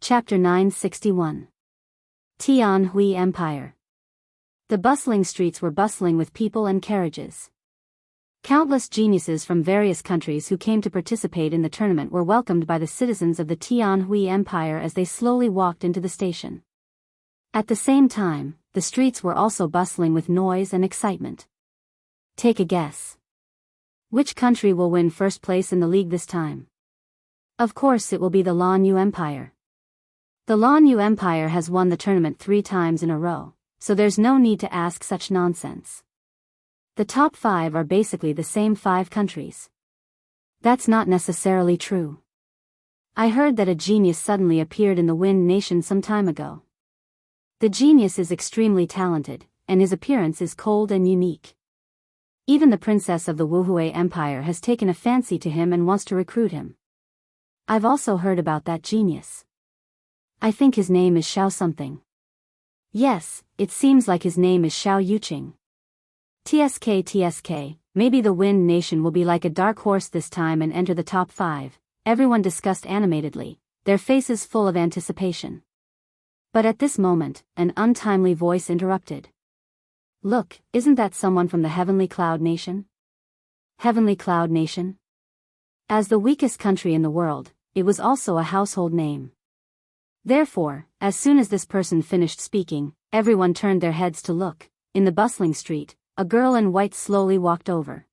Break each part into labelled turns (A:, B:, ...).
A: Chapter 961. Tianhui Empire. The bustling streets were bustling with people and carriages. Countless geniuses from various countries who came to participate in the tournament were welcomed by the citizens of the Tianhui Empire as they slowly walked into the station. At the same time, the streets were also bustling with noise and excitement. Take a guess. Which country will win first place in the league this time? Of course it will be the Lanyu Empire. The Lanyu Empire has won the tournament 3 times in a row, so there's no need to ask such nonsense. The top 5 are basically the same 5 countries. That's not necessarily true. I heard that a genius suddenly appeared in the Wind Nation some time ago. The genius is extremely talented, and his appearance is cold and unique. Even the princess of the Wuhui Empire has taken a fancy to him and wants to recruit him. I've also heard about that genius. I think his name is Xiao something. Yes, it seems like his name is Xiao Yuqing. TSK, maybe the Wind Nation will be like a dark horse this time and enter the top 5, everyone discussed animatedly, their faces full of anticipation. But at this moment, an untimely voice interrupted. Look, isn't that someone from the Heavenly Cloud Nation? Heavenly Cloud Nation? As the weakest country in the world, it was also a household name. Therefore, as soon as this person finished speaking, everyone turned their heads to look. In the bustling street, a girl in white slowly walked over.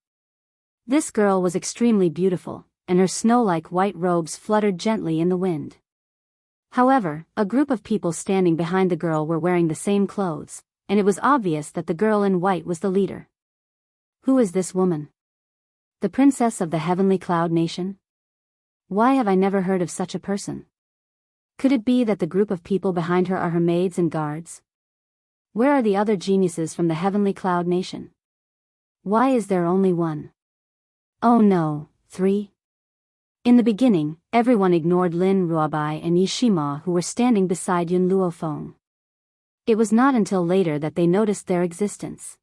A: This girl was extremely beautiful, and her snow-like white robes fluttered gently in the wind. However, a group of people standing behind the girl were wearing the same clothes, and it was obvious that the girl in white was the leader. Who is this woman? The princess of the Heavenly Cloud Nation? Why have I never heard of such a person? Could it be that the group of people behind her are her maids and guards? Where are the other geniuses from the Heavenly Cloud Nation? Why is there only one? Oh no, 3? In the beginning, everyone ignored Lin Ruobai and Yi Shima who were standing beside Yun Luofeng. It was not until later that they noticed their existence.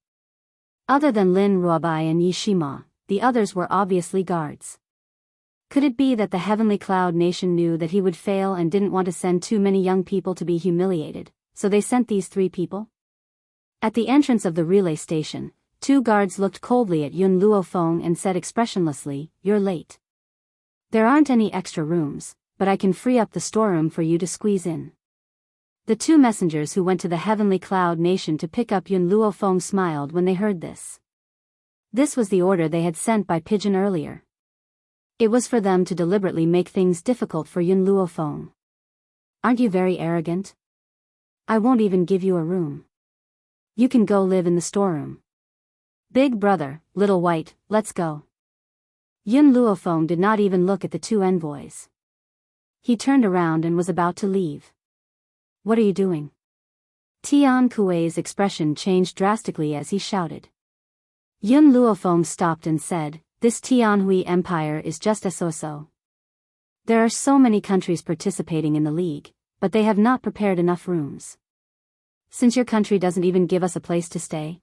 A: Other than Lin Ruobai and Yi Shima, the others were obviously guards. Could it be that the Heavenly Cloud Nation knew that he would fail and didn't want to send too many young people to be humiliated, so they sent these 3 people? At the entrance of the relay station, 2 guards looked coldly at Yun Luofeng and said expressionlessly, "You're late. There aren't any extra rooms, but I can free up the storeroom for you to squeeze in." The 2 messengers who went to the Heavenly Cloud Nation to pick up Yun Luofeng smiled when they heard this. This was the order they had sent by pigeon earlier. It was for them to deliberately make things difficult for Yun Luofeng. Aren't you very arrogant? I won't even give you a room. You can go live in the storeroom. Big brother, little white, let's go. Yun Luofeng did not even look at the 2 envoys. He turned around and was about to leave. What are you doing? Tian Kuei's expression changed drastically as he shouted. Yun Luofeng stopped and said, "This Tianhui Empire is just a so-so. There are so many countries participating in the league, but they have not prepared enough rooms. Since your country doesn't even give us a place to stay,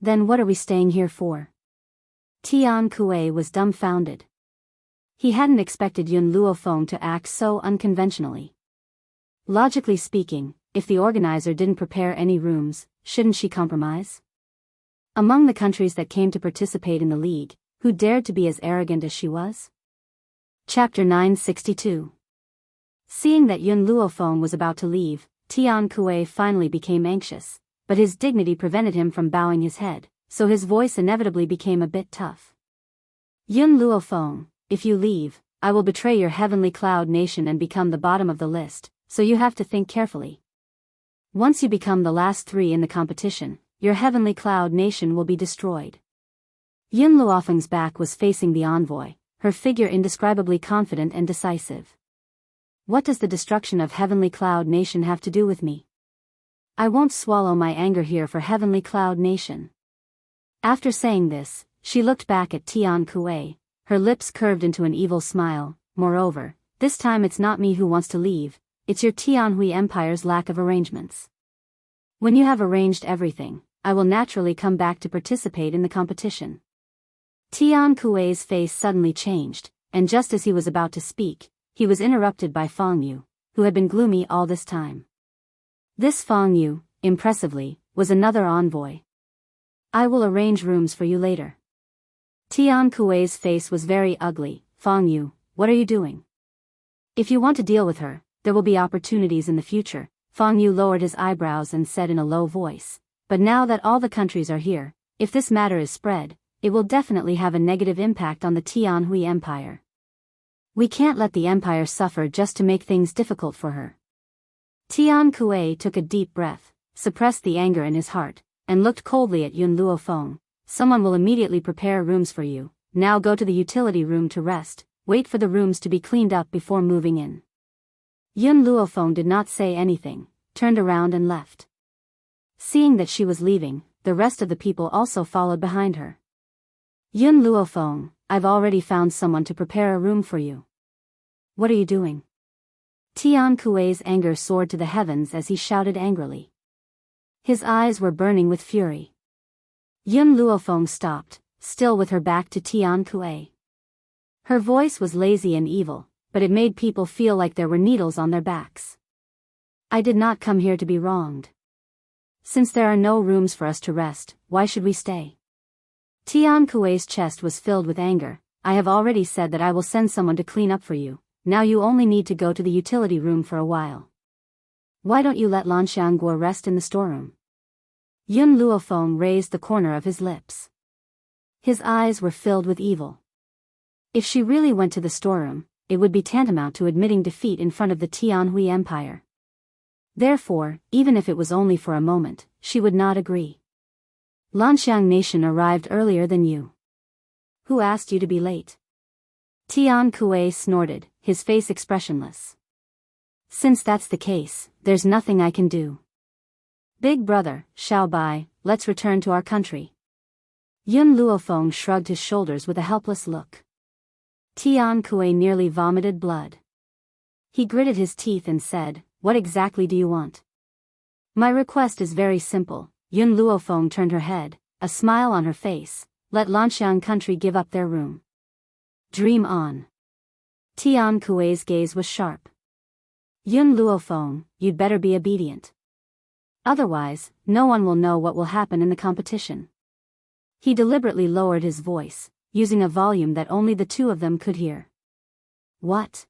A: then what are we staying here for?" Tian Kuei was dumbfounded. He hadn't expected Yun Luofeng to act so unconventionally. Logically speaking, if the organizer didn't prepare any rooms, shouldn't she compromise? Among the countries that came to participate in the league, who dared to be as arrogant as she was? Chapter 962. Seeing that Yun Luofeng was about to leave, Tian Kuei finally became anxious, but his dignity prevented him from bowing his head, so his voice inevitably became a bit tough. Yun Luofeng, if you leave, I will betray your Heavenly Cloud Nation and become the bottom of the list, so you have to think carefully. Once you become the last 3 in the competition, your Heavenly Cloud Nation will be destroyed. Yun Luofeng's back was facing the envoy, her figure indescribably confident and decisive. What does the destruction of Heavenly Cloud Nation have to do with me? I won't swallow my anger here for Heavenly Cloud Nation. After saying this, she looked back at Tian Kuei, her lips curved into an evil smile. Moreover, this time it's not me who wants to leave, it's your Tianhui Empire's lack of arrangements. When you have arranged everything, I will naturally come back to participate in the competition. Tian Kuei's face suddenly changed, and just as he was about to speak, he was interrupted by Fang Yu, who had been gloomy all this time. This Feng Yu, impressively, was another envoy. I will arrange rooms for you later. Tian Kuei's face was very ugly. Feng Yu, what are you doing? If you want to deal with her, there will be opportunities in the future. Feng Yu lowered his eyebrows and said in a low voice. But now that all the countries are here, if this matter is spread, it will definitely have a negative impact on the Tianhui Empire. We can't let the empire suffer just to make things difficult for her. Tian Kuei took a deep breath, suppressed the anger in his heart, and looked coldly at Yun Luofeng. Someone will immediately prepare rooms for you. Now go to the utility room to rest. Wait for the rooms to be cleaned up before moving in. Yun Luofeng did not say anything, turned around and left. Seeing that she was leaving, the rest of the people also followed behind her. Yun Luofeng, I've already found someone to prepare a room for you. What are you doing? Tian Kuei's anger soared to the heavens as he shouted angrily. His eyes were burning with fury. Yun Luofeng stopped, still with her back to Tian Kuei. Her voice was lazy and evil, but it made people feel like there were needles on their backs. I did not come here to be wronged. Since there are no rooms for us to rest, why should we stay? Tian Kuei's chest was filled with anger. I have already said that I will send someone to clean up for you. Now you only need to go to the utility room for a while. Why don't you let Lanxiang Guo rest in the storeroom? Yun Luofeng raised the corner of his lips. His eyes were filled with evil. If she really went to the storeroom, it would be tantamount to admitting defeat in front of the Tianhui Empire. Therefore, even if it was only for a moment, she would not agree. Lanxiang Nation arrived earlier than you. Who asked you to be late? Tian Kuei snorted, his face expressionless. Since that's the case, there's nothing I can do. Big brother, Xiaobai, let's return to our country. Yun Luofeng shrugged his shoulders with a helpless look. Tian Kuei nearly vomited blood. He gritted his teeth and said, what exactly do you want? My request is very simple. Yun Luofeng turned her head, a smile on her face. Let Lanxiang country give up their room. Dream on. Tian Kuei's gaze was sharp. Yun Luofeng, you'd better be obedient. Otherwise, no one will know what will happen in the competition. He deliberately lowered his voice, using a volume that only the two of them could hear. What?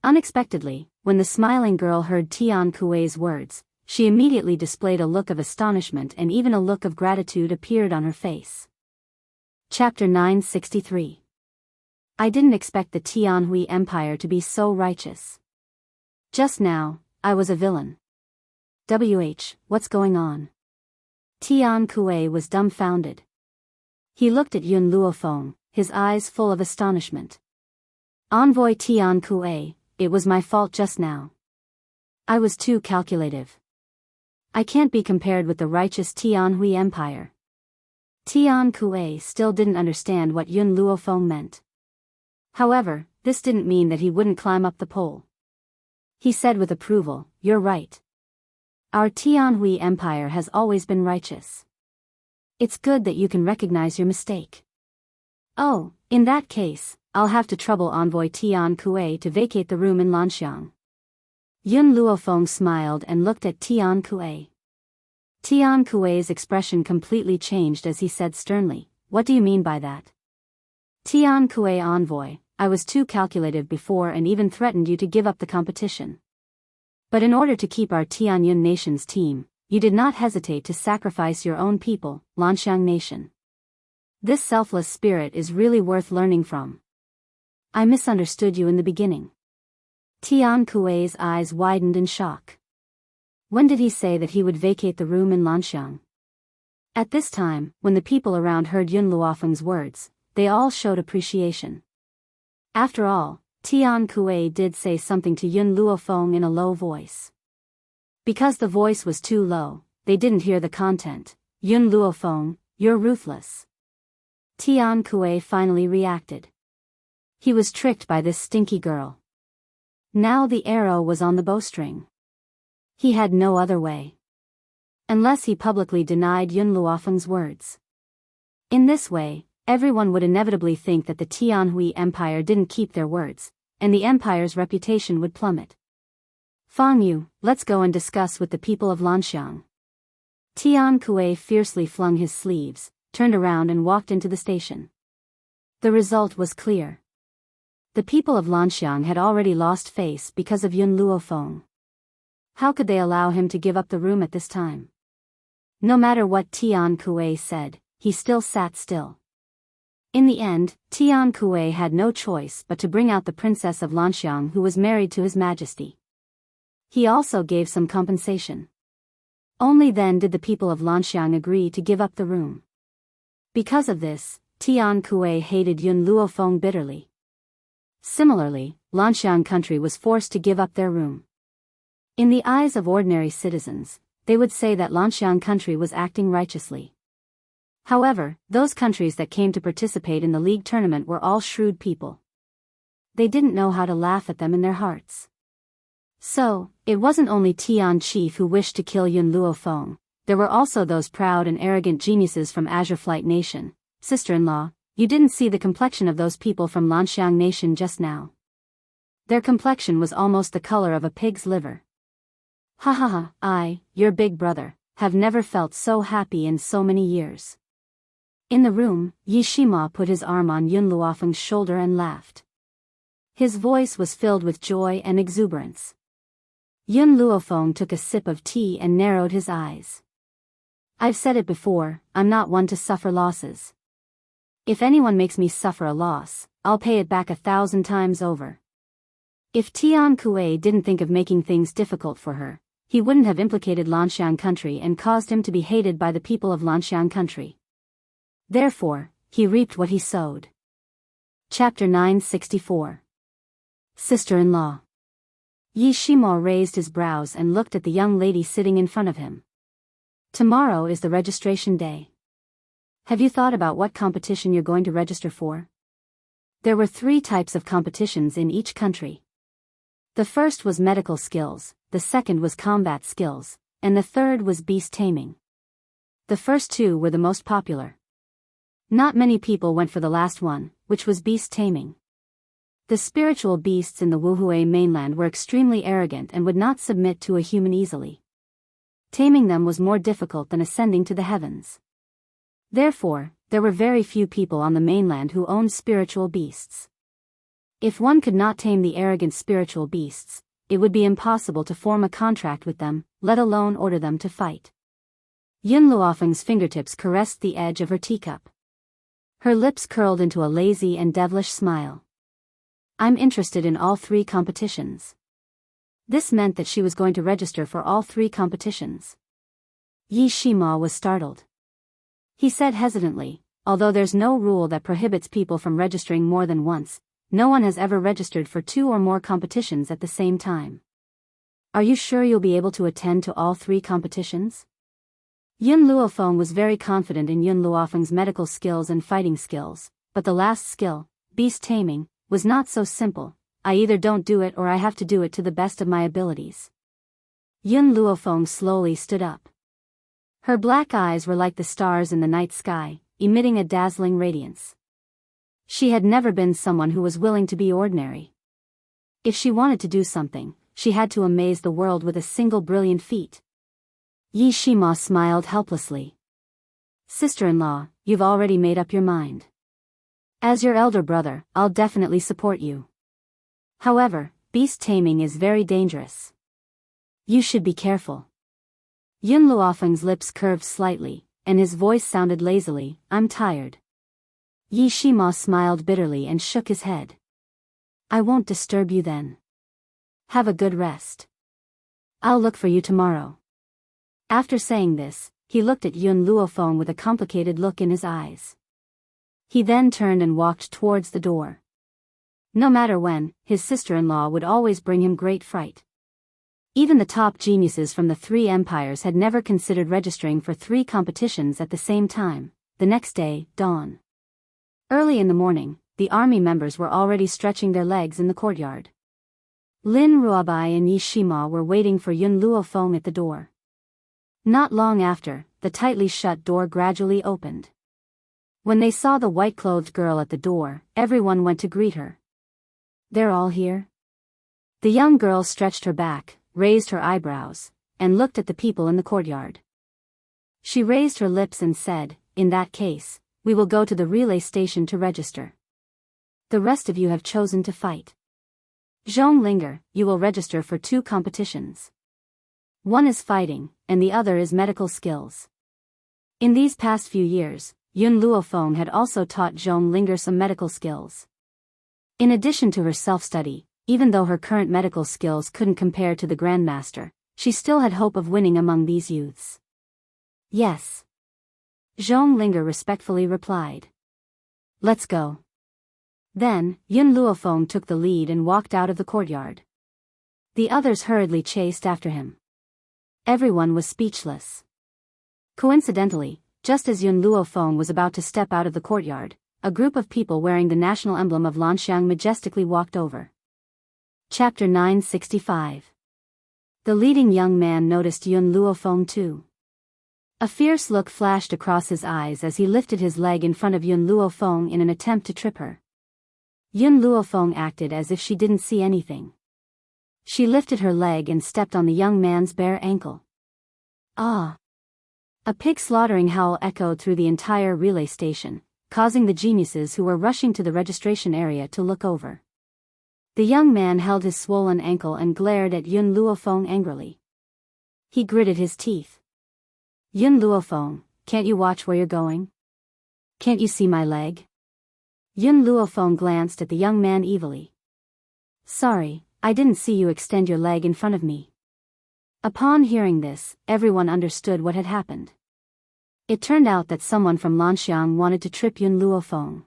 A: Unexpectedly, when the smiling girl heard Tian Kuei's words, she immediately displayed a look of astonishment and even a look of gratitude appeared on her face. Chapter 963. I didn't expect the Tianhui Empire to be so righteous. Just now, I was a villain. What's going on? Tian Kuei was dumbfounded. He looked at Yun Luofeng, his eyes full of astonishment. Envoy Tian Kuei, it was my fault just now. I was too calculative. I can't be compared with the righteous Tianhui Empire. Tian Kuei still didn't understand what Yun Luofeng meant. However, this didn't mean that he wouldn't climb up the pole. He said with approval, you're right. Our Tianhui Empire has always been righteous. It's good that you can recognize your mistake. Oh, in that case, I'll have to trouble Envoy Tian Kuei to vacate the room in Lanxiang. Yun Luofeng smiled and looked at Tian Kuei. Tian Kuei's expression completely changed as he said sternly, what do you mean by that? Tian Kuei envoy, I was too calculative before and even threatened you to give up the competition. But in order to keep our Tianyun nation's team, you did not hesitate to sacrifice your own people, Lanxiang nation. This selfless spirit is really worth learning from. I misunderstood you in the beginning. Tian Kuei's eyes widened in shock. When did he say that he would vacate the room in Lanxiang? At this time, when the people around heard Yun Luofeng's words, they all showed appreciation. After all, Tian Kuei did say something to Yun Luofeng in a low voice. Because the voice was too low, they didn't hear the content. Yun Luofeng, you're ruthless. Tian Kuei finally reacted. He was tricked by this stinky girl. Now the arrow was on the bowstring. He had no other way. Unless he publicly denied Yun Luofeng's words. In this way, everyone would inevitably think that the Tianhui Empire didn't keep their words, and the empire's reputation would plummet. Fang Yu, let's go and discuss with the people of Lanxiang. Tian Kuei fiercely flung his sleeves, turned around and walked into the station. The result was clear. The people of Lanxiang had already lost face because of Yun Luofeng. How could they allow him to give up the room at this time? No matter what Tian Kuei said, he still sat still. In the end, Tian Kuei had no choice but to bring out the princess of Lanxiang who was married to His Majesty. He also gave some compensation. Only then did the people of Lanxiang agree to give up the room. Because of this, Tian Kuei hated Yun Luofeng bitterly. Similarly, Lanxiang country was forced to give up their room. In the eyes of ordinary citizens, they would say that Lanxiang country was acting righteously. However, those countries that came to participate in the league tournament were all shrewd people. They didn't know how to laugh at them in their hearts. So, it wasn't only Tian Chief who wished to kill Yun Luofeng, there were also those proud and arrogant geniuses from Azure Flight Nation. Sister-in-law, you didn't see the complexion of those people from Lanxiang Nation just now. Their complexion was almost the color of a pig's liver. Ha ha ha, I, your big brother, have never felt so happy in so many years. In the room, Yi Shima put his arm on Yun Luofeng's shoulder and laughed. His voice was filled with joy and exuberance. Yun Luofeng took a sip of tea and narrowed his eyes. I've said it before, I'm not one to suffer losses. If anyone makes me suffer a loss, I'll pay it back 1,000 times over. If Tian Kuei didn't think of making things difficult for her, he wouldn't have implicated Lanxiang country and caused him to be hated by the people of Lanxiang country. Therefore, he reaped what he sowed. Chapter 964. Sister-in-law. Yi Shima raised his brows and looked at the young lady sitting in front of him. Tomorrow is the registration day. Have you thought about what competition you're going to register for? There were 3 types of competitions in each country. The first was medical skills, the second was combat skills, and the third was beast taming. The first 2 were the most popular. Not many people went for the last one, which was beast taming. The spiritual beasts in the Wuhui mainland were extremely arrogant and would not submit to a human easily. Taming them was more difficult than ascending to the heavens. Therefore, there were very few people on the mainland who owned spiritual beasts. If one could not tame the arrogant spiritual beasts, it would be impossible to form a contract with them, let alone order them to fight. Yun Luofeng's fingertips caressed the edge of her teacup. Her lips curled into a lazy and devilish smile. I'm interested in all 3 competitions. This meant that she was going to register for all 3 competitions. Yi Shima was startled. He said hesitantly, although there's no rule that prohibits people from registering more than once, no one has ever registered for 2 or more competitions at the same time. Are you sure you'll be able to attend to all 3 competitions? Yun Luofeng was very confident in Yun Luofeng's medical skills and fighting skills, but the last skill, beast taming, was not so simple. I either don't do it or I have to do it to the best of my abilities. Yun Luofeng slowly stood up. Her black eyes were like the stars in the night sky, emitting a dazzling radiance. She had never been someone who was willing to be ordinary. If she wanted to do something, she had to amaze the world with a single brilliant feat. Yi Shima smiled helplessly. Sister-in-law, you've already made up your mind. As your elder brother, I'll definitely support you. However, beast taming is very dangerous. You should be careful. Yun Luofeng's lips curved slightly, and his voice sounded lazily, I'm tired. Yi Shima smiled bitterly and shook his head. I won't disturb you then. Have a good rest. I'll look for you tomorrow. After saying this, he looked at Yun Luofeng with a complicated look in his eyes. He then turned and walked towards the door. No matter when, his sister-in-law would always bring him great fright. Even the top geniuses from the 3 empires had never considered registering for 3 competitions at the same time. The next day, dawn. Early in the morning, the army members were already stretching their legs in the courtyard. Lin Ruobai and Yi Shima were waiting for Yun Luofeng at the door. Not long after, the tightly shut door gradually opened. When they saw the white-clothed girl at the door, everyone went to greet her. They're all here? The young girl stretched her back, raised her eyebrows, and looked at the people in the courtyard. She raised her lips and said, "In that case, we will go to the relay station to register. The rest of you have chosen to fight. Zhonglinger, you will register for 2 competitions. One is fighting, and the other is medical skills." In these past few years, Yun Luofeng had also taught Zhonglinger some medical skills. In addition to her self-study, even though her current medical skills couldn't compare to the Grandmaster, she still had hope of winning among these youths. "Yes." Zhonglinger respectfully replied. "Let's go." Then, Yun Luofeng took the lead and walked out of the courtyard. The others hurriedly chased after him. Everyone was speechless. Coincidentally, just as Yun Luofeng was about to step out of the courtyard, a group of people wearing the national emblem of Lanxiang majestically walked over. Chapter 965. The leading young man noticed Yun Luofeng too. A fierce look flashed across his eyes as he lifted his leg in front of Yun Luofeng in an attempt to trip her. Yun Luofeng acted as if she didn't see anything. She lifted her leg and stepped on the young man's bare ankle. Ah! A pig slaughtering howl echoed through the entire relay station, causing the geniuses who were rushing to the registration area to look over. The young man held his swollen ankle and glared at Yun Luofeng angrily. He gritted his teeth. "Yun Luofeng, can't you watch where you're going? Can't you see my leg?" Yun Luofeng glanced at the young man evilly. "Sorry, I didn't see you extend your leg in front of me." Upon hearing this, everyone understood what had happened. It turned out that someone from Lanxiang wanted to trip Yun Luofeng.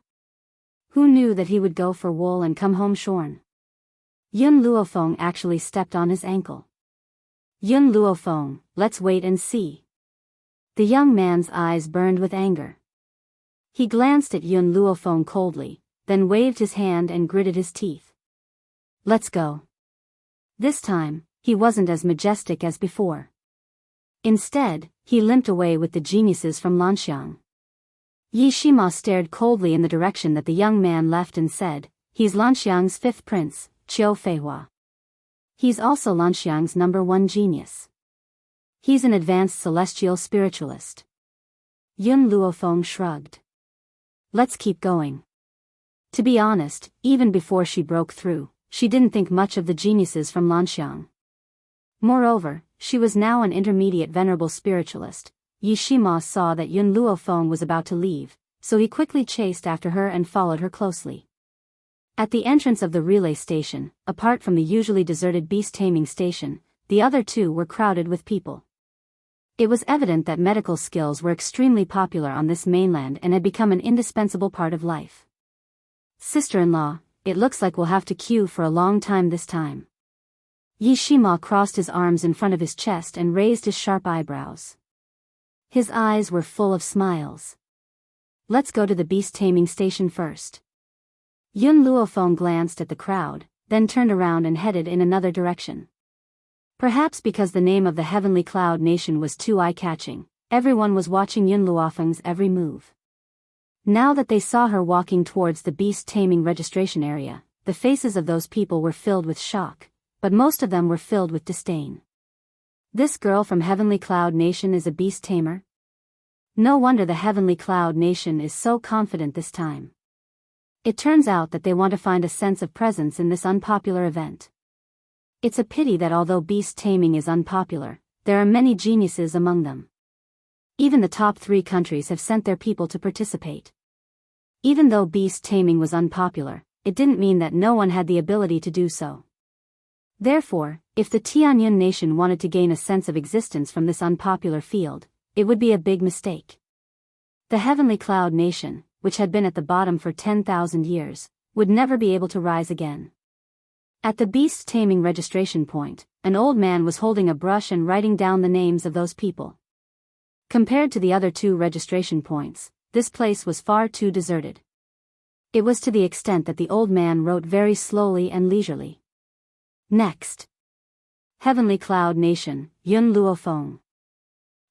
A: Who knew that he would go for wool and come home shorn? Yun Luofeng actually stepped on his ankle. "Yun Luofeng, let's wait and see." The young man's eyes burned with anger. He glanced at Yun Luofeng coldly, then waved his hand and gritted his teeth. "Let's go." This time, he wasn't as majestic as before. Instead, he limped away with the geniuses from Lanxiang. Yi Shima stared coldly in the direction that the young man left and said, "He's Lanxiang's 5th prince, Qiu Feihua. He's also Lanxiang's #1 genius. He's an advanced celestial spiritualist." Yun Luofeng shrugged. "Let's keep going." To be honest, even before she broke through, she didn't think much of the geniuses from Lanxiang. Moreover, she was now an intermediate venerable spiritualist. Yi Shima saw that Yun Luofeng was about to leave, so he quickly chased after her and followed her closely. At the entrance of the relay station, apart from the usually deserted beast taming station, the other 2 were crowded with people. It was evident that medical skills were extremely popular on this mainland and had become an indispensable part of life. "Sister-in-law, it looks like we'll have to queue for a long time this time." Yi Shima crossed his arms in front of his chest and raised his sharp eyebrows. His eyes were full of smiles. "Let's go to the beast taming station first." Yun Luofeng glanced at the crowd, then turned around and headed in another direction. Perhaps because the name of the Heavenly Cloud Nation was too eye-catching, everyone was watching Yun Luofeng's every move. Now that they saw her walking towards the beast taming registration area, the faces of those people were filled with shock, but most of them were filled with disdain. This girl from Heavenly Cloud Nation is a beast tamer? No wonder the Heavenly Cloud Nation is so confident this time. It turns out that they want to find a sense of presence in this unpopular event. It's a pity that although beast taming is unpopular, there are many geniuses among them. Even the top 3 countries have sent their people to participate. Even though beast taming was unpopular, it didn't mean that no one had the ability to do so. Therefore, if the Tianyun nation wanted to gain a sense of existence from this unpopular field, it would be a big mistake. The Heavenly Cloud Nation, which had been at the bottom for 10,000 years, would never be able to rise again. At the beast taming registration point, an old man was holding a brush and writing down the names of those people. Compared to the other 2 registration points, this place was far too deserted. It was to the extent that the old man wrote very slowly and leisurely. Next. Heavenly Cloud Nation, Yun Luofeng.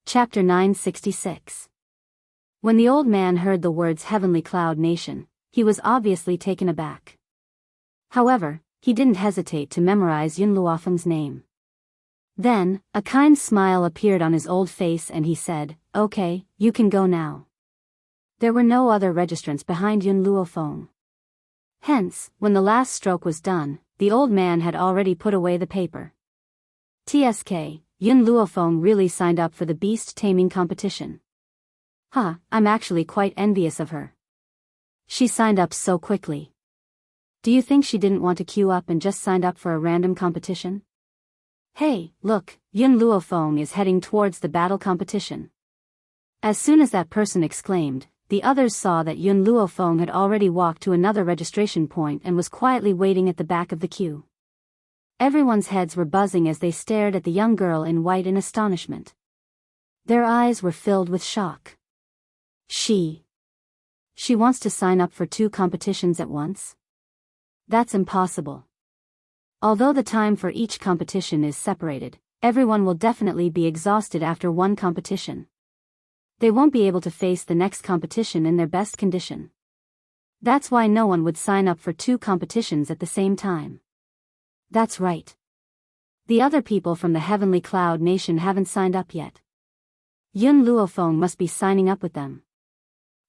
A: Chapter 966. When the old man heard the words Heavenly Cloud Nation, he was obviously taken aback. However, he didn't hesitate to memorize Yun Luofeng's name. Then, a kind smile appeared on his old face and he said, "Okay, you can go now." There were no other registrants behind Yun Luofeng. Hence, when the last stroke was done, the old man had already put away the paper. TSK, Yun Luofeng really signed up for the beast taming competition. Huh, I'm actually quite envious of her. She signed up so quickly. Do you think she didn't want to queue up and just signed up for a random competition? Hey, look, Yun Luofeng is heading towards the battle competition. As soon as that person exclaimed, the others saw that Yun Luofeng had already walked to another registration point and was quietly waiting at the back of the queue. Everyone's heads were buzzing as they stared at the young girl in white in astonishment. Their eyes were filled with shock. She wants to sign up for 2 competitions at once? That's impossible. Although the time for each competition is separated, everyone will definitely be exhausted after one competition. They won't be able to face the next competition in their best condition. That's why no one would sign up for 2 competitions at the same time. That's right. The other people from the Heavenly Cloud Nation haven't signed up yet. Yun Luofeng must be signing up with them.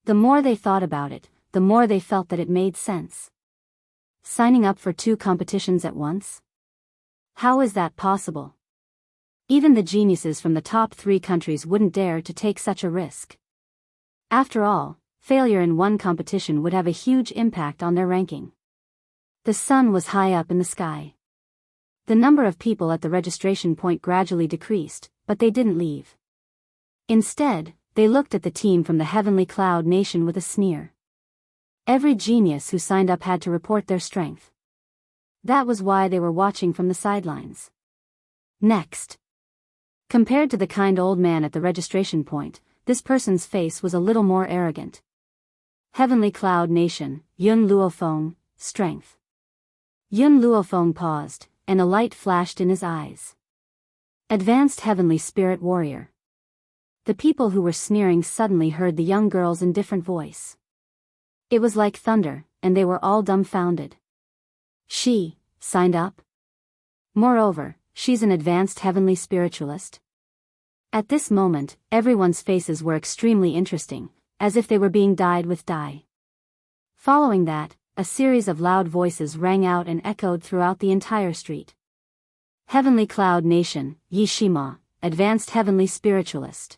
A: The more they thought about it, the more they felt that it made sense. Signing up for 2 competitions at once? How is that possible? Even the geniuses from the top 3 countries wouldn't dare to take such a risk. After all, failure in one competition would have a huge impact on their ranking. The sun was high up in the sky. The number of people at the registration point gradually decreased, but they didn't leave. Instead, they looked at the team from the Heavenly Cloud Nation with a sneer. Every genius who signed up had to report their strength. That was why they were watching from the sidelines. Next. Compared to the kind old man at the registration point, this person's face was a little more arrogant. Heavenly Cloud Nation, Yun Luofeng, strength. Yun Luofeng paused, and a light flashed in his eyes. Advanced Heavenly Spirit Warrior. The people who were sneering suddenly heard the young girl's indifferent voice. It was like thunder, and they were all dumbfounded. She signed up? Moreover, she's an advanced heavenly spiritualist? At this moment, everyone's faces were extremely interesting, as if they were being dyed with dye. Following that, a series of loud voices rang out and echoed throughout the entire street. Heavenly Cloud Nation, Yi Shima, advanced heavenly spiritualist.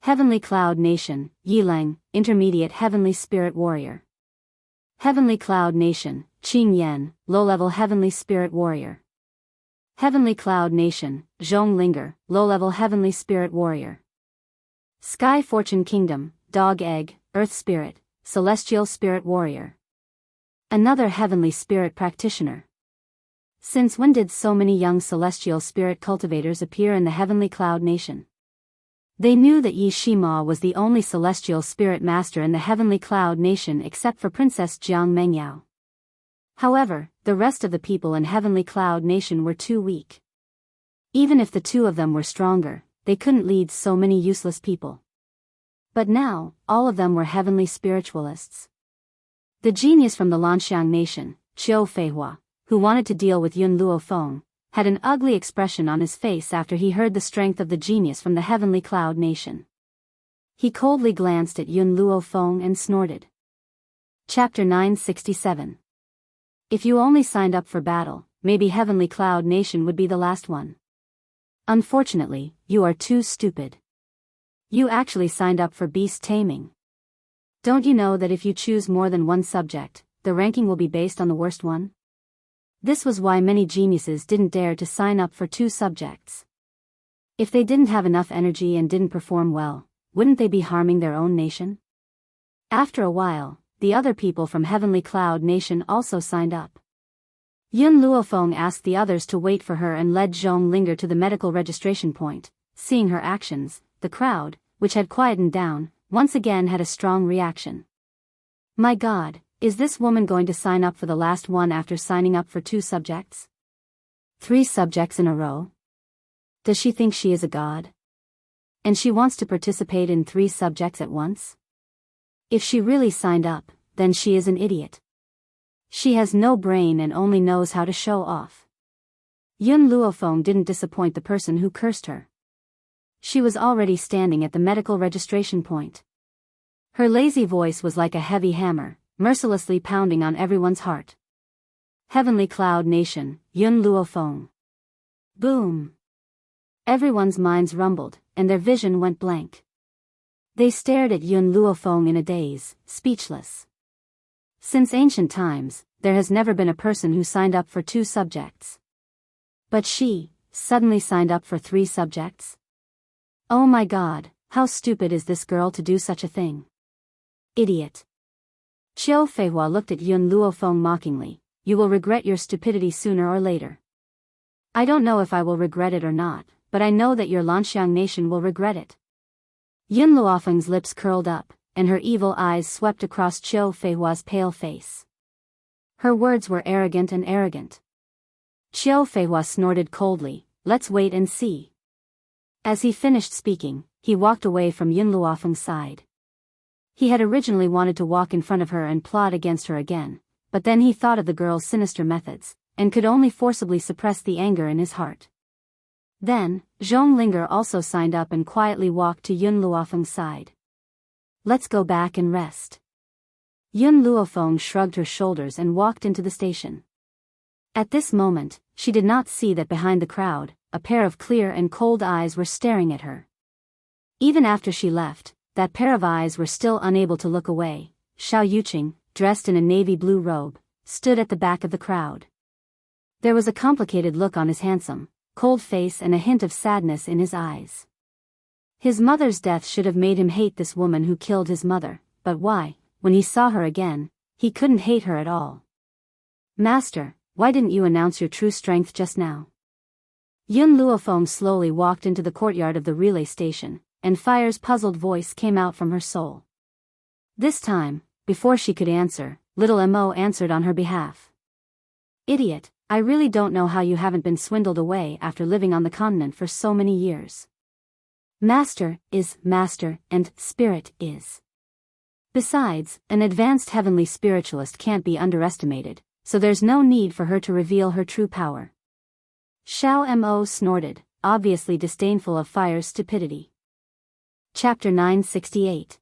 A: Heavenly Cloud Nation, Yi Leng, intermediate heavenly spirit warrior. Heavenly Cloud Nation, Qing Yan, low-level heavenly spirit warrior. Heavenly Cloud Nation, Zhong Linger, low-level heavenly spirit warrior. Sky Fortune Kingdom, Dog Egg, Earth Spirit, celestial spirit warrior. Another heavenly spirit practitioner. Since when did so many young celestial spirit cultivators appear in the Heavenly Cloud Nation? They knew that Yi Shima was the only celestial spirit master in the Heavenly Cloud Nation except for Princess Jiang Mengyao. However, the rest of the people in Heavenly Cloud Nation were too weak. Even if the 2 of them were stronger, they couldn't lead so many useless people. But now, all of them were heavenly spiritualists. The genius from the Lanxiang Nation, Qiu Feihua, who wanted to deal with Yun Luofeng, had an ugly expression on his face after he heard the strength of the genius from the Heavenly Cloud Nation. He coldly glanced at Yun Luofeng and snorted. Chapter 967. If you only signed up for battle, maybe Heavenly Cloud Nation would be the last one. Unfortunately, you are too stupid. You actually signed up for beast taming. Don't you know that if you choose more than one subject, the ranking will be based on the worst one? This was why many geniuses didn't dare to sign up for 2 subjects. If they didn't have enough energy and didn't perform well, wouldn't they be harming their own nation? After a while, the other people from Heavenly Cloud Nation also signed up. Yun Luofeng asked the others to wait for her and led Zhong Linger to the medical registration point. Seeing her actions, the crowd, which had quietened down, once again had a strong reaction. My God, is this woman going to sign up for the last one after signing up for 2 subjects? 3 subjects in a row? Does she think she is a god? And she wants to participate in 3 subjects at once? If she really signed up, then she is an idiot. She has no brain and only knows how to show off. Yun Luofeng didn't disappoint the person who cursed her. She was already standing at the medical registration point. Her lazy voice was like a heavy hammer, mercilessly pounding on everyone's heart. Heavenly Cloud Nation, Yun Luofeng. Boom. Everyone's minds rumbled, and their vision went blank. They stared at Yun Luofeng in a daze, speechless. Since ancient times, there has never been a person who signed up for 2 subjects. But she, suddenly signed up for 3 subjects? Oh my god, how stupid is this girl to do such a thing? Idiot. Qiu Feihua looked at Yun Luofeng mockingly. You will regret your stupidity sooner or later. I don't know if I will regret it or not, but I know that your Lanxiang nation will regret it. Yun Luofeng's lips curled up, and her evil eyes swept across Qiu Feihua's pale face. Her words were arrogant and arrogant. Qiu Feihua snorted coldly, let's wait and see. As he finished speaking, he walked away from Yun Luofeng's side. He had originally wanted to walk in front of her and plot against her again, but then he thought of the girl's sinister methods, and could only forcibly suppress the anger in his heart. Then, Zhong Linger also signed up and quietly walked to Yun Luofeng's side. Let's go back and rest. Yun Luofeng shrugged her shoulders and walked into the station. At this moment, she did not see that behind the crowd, a pair of clear and cold eyes were staring at her. Even after she left, that pair of eyes were still unable to look away. Xiao Yuqing, dressed in a navy blue robe, stood at the back of the crowd. There was a complicated look on his handsome, cold face and a hint of sadness in his eyes. His mother's death should have made him hate this woman who killed his mother, but why, when he saw her again, he couldn't hate her at all. Master, why didn't you announce your true strength just now? Yun Luofeng slowly walked into the courtyard of the relay station, and Fire's puzzled voice came out from her soul. This time, before she could answer, little Mo answered on her behalf. Idiot, I really don't know how you haven't been swindled away after living on the continent for so many years. Master is master and spirit is. Besides, an advanced heavenly spiritualist can't be underestimated, so there's no need for her to reveal her true power. Xiao Mo snorted, obviously disdainful of Fire's stupidity. Chapter 968.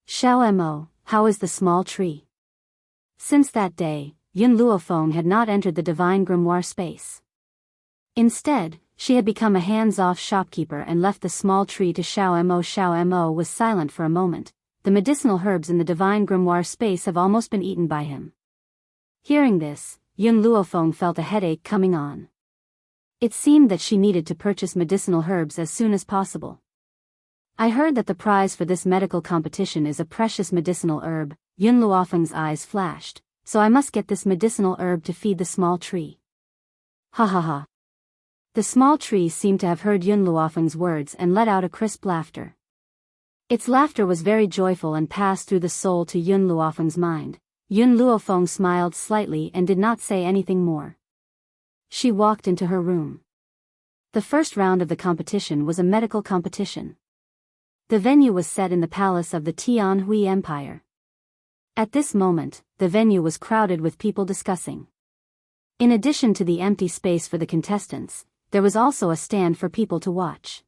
A: Xiao Mo, how is the small tree? Since that day, Yun Luofeng had not entered the divine grimoire space. Instead, she had become a hands-off shopkeeper and left the small tree to Xiao Mo. Xiao Mo was silent for a moment. The medicinal herbs in the divine grimoire space have almost been eaten by him. Hearing this, Yun Luofeng felt a headache coming on. It seemed that she needed to purchase medicinal herbs as soon as possible. I heard that the prize for this medical competition is a precious medicinal herb. Yun Luofeng's eyes flashed, so I must get this medicinal herb to feed the small tree. Ha ha ha. The small tree seemed to have heard Yun Luofeng's words and let out a crisp laughter. Its laughter was very joyful and passed through the soul to Yun Luofeng's mind. Yun Luofeng smiled slightly and did not say anything more. She walked into her room. The first round of the competition was a medical competition. The venue was set in the palace of the Tianhui Empire. At this moment, the venue was crowded with people discussing. In addition to the empty space for the contestants, there was also a stand for people to watch.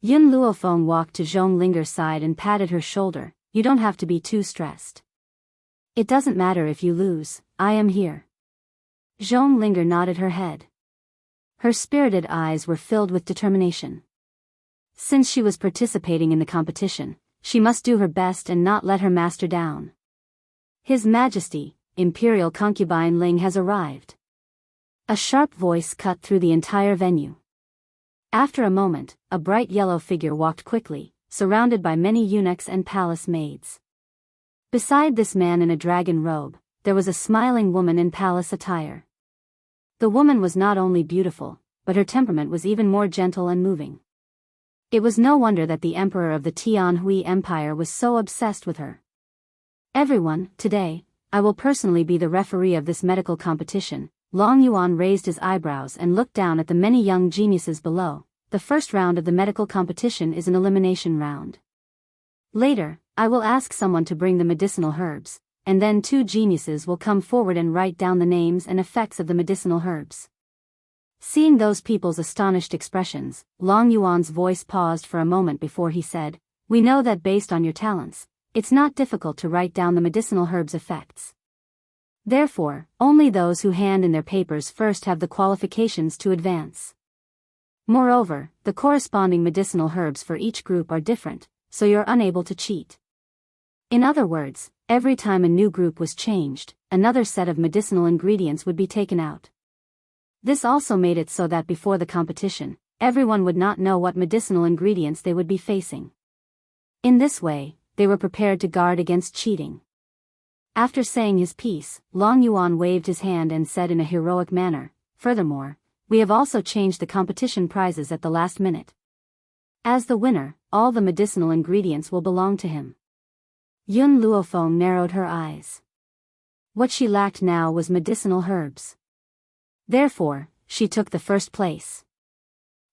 A: Yun Luofeng walked to Zhong Linger's side and patted her shoulder. You don't have to be too stressed. It doesn't matter if you lose, I am here. Zhong Linger nodded her head. Her spirited eyes were filled with determination. Since she was participating in the competition, she must do her best and not let her master down. His Majesty, Imperial Concubine Ling has arrived. A sharp voice cut through the entire venue. After a moment, a bright yellow figure walked quickly, surrounded by many eunuchs and palace maids. Beside this man in a dragon robe, there was a smiling woman in palace attire. The woman was not only beautiful, but her temperament was even more gentle and moving. It was no wonder that the emperor of the Tianhui Empire was so obsessed with her. Everyone, today, I will personally be the referee of this medical competition. Long Yuan raised his eyebrows and looked down at the many young geniuses below. The first round of the medical competition is an elimination round. Later, I will ask someone to bring the medicinal herbs, and then 2 geniuses will come forward and write down the names and effects of the medicinal herbs. Seeing those people's astonished expressions, Long Yuan's voice paused for a moment before he said, "We know that based on your talents, it's not difficult to write down the medicinal herb's effects. Therefore, only those who hand in their papers first have the qualifications to advance. Moreover, the corresponding medicinal herbs for each group are different, so you're unable to cheat." In other words, every time a new group was changed, another set of medicinal ingredients would be taken out. This also made it so that before the competition, everyone would not know what medicinal ingredients they would be facing. In this way, they were prepared to guard against cheating. After saying his piece, Long Yuan waved his hand and said in a heroic manner, "Furthermore, we have also changed the competition prizes at the last minute. As the winner, all the medicinal ingredients will belong to him." Yun Luofeng narrowed her eyes. What she lacked now was medicinal herbs. Therefore, she took the first place.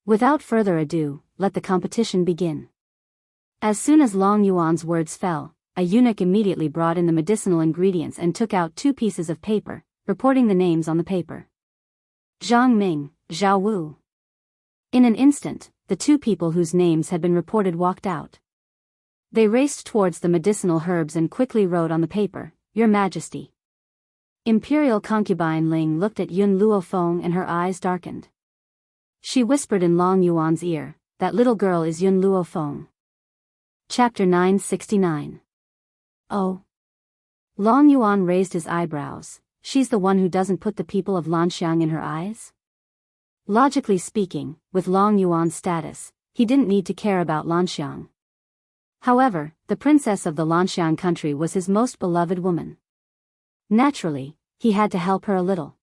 A: Without further ado, let the competition begin. As soon as Long Yuan's words fell, a eunuch immediately brought in the medicinal ingredients and took out 2 pieces of paper, reporting the names on the paper. Zhang Ming, Zhao Wu. In an instant, the 2 people whose names had been reported walked out. They raced towards the medicinal herbs and quickly wrote on the paper, "Your Majesty." Imperial concubine Ling looked at Yun Luofeng and her eyes darkened. She whispered in Long Yuan's ear, "That little girl is Yun Luofeng." Chapter 969. Oh. Long Yuan raised his eyebrows. She's the one who doesn't put the people of Lanxiang in her eyes? Logically speaking, with Long Yuan's status, he didn't need to care about Lanxiang. However, the princess of the Lanxiang country was his most beloved woman. Naturally, he had to help her a little.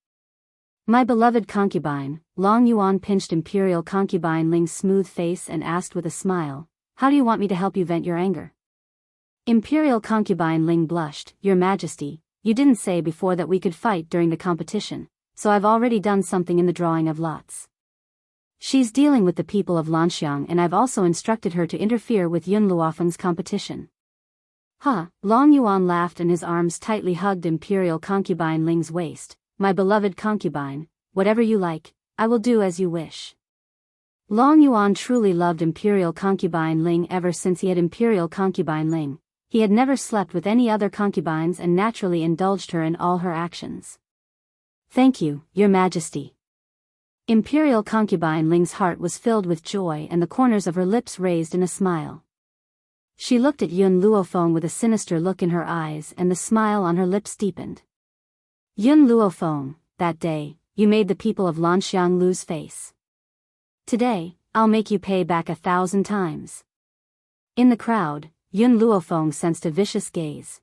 A: "My beloved concubine," Long Yuan pinched Imperial concubine Ling's smooth face and asked with a smile, "How do you want me to help you vent your anger?" Imperial concubine Ling blushed, "Your Majesty, you didn't say before that we could fight during the competition, so I've already done something in the drawing of lots. She's dealing with the people of Lanxiang and I've also instructed her to interfere with Yun Luofeng's competition." "Huh," Long Yuan laughed and his arms tightly hugged Imperial concubine Ling's waist. "My beloved concubine, whatever you like, I will do as you wish." Long Yuan truly loved Imperial concubine Ling ever since he had Imperial concubine Ling. He had never slept with any other concubines and naturally indulged her in all her actions. "Thank you, Your Majesty." Imperial concubine Ling's heart was filled with joy and the corners of her lips raised in a smile. She looked at Yun Luofeng with a sinister look in her eyes and the smile on her lips deepened. "Yun Luofeng, that day, you made the people of Lanxiang lose face. Today, I'll make you pay back 1,000 times." In the crowd, Yun Luofeng sensed a vicious gaze.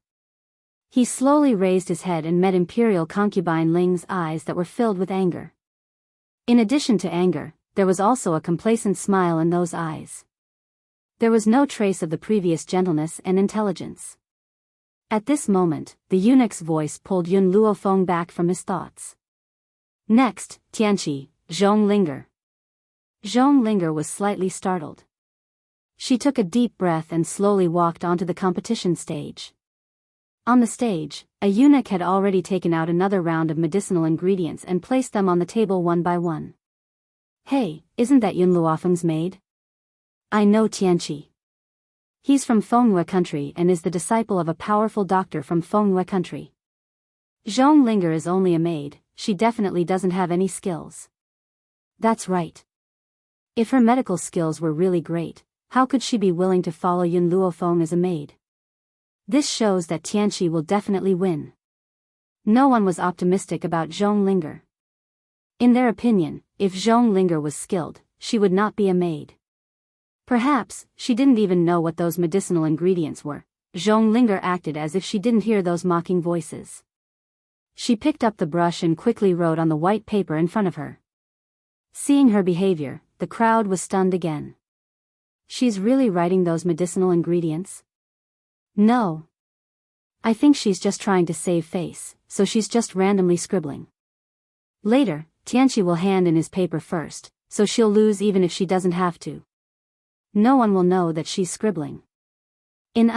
A: He slowly raised his head and met Imperial concubine Ling's eyes that were filled with anger. In addition to anger, there was also a complacent smile in those eyes. There was no trace of the previous gentleness and intelligence. At this moment, the eunuch's voice pulled Yun Luofeng back from his thoughts. "Next, Tianqi, Zhong Linger." Zhong Linger was slightly startled. She took a deep breath and slowly walked onto the competition stage. On the stage, a eunuch had already taken out another round of medicinal ingredients and placed them on the table one by one. "Hey, isn't that Yun Luofeng's maid?" "I know Tianqi. He's from Fengyue country and is the disciple of a powerful doctor from Fengyue country. Zhong Linger is only a maid, she definitely doesn't have any skills." "That's right. If her medical skills were really great, how could she be willing to follow Yun Luofeng as a maid? This shows that Tianqi will definitely win." No one was optimistic about Zhong Linger. In their opinion, if Zhong Linger was skilled, she would not be a maid. Perhaps, she didn't even know what those medicinal ingredients were. Zhong Linger acted as if she didn't hear those mocking voices. She picked up the brush and quickly wrote on the white paper in front of her. Seeing her behavior, the crowd was stunned again. She's really writing those medicinal ingredients? No. I think she's just trying to save face, so she's just randomly scribbling. Later, Tianqi will hand in his paper first, so she'll lose even if she doesn't have to. No one will know that she's scribbling. In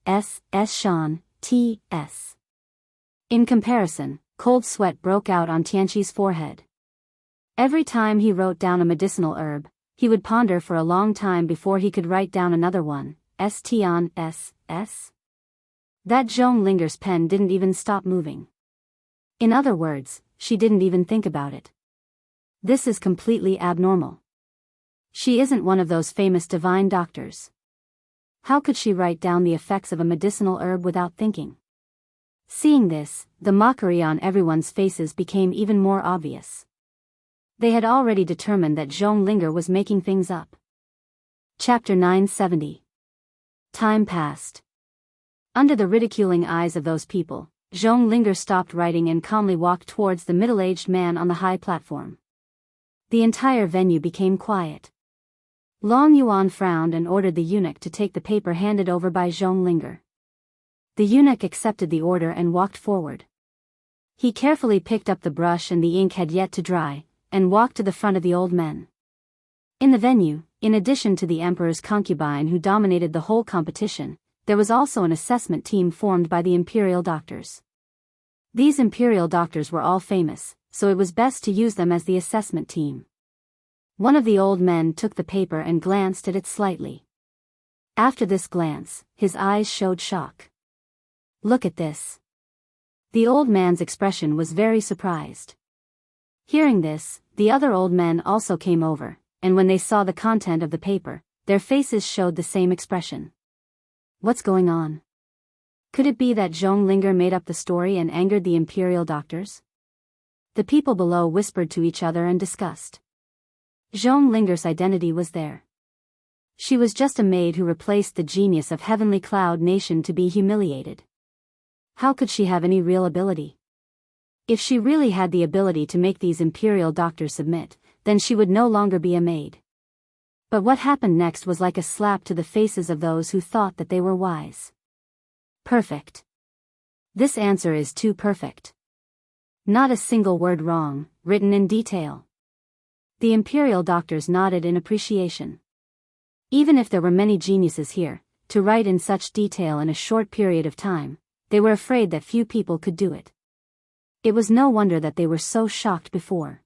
A: Shan, T.S. In comparison, cold sweat broke out on Tianqi's forehead. Every time he wrote down a medicinal herb, he would ponder for a long time before he could write down another one, Tion S. That Zhong Linger's pen didn't even stop moving. In other words, she didn't even think about it. This is completely abnormal. She isn't one of those famous divine doctors. How could she write down the effects of a medicinal herb without thinking? Seeing this, the mockery on everyone's faces became even more obvious. They had already determined that Zhong Linger was making things up. Chapter 970. Time passed. Under the ridiculing eyes of those people, Zhong Linger stopped writing and calmly walked towards the middle-aged man on the high platform. The entire venue became quiet. Long Yuan frowned and ordered the eunuch to take the paper handed over by Zhong Linger. The eunuch accepted the order and walked forward. He carefully picked up the brush and the ink had yet to dry, and walked to the front of the old men. In the venue, in addition to the emperor's concubine who dominated the whole competition, there was also an assessment team formed by the imperial doctors. These imperial doctors were all famous, so it was best to use them as the assessment team. One of the old men took the paper and glanced at it slightly. After this glance, his eyes showed shock. Look at this. The old man's expression was very surprised. Hearing this, the other old men also came over, and when they saw the content of the paper, their faces showed the same expression. What's going on? Could it be that Zhong Linger made up the story and angered the imperial doctors? The people below whispered to each other and discussed. Zhong Linger's identity was there. She was just a maid who replaced the genius of Heavenly Cloud Nation to be humiliated. How could she have any real ability? If she really had the ability to make these imperial doctors submit, then she would no longer be a maid. But what happened next was like a slap to the faces of those who thought that they were wise. Perfect. This answer is too perfect. Not a single word wrong, written in detail. The imperial doctors nodded in appreciation. Even if there were many geniuses here, to write in such detail in a short period of time, they were afraid that few people could do it. It was no wonder that they were so shocked before.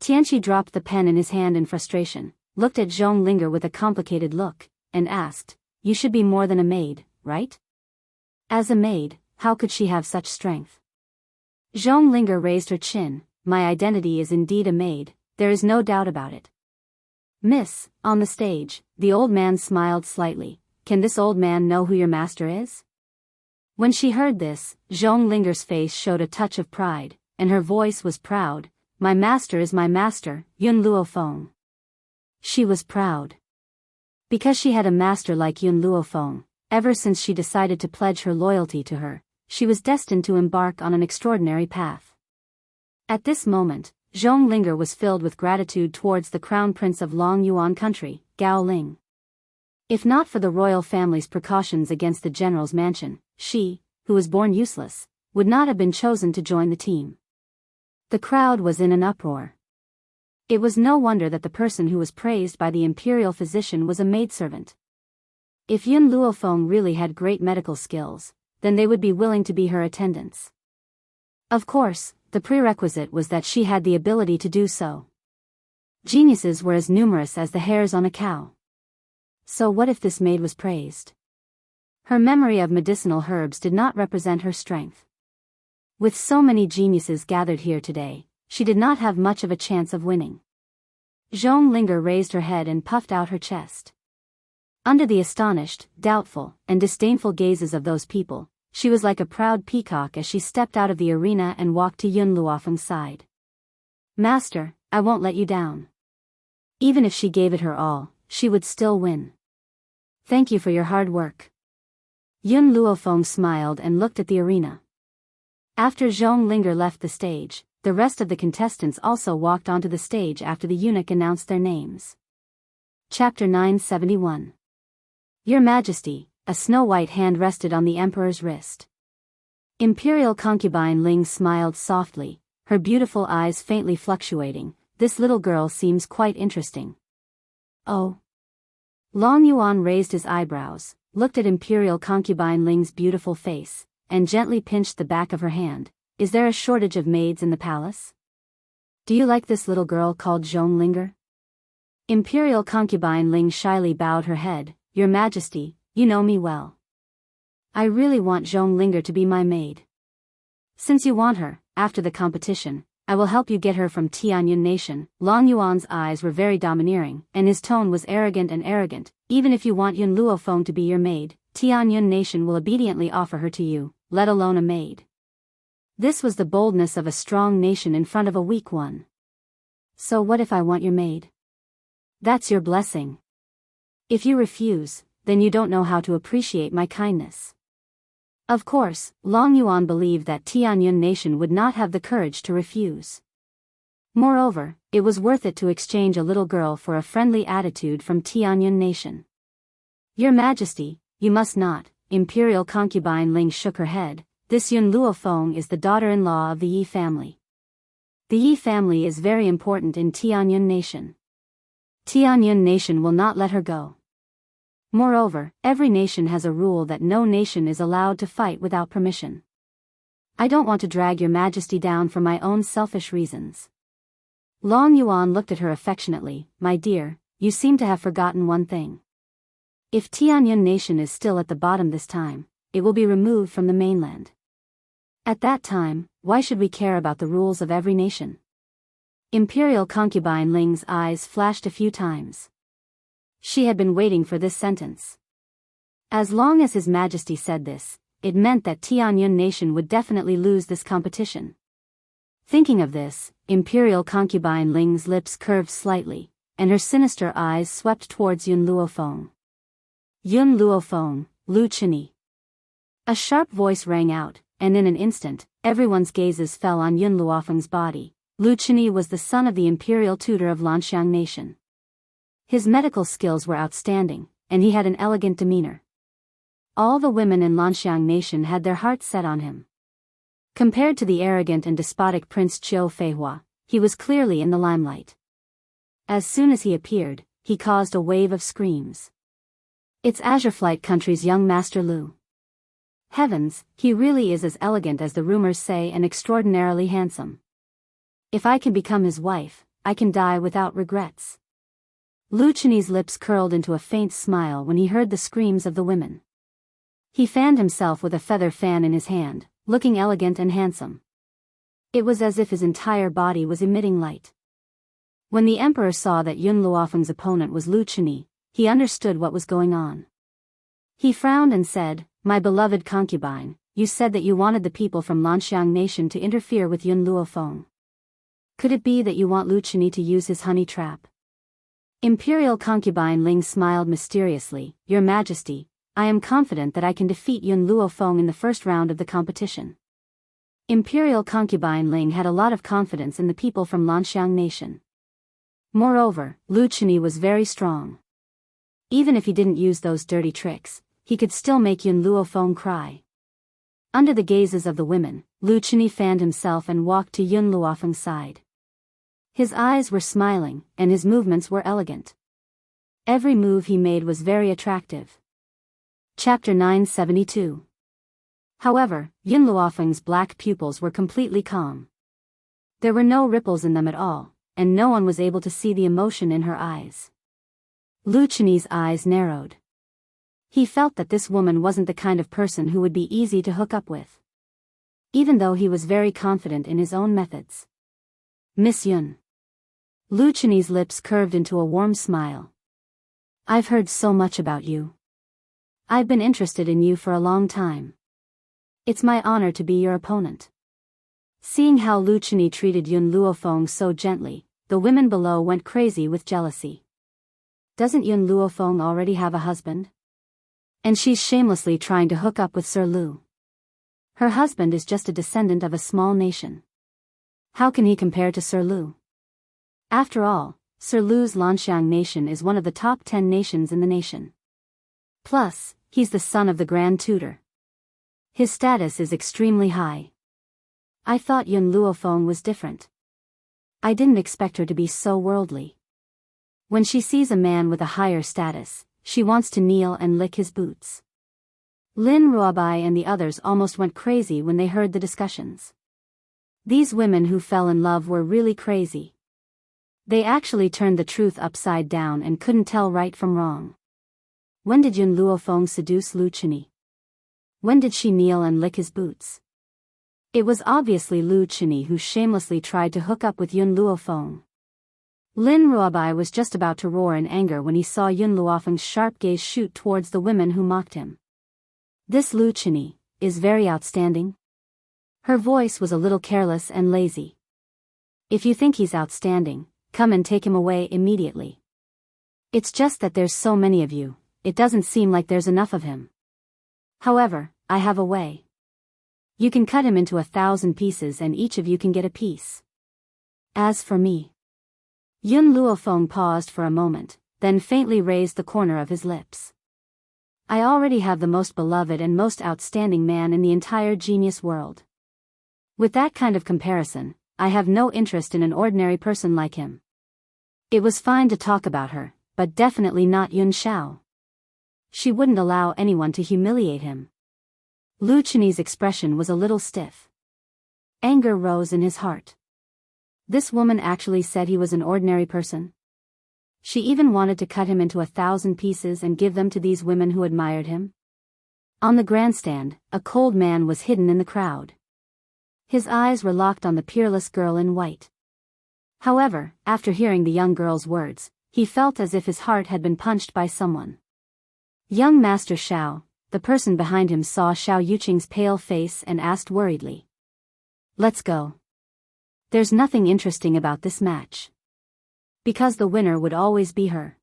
A: Tianqi dropped the pen in his hand in frustration, looked at Zhong Linger with a complicated look, and asked, "You should be more than a maid, right? As a maid, how could she have such strength?" Zhong Linger raised her chin. "My identity is indeed a maid, there is no doubt about it." "Miss," on the stage, the old man smiled slightly. "Can this old man know who your master is?" When she heard this, Zhong Linger's face showed a touch of pride, and her voice was proud. "My master is my master, Yun Luofeng." She was proud. Because she had a master like Yun Luofeng, ever since she decided to pledge her loyalty to her, she was destined to embark on an extraordinary path. At this moment, Zhong Linger was filled with gratitude towards the crown prince of Long Yuan country, Gao Ling. If not for the royal family's precautions against the general's mansion, she, who was born useless, would not have been chosen to join the team. The crowd was in an uproar. It was no wonder that the person who was praised by the imperial physician was a maidservant. If Yun Luofeng really had great medical skills, then they would be willing to be her attendants. Of course, the prerequisite was that she had the ability to do so. Geniuses were as numerous as the hairs on a cow. So what if this maid was praised? Her memory of medicinal herbs did not represent her strength. With so many geniuses gathered here today, she did not have much of a chance of winning. Zhong Linger raised her head and puffed out her chest. Under the astonished, doubtful, and disdainful gazes of those people, she was like a proud peacock as she stepped out of the arena and walked to Yun Luofeng's side. "Master, I won't let you down." Even if she gave it her all, she would still win. "Thank you for your hard work." Yun Luofeng smiled and looked at the arena. After Zhong Linger left the stage, the rest of the contestants also walked onto the stage after the eunuch announced their names. Chapter 971. Your Majesty, a snow-white hand rested on the emperor's wrist. Imperial concubine Ling smiled softly, her beautiful eyes faintly fluctuating. "This little girl seems quite interesting." "Oh." Long Yuan raised his eyebrows, looked at Imperial concubine Ling's beautiful face, and gently pinched the back of her hand. Is there a shortage of maids in the palace? Do you like this little girl called Zhong Linger? Imperial concubine Ling shyly bowed her head. Your Majesty, you know me well. I really want Zhong Linger to be my maid. Since you want her, after the competition, I will help you get her from Tianyun Nation. Long Yuan's eyes were very domineering, and his tone was arrogant. Even if you want Yun Luofeng to be your maid, Tianyun Nation will obediently offer her to you, let alone a maid. This was the boldness of a strong nation in front of a weak one. So what if I want your maid? That's your blessing. If you refuse, then you don't know how to appreciate my kindness. Of course, Long Yuan believed that Tianyun Nation would not have the courage to refuse. Moreover, it was worth it to exchange a little girl for a friendly attitude from Tianyun Nation. Your Majesty, you must not. Imperial concubine Ling shook her head. This Yun Luofeng is the daughter-in-law of the Yi family. The Yi family is very important in Tianyun Nation. Tianyun Nation will not let her go. Moreover, every nation has a rule that no nation is allowed to fight without permission. I don't want to drag your Majesty down for my own selfish reasons. Long Yuan looked at her affectionately. My dear, you seem to have forgotten one thing. If Tianyun Nation is still at the bottom this time, it will be removed from the mainland. At that time, why should we care about the rules of every nation? Imperial concubine Ling's eyes flashed a few times. She had been waiting for this sentence. As long as His Majesty said this, it meant that Tianyun Nation would definitely lose this competition. Thinking of this, Imperial concubine Ling's lips curved slightly, and her sinister eyes swept towards Yun Luofeng. Yun Luofeng, Lu Chini. A sharp voice rang out, and in an instant, everyone's gazes fell on Yun Luofeng's body. Lu Chini was the son of the imperial tutor of Lanxiang Nation. His medical skills were outstanding, and he had an elegant demeanor. All the women in Lanxiang Nation had their hearts set on him. Compared to the arrogant and despotic Prince Qiu Feihua, he was clearly in the limelight. As soon as he appeared, he caused a wave of screams. It's Azure Flight Country's young Master Lu. Heavens, he really is as elegant as the rumors say and extraordinarily handsome. If I can become his wife, I can die without regrets. Lu Chini's lips curled into a faint smile when he heard the screams of the women. He fanned himself with a feather fan in his hand, looking elegant and handsome. It was as if his entire body was emitting light. When the emperor saw that Yun Luofeng's opponent was Lu Chini, he understood what was going on. He frowned and said, My beloved concubine, you said that you wanted the people from Lanxiang Nation to interfere with Yun Luofeng. Could it be that you want Lu Chini to use his honey trap? Imperial concubine Ling smiled mysteriously. Your Majesty, I am confident that I can defeat Yun Luofeng in the first round of the competition. Imperial concubine Ling had a lot of confidence in the people from Lanxiang Nation. Moreover, Lu Chini was very strong. Even if he didn't use those dirty tricks, he could still make Yun Luofeng cry. Under the gazes of the women, Lu Chini fanned himself and walked to Yun Luofeng's side. His eyes were smiling, and his movements were elegant. Every move he made was very attractive. Chapter 972. However, Yun Luofeng's black pupils were completely calm. There were no ripples in them at all, and no one was able to see the emotion in her eyes. Lu Chini's eyes narrowed. He felt that this woman wasn't the kind of person who would be easy to hook up with. Even though he was very confident in his own methods. Miss Yun. Lu Chini's lips curved into a warm smile. I've heard so much about you. I've been interested in you for a long time. It's my honor to be your opponent. Seeing how Lu Chini treated Yun Luofeng so gently, the women below went crazy with jealousy. Doesn't Yun Luofeng already have a husband? And she's shamelessly trying to hook up with Sir Lu. Her husband is just a descendant of a small nation. How can he compare to Sir Lu? After all, Sir Lu's Lanxiang Nation is one of the top 10 nations in the nation. Plus, he's the son of the Grand Tutor. His status is extremely high. I thought Yun Luofeng was different. I didn't expect her to be so worldly. When she sees a man with a higher status, she wants to kneel and lick his boots. Lin Ruobai and the others almost went crazy when they heard the discussions. These women who fell in love were really crazy. They actually turned the truth upside down and couldn't tell right from wrong. When did Yun Luofeng seduce Lu Chini? When did she kneel and lick his boots? It was obviously Lu Chini who shamelessly tried to hook up with Yun Luofeng. Lin Ruobai was just about to roar in anger when he saw Yun Luofeng's sharp gaze shoot towards the women who mocked him. This Lu Chini is very outstanding. Her voice was a little careless and lazy. If you think he's outstanding, come and take him away immediately. It's just that there's so many of you, it doesn't seem like there's enough of him. However, I have a way. You can cut him into 1,000 pieces and each of you can get a piece. As for me. Yun Luofeng paused for a moment, then faintly raised the corner of his lips. I already have the most beloved and most outstanding man in the entire genius world. With that kind of comparison, I have no interest in an ordinary person like him. It was fine to talk about her, but definitely not Yun Xiao. She wouldn't allow anyone to humiliate him. Lu Chini's expression was a little stiff. Anger rose in his heart. This woman actually said he was an ordinary person. She even wanted to cut him into 1,000 pieces and give them to these women who admired him. On the grandstand, a cold man was hidden in the crowd. His eyes were locked on the peerless girl in white. However, after hearing the young girl's words, he felt as if his heart had been punched by someone. Young Master Xiao, the person behind him, saw Xiao Yuqing's pale face and asked worriedly. Let's go. There's nothing interesting about this match. Because the winner would always be her.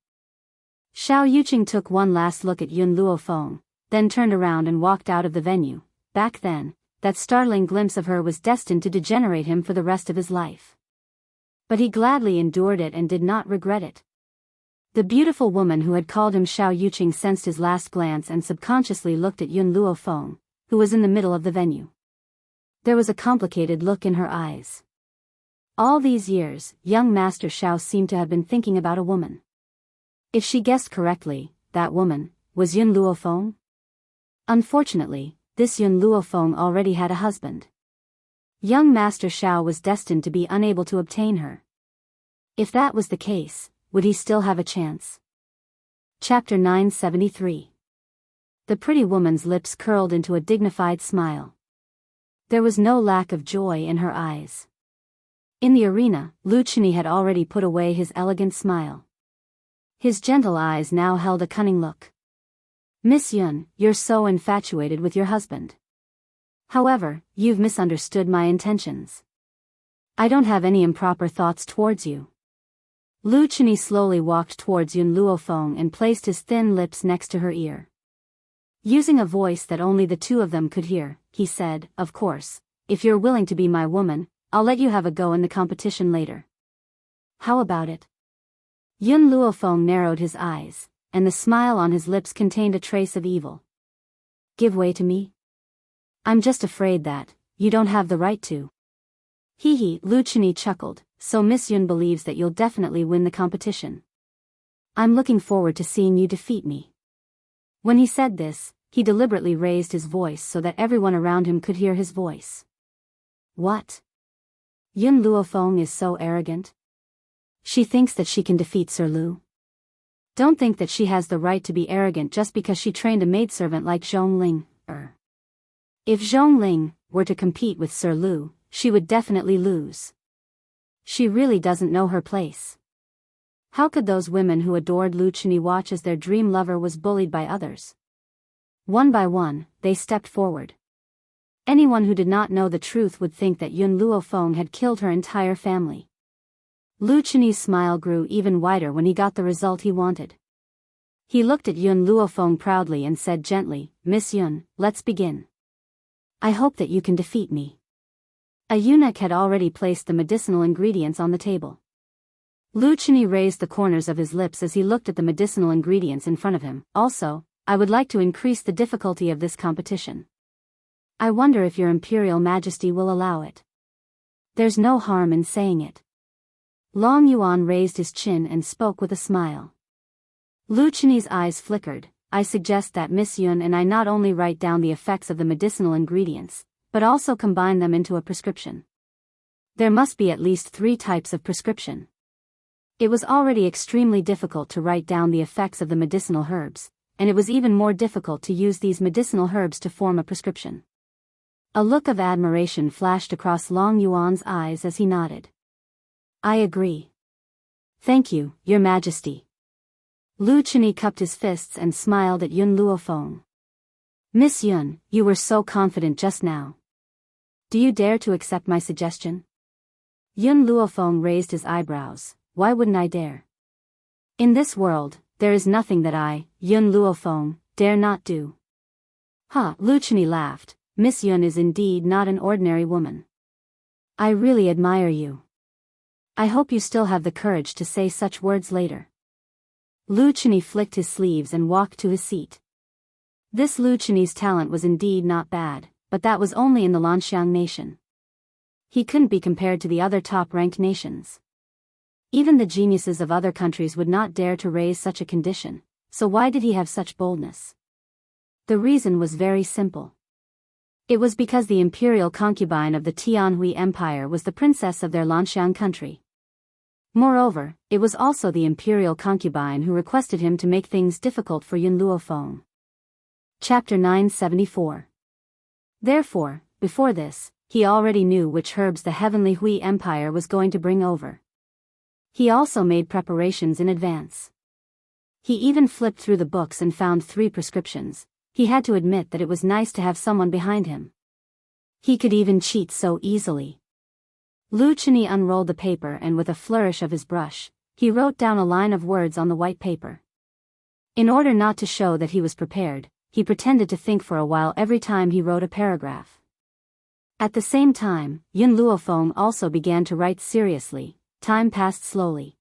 A: Xiao Yuqing took one last look at Yun Luofeng, then turned around and walked out of the venue. Back then, that startling glimpse of her was destined to degenerate him for the rest of his life. But he gladly endured it and did not regret it. The beautiful woman who had called him Xiao Yuqing sensed his last glance and subconsciously looked at Yun Luofeng, who was in the middle of the venue. There was a complicated look in her eyes. All these years, young Master Xiao seemed to have been thinking about a woman. If she guessed correctly, that woman was Yun Luofeng. Unfortunately, this Yun Luofeng already had a husband. Young Master Xiao was destined to be unable to obtain her. If that was the case, would he still have a chance? Chapter 973. The pretty woman's lips curled into a dignified smile. There was no lack of joy in her eyes. In the arena, Lu Chini had already put away his elegant smile. His gentle eyes now held a cunning look. Miss Yun, you're so infatuated with your husband. However, you've misunderstood my intentions. I don't have any improper thoughts towards you. Lu Chini slowly walked towards Yun Luofeng and placed his thin lips next to her ear. Using a voice that only the two of them could hear, he said, of course, if you're willing to be my woman, I'll let you have a go in the competition later. How about it? Yun Luofeng narrowed his eyes, and the smile on his lips contained a trace of evil. Give way to me? I'm just afraid that you don't have the right to. Hee hee, Lu Chini chuckled, so Miss Yun believes that you'll definitely win the competition. I'm looking forward to seeing you defeat me. When he said this, he deliberately raised his voice so that everyone around him could hear his voice. What? Yun Luofeng is so arrogant. She thinks that she can defeat Sir Lu. Don't think that she has the right to be arrogant just because she trained a maidservant like Zhong Ling. If Zhong Ling were to compete with Sir Lu, she would definitely lose. She really doesn't know her place. How could those women who adored Lu Chini watch as their dream lover was bullied by others? One by one, they stepped forward. Anyone who did not know the truth would think that Yun Luofeng had killed her entire family. Lu Chini's smile grew even wider when he got the result he wanted. He looked at Yun Luofeng proudly and said gently, Miss Yun, let's begin. I hope that you can defeat me. A eunuch had already placed the medicinal ingredients on the table. Lu Chini raised the corners of his lips as he looked at the medicinal ingredients in front of him. Also, I would like to increase the difficulty of this competition. I wonder if your Imperial Majesty will allow it. There's no harm in saying it. Long Yuan raised his chin and spoke with a smile. Lu Chenyi's eyes flickered. I suggest that Miss Yun and I not only write down the effects of the medicinal ingredients, but also combine them into a prescription. There must be at least 3 types of prescription. It was already extremely difficult to write down the effects of the medicinal herbs, and it was even more difficult to use these medicinal herbs to form a prescription. A look of admiration flashed across Long Yuan's eyes as he nodded. I agree. Thank you, Your Majesty. Lu Chenyi cupped his fists and smiled at Yun Luofeng. Miss Yun, you were so confident just now. Do you dare to accept my suggestion? Yun Luofeng raised his eyebrows. Why wouldn't I dare? In this world, there is nothing that I, Yun Luofeng, dare not do. Ha! Lu Chenyi laughed. Miss Yun is indeed not an ordinary woman. I really admire you. I hope you still have the courage to say such words later. Lu Chenyi flicked his sleeves and walked to his seat. This Lu Chenyi's talent was indeed not bad, but that was only in the Lanxiang nation. He couldn't be compared to the other top-ranked nations. Even the geniuses of other countries would not dare to raise such a condition, so why did he have such boldness? The reason was very simple. It was because the imperial concubine of the Tianhui Empire was the princess of their Lanxiang country. Moreover, it was also the imperial concubine who requested him to make things difficult for Yun Luofeng. Chapter 974. Therefore, before this, he already knew which herbs the heavenly Hui Empire was going to bring over. He also made preparations in advance. He even flipped through the books and found 3 prescriptions. He had to admit that it was nice to have someone behind him. He could even cheat so easily. Lu Chenyi unrolled the paper and with a flourish of his brush, he wrote down a line of words on the white paper. In order not to show that he was prepared, he pretended to think for a while every time he wrote a paragraph. At the same time, Yun Luofeng also began to write seriously. Time passed slowly.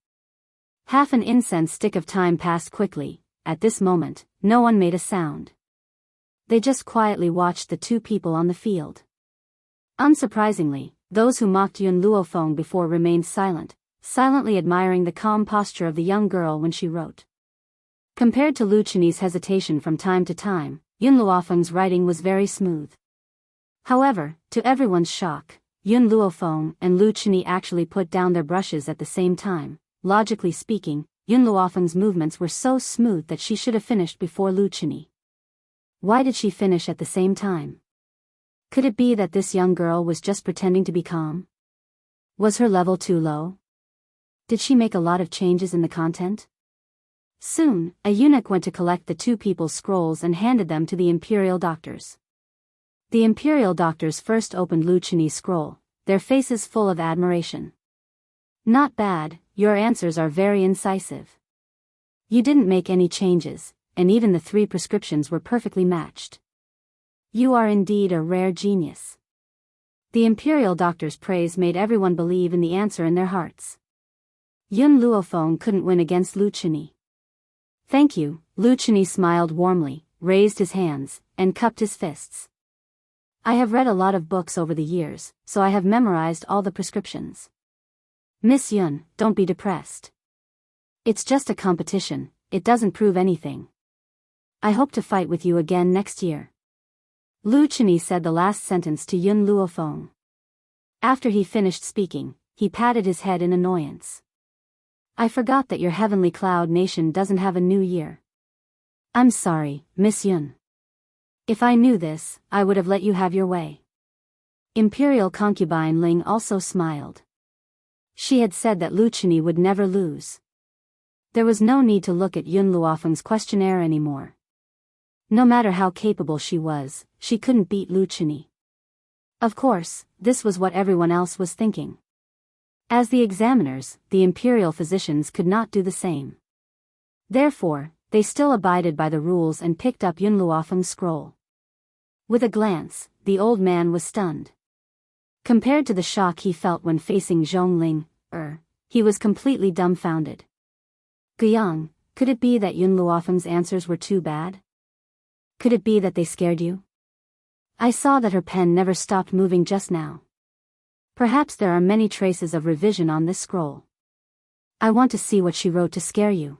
A: Half an incense stick of time passed quickly. At this moment, no one made a sound. They just quietly watched the 2 people on the field. Unsurprisingly, those who mocked Yun Luofeng before remained silent, silently admiring the calm posture of the young girl when she wrote. Compared to Lu Chenyi's hesitation from time to time, Yun Luofeng's writing was very smooth. However, to everyone's shock, Yun Luofeng and Lu Chenyi actually put down their brushes at the same time. Logically speaking, Yun Luofeng's movements were so smooth that she should have finished before Lu Chenyi. Why did she finish at the same time? Could it be that this young girl was just pretending to be calm? Was her level too low? Did she make a lot of changes in the content? Soon, a eunuch went to collect the 2 people's scrolls and handed them to the imperial doctors. The imperial doctors first opened Lu Chenyi's scroll, their faces full of admiration. Not bad, your answers are very incisive. You didn't make any changes, and even the 3 prescriptions were perfectly matched. You are indeed a rare genius. The imperial doctor's praise made everyone believe in the answer in their hearts. Yun Luofeng couldn't win against Lu Chenyi. Thank you, Lu Chenyi smiled warmly, raised his hands, and cupped his fists. I have read a lot of books over the years, so I have memorized all the prescriptions. Miss Yun, don't be depressed. It's just a competition, it doesn't prove anything. I hope to fight with you again next year. Lu Chenyi said the last sentence to Yun Luofeng. After he finished speaking, he patted his head in annoyance. I forgot that your heavenly cloud nation doesn't have a new year. I'm sorry, Miss Yun. If I knew this, I would have let you have your way. Imperial concubine Ling also smiled. She had said that Lu Chenyi would never lose. There was no need to look at Yun Luofeng's questionnaire anymore. No matter how capable she was, she couldn't beat Lu Chenyi. Of course, this was what everyone else was thinking. As the examiners, the imperial physicians could not do the same. Therefore, they still abided by the rules and picked up Yun Luofeng's scroll. With a glance, the old man was stunned. Compared to the shock he felt when facing Zhongling, he was completely dumbfounded. Guiyang, could it be that Yun Luofeng's answers were too bad? Could it be that they scared you? I saw that her pen never stopped moving just now. Perhaps there are many traces of revision on this scroll. I want to see what she wrote to scare you.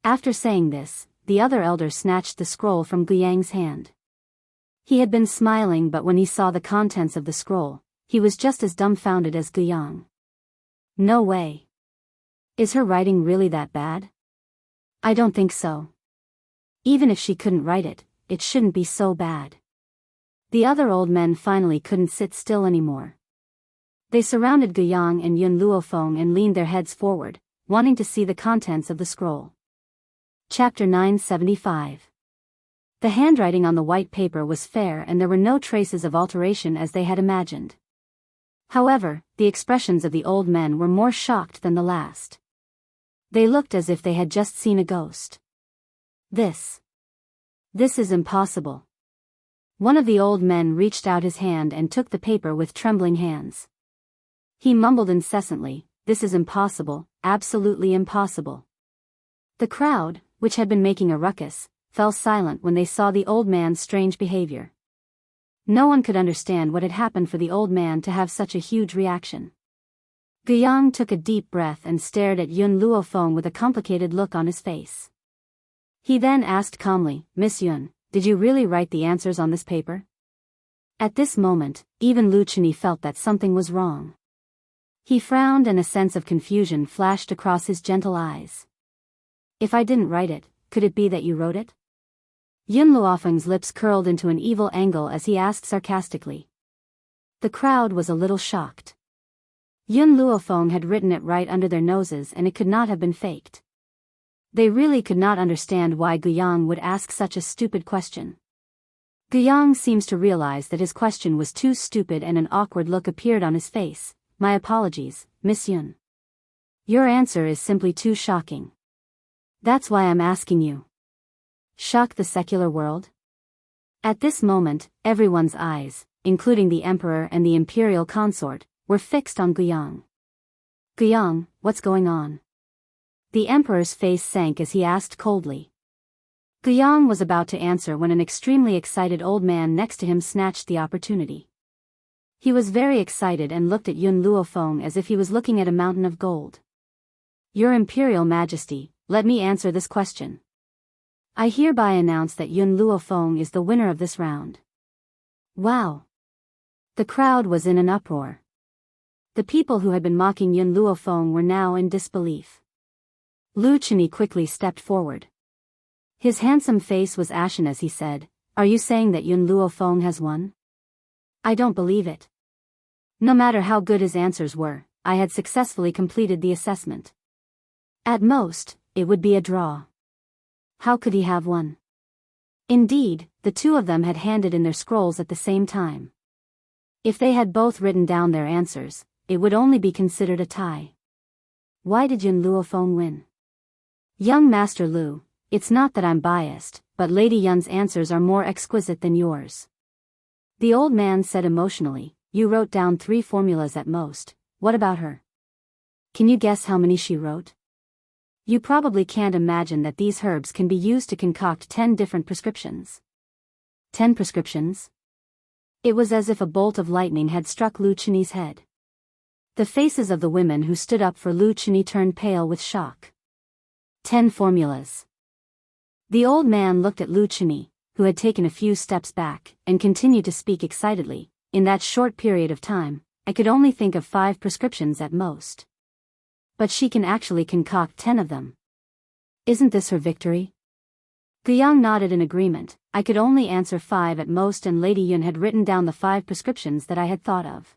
A: After saying this, the other elder snatched the scroll from Guyang's hand. He had been smiling, but when he saw the contents of the scroll, he was just as dumbfounded as Guyang. No way. Is her writing really that bad? I don't think so. Even if she couldn't write it, it shouldn't be so bad. The other old men finally couldn't sit still anymore. They surrounded Guyang and Yun Luofeng and leaned their heads forward, wanting to see the contents of the scroll. Chapter 975. The handwriting on the white paper was fair and there were no traces of alteration as they had imagined. However, the expressions of the old men were more shocked than the last. They looked as if they had just seen a ghost. This is impossible. One of the old men reached out his hand and took the paper with trembling hands. He mumbled incessantly, "This is impossible, absolutely impossible." The crowd, which had been making a ruckus, fell silent when they saw the old man's strange behavior. No one could understand what had happened for the old man to have such a huge reaction. Guyang took a deep breath and stared at Yun Luofeng with a complicated look on his face. He then asked calmly, "Miss Yun, did you really write the answers on this paper?" At this moment, even Lu Chini felt that something was wrong. He frowned and a sense of confusion flashed across his gentle eyes. "If I didn't write it, could it be that you wrote it?" Yun Luofeng's lips curled into an evil angle as he asked sarcastically. The crowd was a little shocked. Yun Luofeng had written it right under their noses and it could not have been faked. They really could not understand why Guyang would ask such a stupid question. Guyang seems to realize that his question was too stupid and an awkward look appeared on his face. "My apologies, Miss Yun. Your answer is simply too shocking. That's why I'm asking you." Shock the secular world? At this moment, everyone's eyes, including the emperor and the imperial consort, were fixed on Guyang. "Guyang, what's going on?" The emperor's face sank as he asked coldly. Guyang was about to answer when an extremely excited old man next to him snatched the opportunity. He was very excited and looked at Yun Luofeng as if he was looking at a mountain of gold. "Your Imperial Majesty, let me answer this question. I hereby announce that Yun Luofeng is the winner of this round." Wow! The crowd was in an uproar. The people who had been mocking Yun Luofeng were now in disbelief. Lu Chini quickly stepped forward. His handsome face was ashen as he said, "Are you saying that Yun Luofeng has won? I don't believe it. No matter how good his answers were, I had successfully completed the assessment. At most, it would be a draw. How could he have won?" Indeed, the two of them had handed in their scrolls at the same time. If they had both written down their answers, it would only be considered a tie. Why did Yun Luofeng win? "Young Master Lu, it's not that I'm biased, but Lady Yun's answers are more exquisite than yours." The old man said emotionally, "You wrote down 3 formulas at most, what about her? Can you guess how many she wrote? You probably can't imagine that these herbs can be used to concoct 10 different prescriptions." 10 prescriptions? It was as if a bolt of lightning had struck Lu Chini's head. The faces of the women who stood up for Lu Chini turned pale with shock. 10 formulas. The old man looked at Lu Chini, who had taken a few steps back, and continued to speak excitedly. "In that short period of time, I could only think of 5 prescriptions at most. But she can actually concoct 10 of them. Isn't this her victory?" Guyang nodded in agreement. "I could only answer 5 at most and Lady Yun had written down the 5 prescriptions that I had thought of.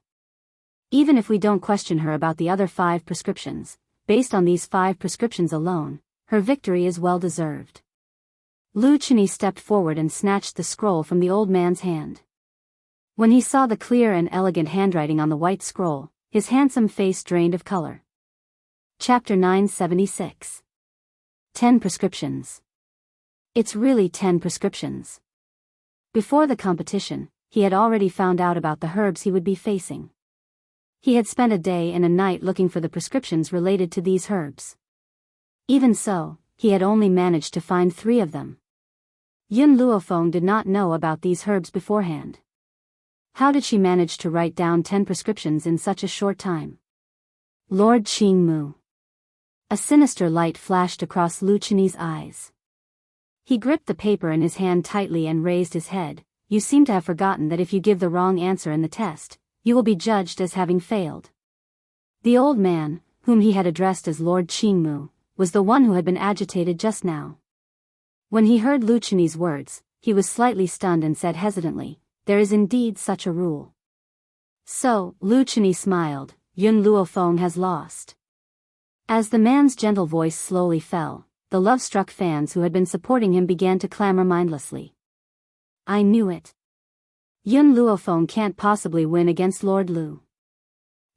A: Even if we don't question her about the other 5 prescriptions, based on these 5 prescriptions alone, her victory is well deserved." Lu Chini stepped forward and snatched the scroll from the old man's hand. When he saw the clear and elegant handwriting on the white scroll, his handsome face drained of color. Chapter 976. 10 prescriptions. It's really 10 prescriptions. Before the competition, he had already found out about the herbs he would be facing. He had spent a day and a night looking for the prescriptions related to these herbs. Even so, he had only managed to find 3 of them. Yun Luofeng did not know about these herbs beforehand. How did she manage to write down 10 prescriptions in such a short time? Lord Qingmu. A sinister light flashed across Lu Chenyi's eyes. He gripped the paper in his hand tightly and raised his head. You seem to have forgotten that if you give the wrong answer in the test, you will be judged as having failed. The old man, whom he had addressed as Lord Qingmu, was the one who had been agitated just now. When he heard Lu Chenyi's words, he was slightly stunned and said hesitantly, "There is indeed such a rule." "So," Lu Chenyi smiled, "Yun Luofeng has lost." As the man's gentle voice slowly fell, the love-struck fans who had been supporting him began to clamor mindlessly. "I knew it. Yun Luofeng can't possibly win against Lord Lu.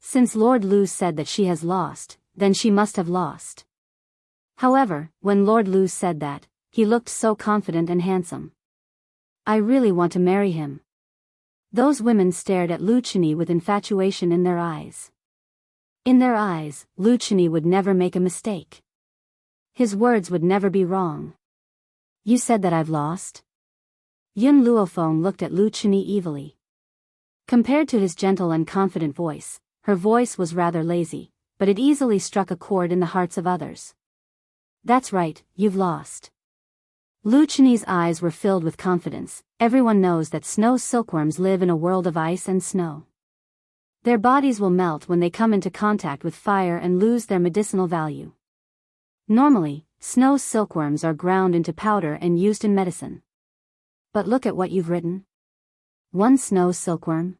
A: Since Lord Lu said that she has lost, then she must have lost." However, when Lord Lu said that, he looked so confident and handsome. "I really want to marry him." Those women stared at Lu Chenyi with infatuation in their eyes. In their eyes, Lu Chenyi would never make a mistake. His words would never be wrong. "You said that I've lost?" Yun Luofeng looked at Lu Chenyi evilly. Compared to his gentle and confident voice, her voice was rather lazy, but it easily struck a chord in the hearts of others. "That's right, you've lost." Lu Chenyi's eyes were filled with confidence. Everyone knows that snow silkworms live in a world of ice and snow. Their bodies will melt when they come into contact with fire and lose their medicinal value. Normally, snow silkworms are ground into powder and used in medicine. But look at what you've written. One snow silkworm.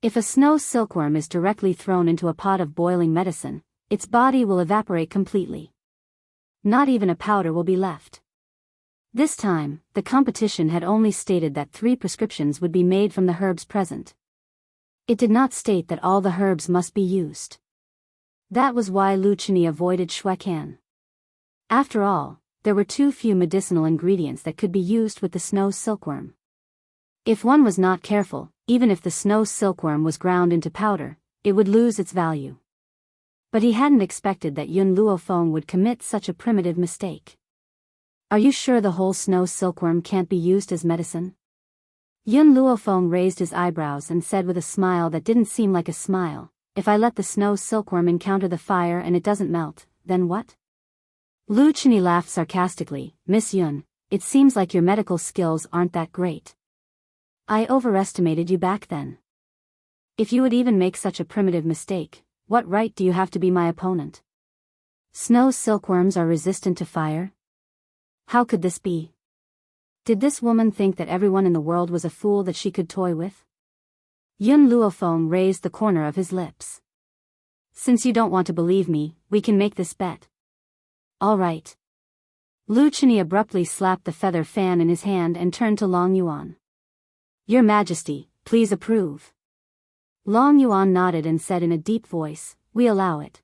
A: If a snow silkworm is directly thrown into a pot of boiling medicine, its body will evaporate completely. Not even a powder will be left. This time, the competition had only stated that 3 prescriptions would be made from the herbs present. It did not state that all the herbs must be used. That was why Lu Chenyi avoided Shuekan. After all, there were too few medicinal ingredients that could be used with the snow silkworm. If one was not careful, even if the snow silkworm was ground into powder, it would lose its value. But he hadn't expected that Yun Luofeng would commit such a primitive mistake. "Are you sure the whole snow silkworm can't be used as medicine?" Yun Luofeng raised his eyebrows and said with a smile that didn't seem like a smile, "If I let the snow silkworm encounter the fire and it doesn't melt, then what?" Lu Chenyi laughed sarcastically. "Miss Yun, it seems like your medical skills aren't that great. I overestimated you back then. If you would even make such a primitive mistake, what right do you have to be my opponent? Snow silkworms are resistant to fire? How could this be? Did this woman think that everyone in the world was a fool that she could toy with?" Yun Luofeng raised the corner of his lips. "Since you don't want to believe me, we can make this bet." "All right." Lu Chenyi abruptly slapped the feather fan in his hand and turned to Long Yuan. "Your Majesty, please approve." Long Yuan nodded and said in a deep voice, "We allow it."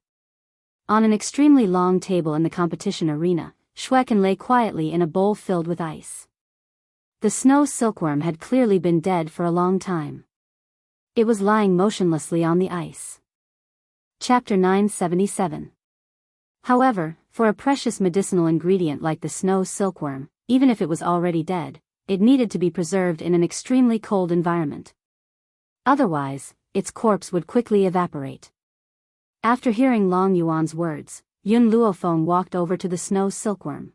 A: On an extremely long table in the competition arena, Shuekan lay quietly in a bowl filled with ice. The snow silkworm had clearly been dead for a long time. It was lying motionlessly on the ice. Chapter 977. However, for a precious medicinal ingredient like the snow silkworm, even if it was already dead, it needed to be preserved in an extremely cold environment. Otherwise, its corpse would quickly evaporate. After hearing Long Yuan's words, Yun Luofeng walked over to the snow silkworm.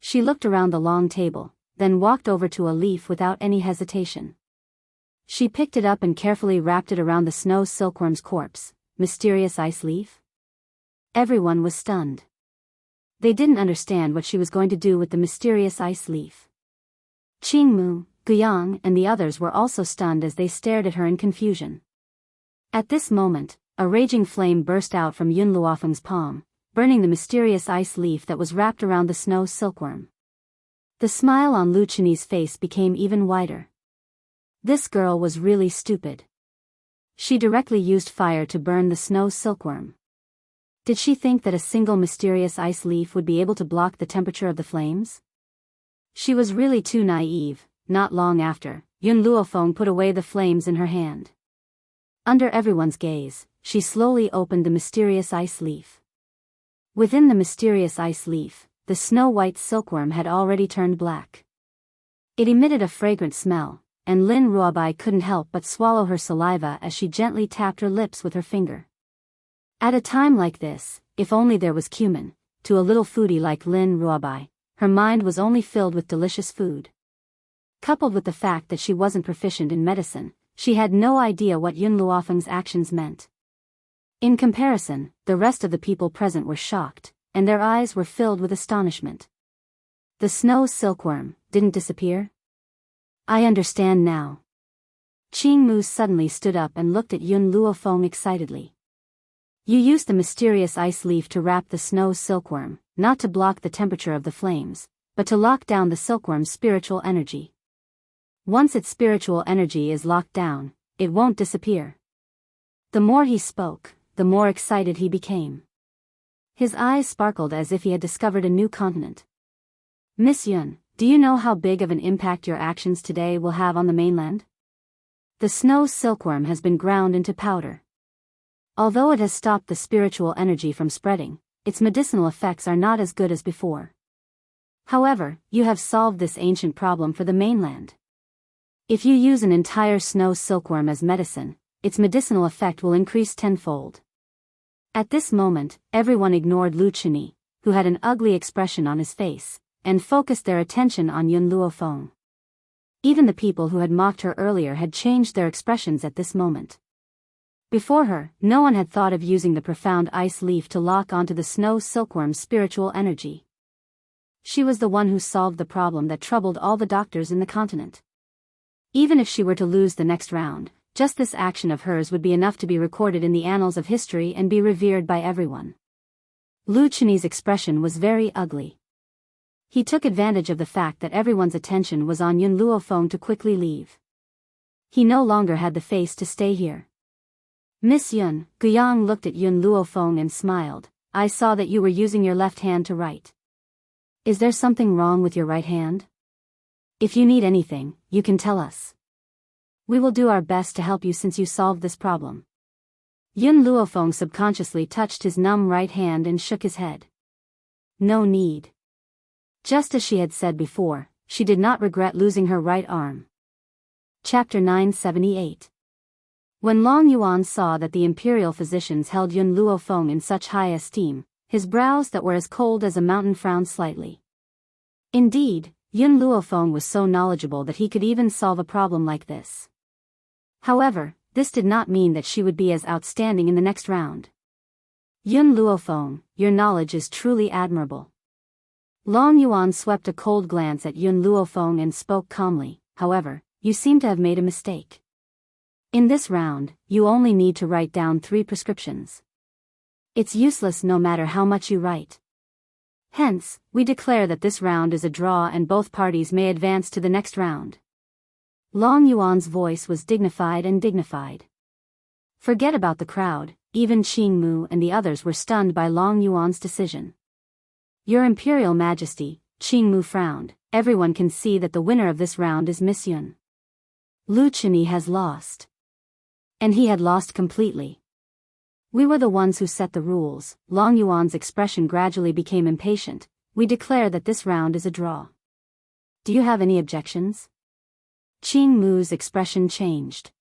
A: She looked around the long table, then walked over to a leaf without any hesitation. She picked it up and carefully wrapped it around the snow silkworm's corpse. Mysterious ice leaf? Everyone was stunned. They didn't understand what she was going to do with the mysterious ice leaf. Qingmu, Guiyang, and the others were also stunned as they stared at her in confusion. At this moment, a raging flame burst out from Yun Luofeng's palm, burning the mysterious ice leaf that was wrapped around the snow silkworm. The smile on Lu Chenyi's face became even wider. This girl was really stupid. She directly used fire to burn the snow silkworm. Did she think that a single mysterious ice leaf would be able to block the temperature of the flames? She was really too naive. Not long after, Yun Luofeng put away the flames in her hand. Under everyone's gaze, she slowly opened the mysterious ice leaf. Within the mysterious ice leaf, the snow-white silkworm had already turned black. It emitted a fragrant smell, and Lin Ruobai couldn't help but swallow her saliva as she gently tapped her lips with her finger. At a time like this, if only there was cumin, to a little foodie like Lin Ruobai, her mind was only filled with delicious food. Coupled with the fact that she wasn't proficient in medicine, she had no idea what Yun Luofeng's actions meant. In comparison, the rest of the people present were shocked, and their eyes were filled with astonishment. The snow silkworm didn't disappear? I understand now. Qing Mu suddenly stood up and looked at Yun Luofeng excitedly. You used the mysterious ice leaf to wrap the snow silkworm, not to block the temperature of the flames, but to lock down the silkworm's spiritual energy. Once its spiritual energy is locked down, it won't disappear. The more he spoke, the more excited he became. His eyes sparkled as if he had discovered a new continent. Miss Yun, do you know how big of an impact your actions today will have on the mainland? The snow silkworm has been ground into powder. Although it has stopped the spiritual energy from spreading, its medicinal effects are not as good as before. However, you have solved this ancient problem for the mainland. If you use an entire snow silkworm as medicine, its medicinal effect will increase tenfold. At this moment, everyone ignored Lu Chini, who had an ugly expression on his face, and focused their attention on Yun Luofeng. Even the people who had mocked her earlier had changed their expressions at this moment. Before her, no one had thought of using the profound ice leaf to lock onto the snow silkworm's spiritual energy. She was the one who solved the problem that troubled all the doctors in the continent. Even if she were to lose the next round, just this action of hers would be enough to be recorded in the annals of history and be revered by everyone. Lu Chini's expression was very ugly. He took advantage of the fact that everyone's attention was on Yun Luofeng to quickly leave. He no longer had the face to stay here. Miss Yun, Guiyang looked at Yun Luofeng and smiled. I saw that you were using your left hand to write. Is there something wrong with your right hand? If you need anything, you can tell us. We will do our best to help you since you solved this problem. Yun Luofeng subconsciously touched his numb right hand and shook his head. No need. Just as she had said before, she did not regret losing her right arm. Chapter 978. When Long Yuan saw that the imperial physicians held Yun Luofeng in such high esteem, his brows that were as cold as a mountain frowned slightly. Indeed, Yun Luofeng was so knowledgeable that he could even solve a problem like this. However, this did not mean that she would be as outstanding in the next round. Yun Luofeng, your knowledge is truly admirable. Long Yuan swept a cold glance at Yun Luofeng and spoke calmly. However, you seem to have made a mistake. In this round, you only need to write down 3 prescriptions. It's useless no matter how much you write. Hence, we declare that this round is a draw and both parties may advance to the next round. Long Yuan's voice was dignified and dignified. Forget about the crowd, even Qing Mu and the others were stunned by Long Yuan's decision. Your Imperial Majesty, Qing Mu frowned, everyone can see that the winner of this round is Miss Yun. Lu Chini has lost. And he had lost completely. We were the ones who set the rules. Long Yuan's expression gradually became impatient. We declare that this round is a draw. Do you have any objections? Qing Mu's expression changed.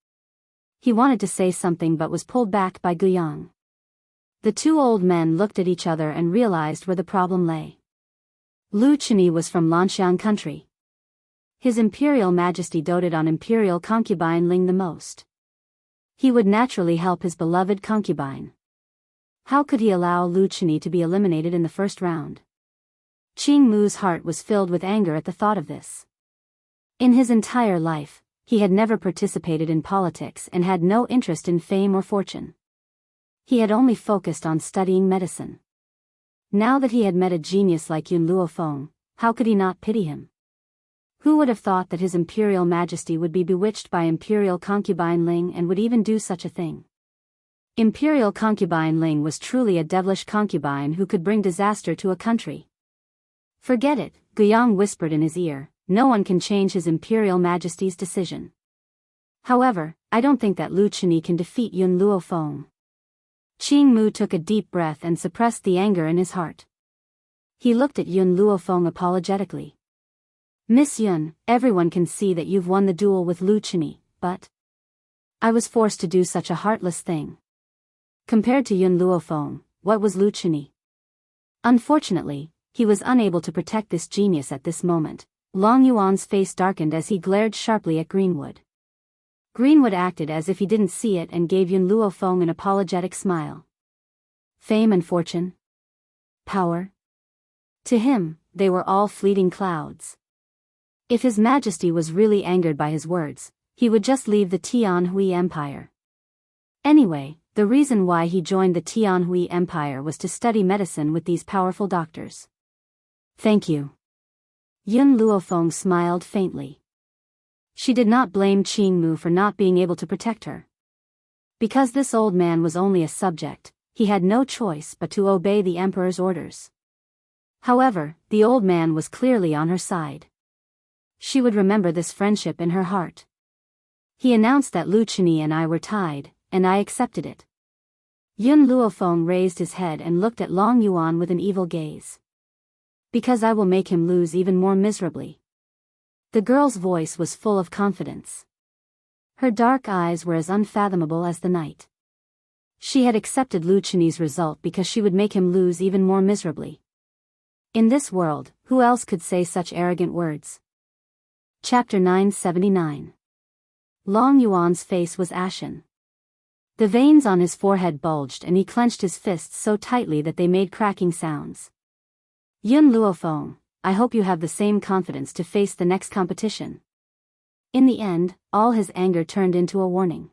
A: He wanted to say something but was pulled back by Guiyang. The 2 old men looked at each other and realized where the problem lay. Lu Chini was from Lanxiang country. His Imperial Majesty doted on Imperial concubine Ling the most. He would naturally help his beloved concubine. How could he allow Lu Chini to be eliminated in the first round? Qing Mu's heart was filled with anger at the thought of this. In his entire life, he had never participated in politics and had no interest in fame or fortune. He had only focused on studying medicine. Now that he had met a genius like Yun Luofeng, how could he not pity him? Who would have thought that his Imperial Majesty would be bewitched by Imperial concubine Ling and would even do such a thing? Imperial concubine Ling was truly a devilish concubine who could bring disaster to a country. Forget it, Guiyang whispered in his ear, no one can change his Imperial Majesty's decision. However, I don't think that Lu Chini can defeat Yun Luofeng. Qing Mu took a deep breath and suppressed the anger in his heart. He looked at Yun Luofeng apologetically. Miss Yun, everyone can see that you've won the duel with Lu Chini, but I was forced to do such a heartless thing. Compared to Yun Luofeng, what was Lu Chini? Unfortunately, he was unable to protect this genius at this moment. Long Yuan's face darkened as he glared sharply at Greenwood. Greenwood acted as if he didn't see it and gave Yun Luofeng an apologetic smile. Fame and fortune? Power? To him, they were all fleeting clouds. If His Majesty was really angered by his words, he would just leave the Tianhui Empire. Anyway, the reason why he joined the Tianhui Empire was to study medicine with these powerful doctors. Thank you. Yun Luofeng smiled faintly. She did not blame Qingmu for not being able to protect her. Because this old man was only a subject, he had no choice but to obey the emperor's orders. However, the old man was clearly on her side. She would remember this friendship in her heart. He announced that Lu Chini and I were tied, and I accepted it. Yun Luofeng raised his head and looked at Long Yuan with an evil gaze. Because I will make him lose even more miserably. The girl's voice was full of confidence. Her dark eyes were as unfathomable as the night. She had accepted Lu Chini's result because she would make him lose even more miserably. In this world, who else could say such arrogant words? Chapter 979. Long Yuan's face was ashen. The veins on his forehead bulged and he clenched his fists so tightly that they made cracking sounds. Yun Luofeng, I hope you have the same confidence to face the next competition. In the end, all his anger turned into a warning.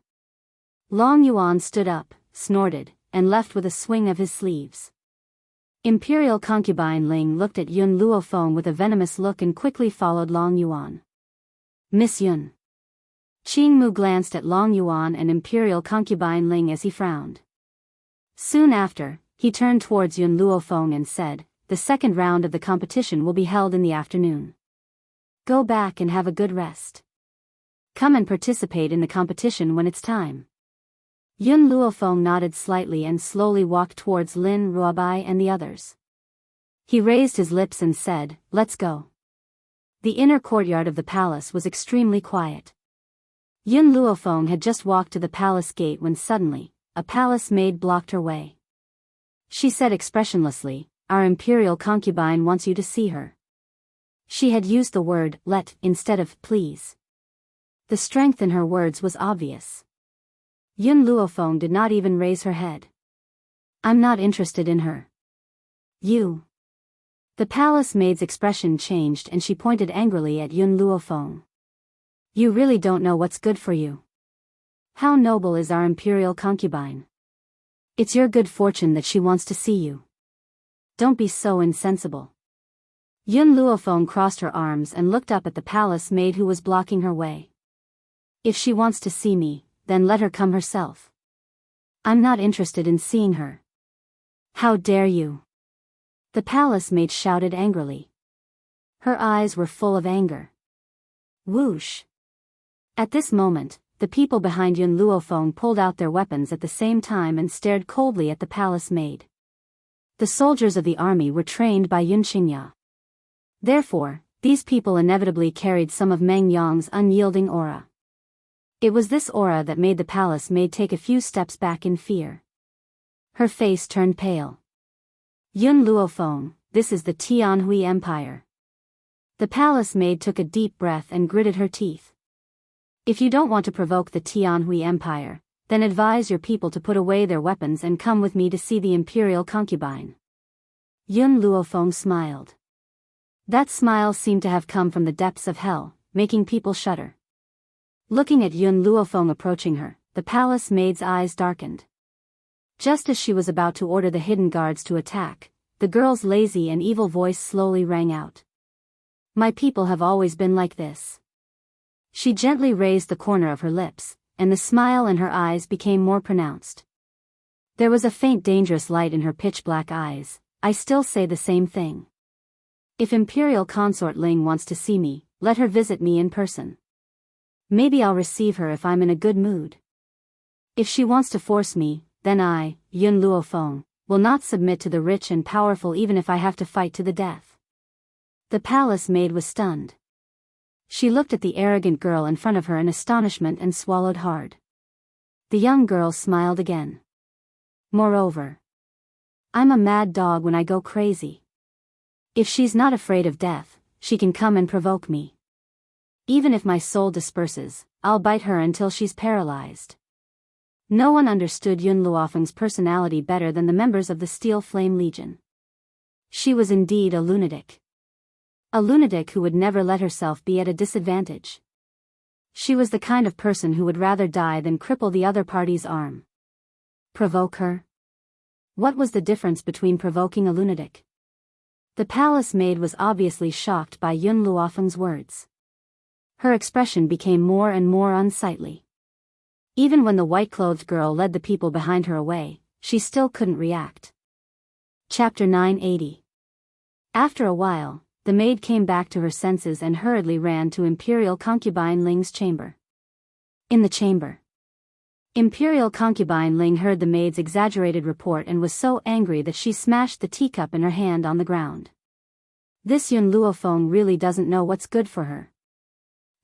A: Long Yuan stood up, snorted, and left with a swing of his sleeves. Imperial concubine Ling looked at Yun Luofeng with a venomous look and quickly followed Long Yuan. Miss Yun. Qingmu glanced at Long Yuan and Imperial concubine Ling as he frowned. Soon after, he turned towards Yun Luofeng and said, the second round of the competition will be held in the afternoon. Go back and have a good rest. Come and participate in the competition when it's time. Yun Luofeng nodded slightly and slowly walked towards Lin Ruobai and the others. He raised his lips and said, let's go. The inner courtyard of the palace was extremely quiet. Yun Luofeng had just walked to the palace gate when suddenly, a palace maid blocked her way. She said expressionlessly, our imperial concubine wants you to see her. She had used the word let instead of please. The strength in her words was obvious. Yun Luofeng did not even raise her head. I'm not interested in her. You. The palace maid's expression changed and she pointed angrily at Yun Luofeng. You really don't know what's good for you. How noble is our imperial concubine. It's your good fortune that she wants to see you. Don't be so insensible. Yun Luofeng crossed her arms and looked up at the palace maid who was blocking her way. If she wants to see me, then let her come herself. I'm not interested in seeing her. How dare you? The palace maid shouted angrily. Her eyes were full of anger. Whoosh. At this moment, the people behind Yun Luofeng pulled out their weapons at the same time and stared coldly at the palace maid. The soldiers of the army were trained by Yun Xingya. Therefore, these people inevitably carried some of Meng Yang's unyielding aura. It was this aura that made the palace maid take a few steps back in fear. Her face turned pale. Yun Luofeng, this is the Tianhui Empire. The palace maid took a deep breath and gritted her teeth. If you don't want to provoke the Tianhui Empire, then advise your people to put away their weapons and come with me to see the imperial concubine. Yun Luofeng smiled. That smile seemed to have come from the depths of hell, making people shudder. Looking at Yun Luofeng approaching her, the palace maid's eyes darkened. Just as she was about to order the hidden guards to attack, the girl's lazy and evil voice slowly rang out. My people have always been like this. She gently raised the corner of her lips, and the smile in her eyes became more pronounced. There was a faint dangerous light in her pitch-black eyes. I still say the same thing. If Imperial Consort Ling wants to see me, let her visit me in person. Maybe I'll receive her if I'm in a good mood. If she wants to force me, then I, Yun Luofeng, will not submit to the rich and powerful even if I have to fight to the death. The palace maid was stunned. She looked at the arrogant girl in front of her in astonishment and swallowed hard. The young girl smiled again. Moreover, I'm a mad dog when I go crazy. If she's not afraid of death, she can come and provoke me. Even if my soul disperses, I'll bite her until she's paralyzed. No one understood Yun Luofeng's personality better than the members of the Steel Flame Legion. She was indeed a lunatic. A lunatic who would never let herself be at a disadvantage. She was the kind of person who would rather die than cripple the other party's arm. Provoke her? What was the difference between provoking a lunatic? The palace maid was obviously shocked by Yun Luofeng's words. Her expression became more and more unsightly. Even when the white-clothed girl led the people behind her away, she still couldn't react. Chapter 980. After a while, the maid came back to her senses and hurriedly ran to Imperial Concubine Ling's chamber. In the chamber, Imperial Concubine Ling heard the maid's exaggerated report and was so angry that she smashed the teacup in her hand on the ground. This Yun Luofeng really doesn't know what's good for her.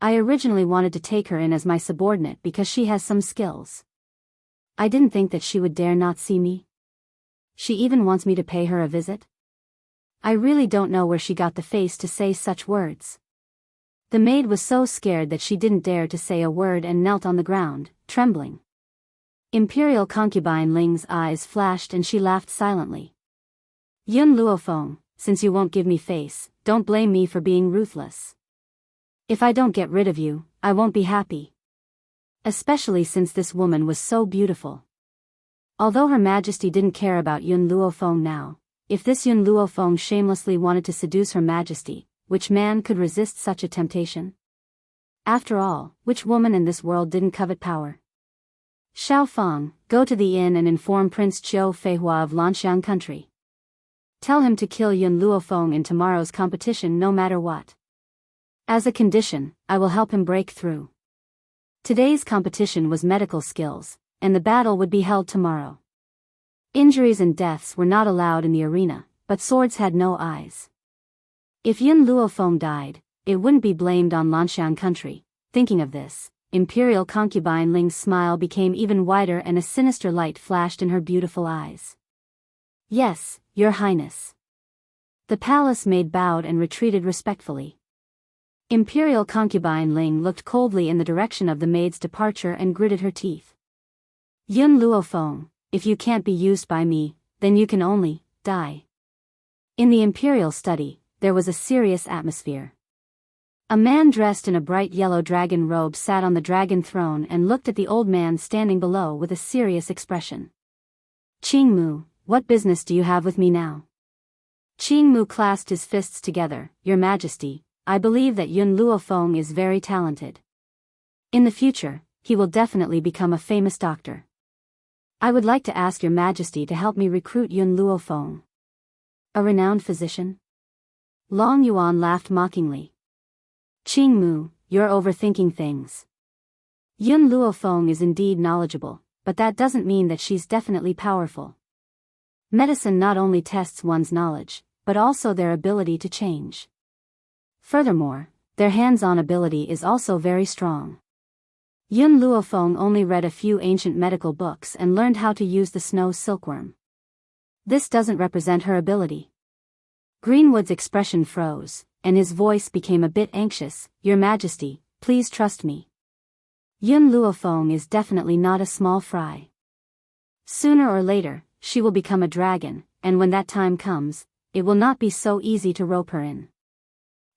A: I originally wanted to take her in as my subordinate because she has some skills. I didn't think that she would dare not see me. She even wants me to pay her a visit. I really don't know where she got the face to say such words. The maid was so scared that she didn't dare to say a word and knelt on the ground, trembling. Imperial Concubine Ling's eyes flashed and she laughed silently. Yun Luofeng, since you won't give me face, don't blame me for being ruthless. If I don't get rid of you, I won't be happy. Especially since this woman was so beautiful. Although Her Majesty didn't care about Yun Luofeng now, if this Yun Luofeng shamelessly wanted to seduce Her Majesty, which man could resist such a temptation? After all, which woman in this world didn't covet power? Xiao Feng, go to the inn and inform Prince Qiu Feihua of Lanxiang country. Tell him to kill Yun Luofeng in tomorrow's competition no matter what. As a condition, I will help him break through. Today's competition was medical skills, and the battle would be held tomorrow. Injuries and deaths were not allowed in the arena, but swords had no eyes. If Yun Luofeng died, it wouldn't be blamed on Lanxiang country. Thinking of this, Imperial Concubine Ling's smile became even wider and a sinister light flashed in her beautiful eyes. Yes, Your Highness. The palace maid bowed and retreated respectfully. Imperial Concubine Ling looked coldly in the direction of the maid's departure and gritted her teeth. Yun Luofeng, if you can't be used by me, then you can only die. In the Imperial study, there was a serious atmosphere. A man dressed in a bright yellow dragon robe sat on the dragon throne and looked at the old man standing below with a serious expression. Qingmu, what business do you have with me now? Qingmu clasped his fists together. Your Majesty, I believe that Yun Luofeng is very talented. In the future, he will definitely become a famous doctor. I would like to ask Your Majesty to help me recruit Yun Luofeng. A renowned physician? Long Yuan laughed mockingly. Qingmu, you're overthinking things. Yun Luofeng is indeed knowledgeable, but that doesn't mean that she's definitely powerful. Medicine not only tests one's knowledge, but also their ability to change. Furthermore, their hands-on ability is also very strong. Yun Luofeng only read a few ancient medical books and learned how to use the snow silkworm. This doesn't represent her ability. Greenwood's expression froze, and his voice became a bit anxious. Your Majesty, please trust me. Yun Luofeng is definitely not a small fry. Sooner or later, she will become a dragon, and when that time comes, it will not be so easy to rope her in.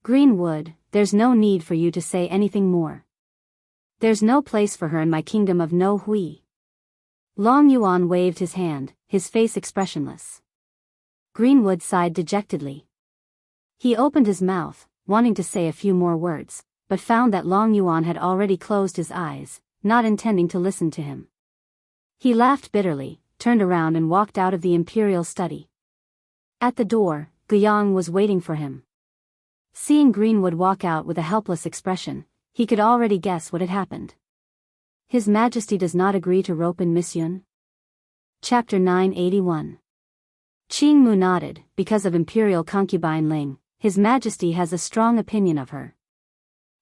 A: Greenwood, there's no need for you to say anything more. There's no place for her in my kingdom of No Hui. Long Yuan waved his hand, his face expressionless. Greenwood sighed dejectedly. He opened his mouth, wanting to say a few more words, but found that Long Yuan had already closed his eyes, not intending to listen to him. He laughed bitterly, turned around and walked out of the imperial study. At the door, Guiyang was waiting for him. Seeing Greenwood walk out with a helpless expression, he could already guess what had happened. His Majesty does not agree to rope in Miss Yun? Chapter 981. Qingmu nodded. Because of Imperial Concubine Ling, His Majesty has a strong opinion of her.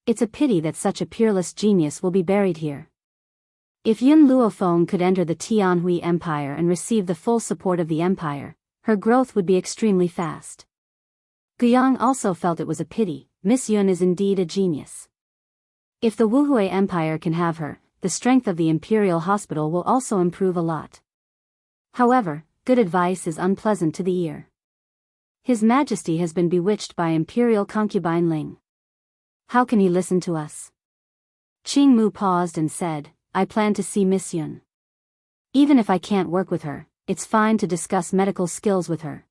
A: It's a pity that such a peerless genius will be buried here. If Yun Luofeng could enter the Tianhui Empire and receive the full support of the Empire, Her growth would be extremely fast. Guiyang also felt it was a pity. Miss Yun is indeed a genius. If the Wuhui Empire can have her, the strength of the Imperial Hospital will also improve a lot. However, good advice is unpleasant to the ear. His Majesty has been bewitched by Imperial concubine Ling. How can he listen to us? Qing Mu paused and said, I plan to see Miss Yun. Even if I can't work with her, it's fine to discuss medical skills with her.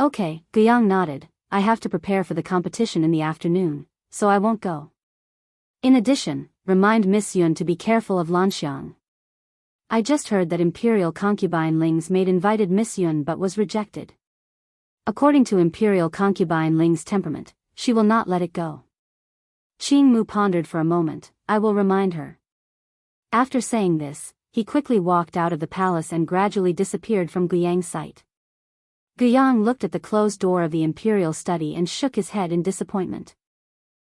A: Okay, Guiyang nodded. I have to prepare for the competition in the afternoon, so I won't go. In addition, remind Miss Yun to be careful of Lanxiang. I just heard that Imperial concubine Ling's maid invited Miss Yun but was rejected. According to Imperial concubine Ling's temperament, she will not let it go. Qing Mu pondered for a moment. I will remind her. After saying this, he quickly walked out of the palace and gradually disappeared from Guiyang's sight. Guiyang looked at the closed door of the imperial study and shook his head in disappointment.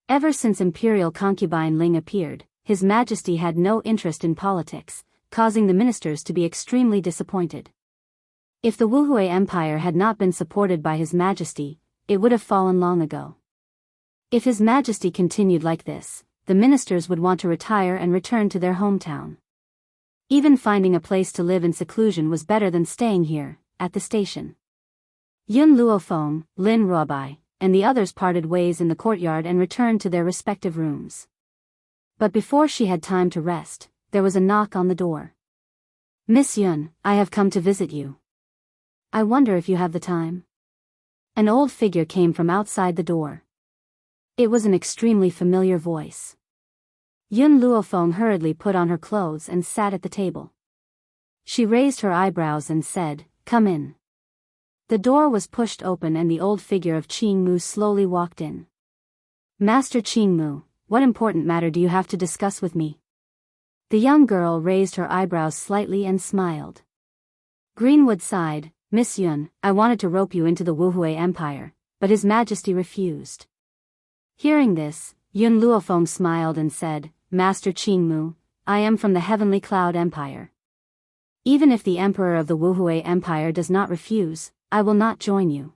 A: Ever since Imperial concubine Ling appeared, His Majesty had no interest in politics, causing the ministers to be extremely disappointed. If the Wuhui Empire had not been supported by His Majesty, it would have fallen long ago. If His Majesty continued like this, the ministers would want to retire and return to their hometown. Even finding a place to live in seclusion was better than staying here, at the station. Yun Luofeng, Lin Ruobai, and the others parted ways in the courtyard and returned to their respective rooms. But before she had time to rest, there was a knock on the door. Miss Yun, I have come to visit you. I wonder if you have the time. An old figure came from outside the door. It was an extremely familiar voice. Yun Luofeng hurriedly put on her clothes and sat at the table. She raised her eyebrows and said, Come in. The door was pushed open and the old figure of Qing Mu slowly walked in. Master Qing Mu, what important matter do you have to discuss with me? The young girl raised her eyebrows slightly and smiled. Greenwood sighed, Miss Yun, I wanted to rope you into the Wuhui Empire, but His Majesty refused. Hearing this, Yun Luofeng smiled and said, Master Qing Mu, I am from the Heavenly Cloud Empire. Even if the Emperor of the Wuhui Empire does not refuse, I will not join you.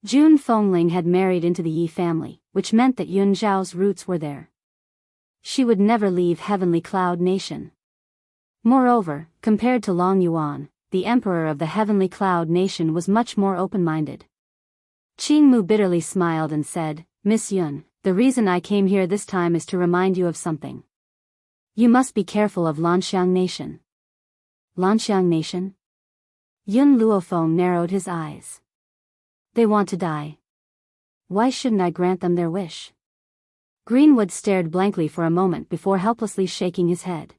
A: Jun Fengling had married into the Yi family, which meant that Yun Zhao's roots were there. She would never leave Heavenly Cloud Nation. Moreover, compared to Long Yuan, the Emperor of the Heavenly Cloud Nation was much more open-minded. Qing Mu bitterly smiled and said, Miss Yun, the reason I came here this time is to remind you of something. You must be careful of Lanxiang Nation. Lanxiang Nation? Yun Luofeng narrowed his eyes. They want to die. Why shouldn't I grant them their wish? Greenwood stared blankly for a moment before helplessly shaking his head.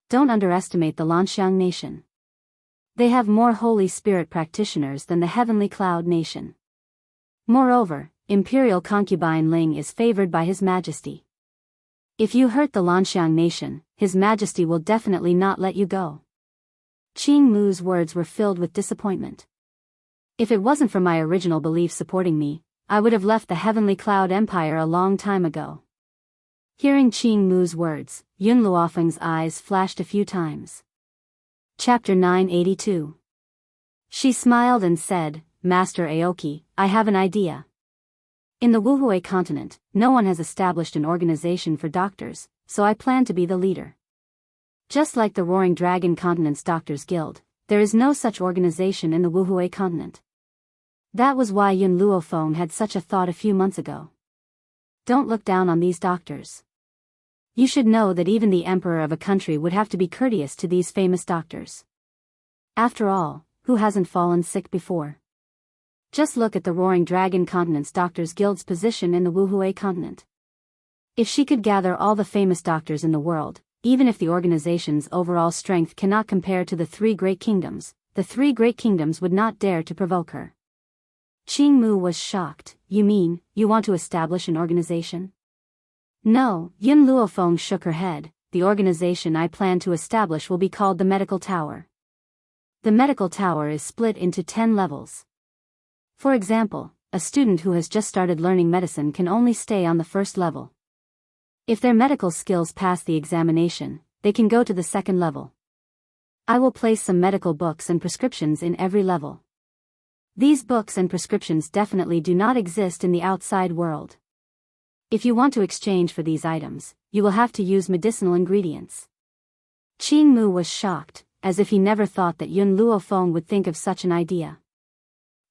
A: Don't underestimate the Lanxiang Nation. They have more Holy Spirit practitioners than the Heavenly Cloud Nation. Moreover, Imperial concubine Ling is favored by His Majesty. If you hurt the Lanxiang Nation, His Majesty will definitely not let you go. Qing Mu's words were filled with disappointment. If it wasn't for my original belief supporting me, I would have left the Heavenly Cloud Empire a long time ago. Hearing Qing Mu's words, Yun Luofeng's eyes flashed a few times. Chapter 982. She smiled and said, Master Aoki, I have an idea. In the Wuhui continent, no one has established an organization for doctors, so I plan to be the leader. Just like the Roaring Dragon Continent's Doctors Guild, there is no such organization in the Wuhui continent. That was why Yun Luofeng had such a thought a few months ago. Don't look down on these doctors. You should know that even the emperor of a country would have to be courteous to these famous doctors. After all, who hasn't fallen sick before? Just look at the Roaring Dragon Continent's Doctors Guild's position in the Wuhui continent. If she could gather all the famous doctors in the world, even if the organization's overall strength cannot compare to the three great kingdoms, the three great kingdoms would not dare to provoke her. Qing Mu was shocked. You mean, you want to establish an organization? No, Yun Luofeng shook her head. The organization I plan to establish will be called the Medical Tower. The Medical Tower is split into 10 levels. For example, a student who has just started learning medicine can only stay on the first level. If their medical skills pass the examination, they can go to the second level. I will place some medical books and prescriptions in every level. These books and prescriptions definitely do not exist in the outside world. If you want to exchange for these items, you will have to use medicinal ingredients. Qing Mu was shocked, as if he never thought that Yun Luofeng would think of such an idea.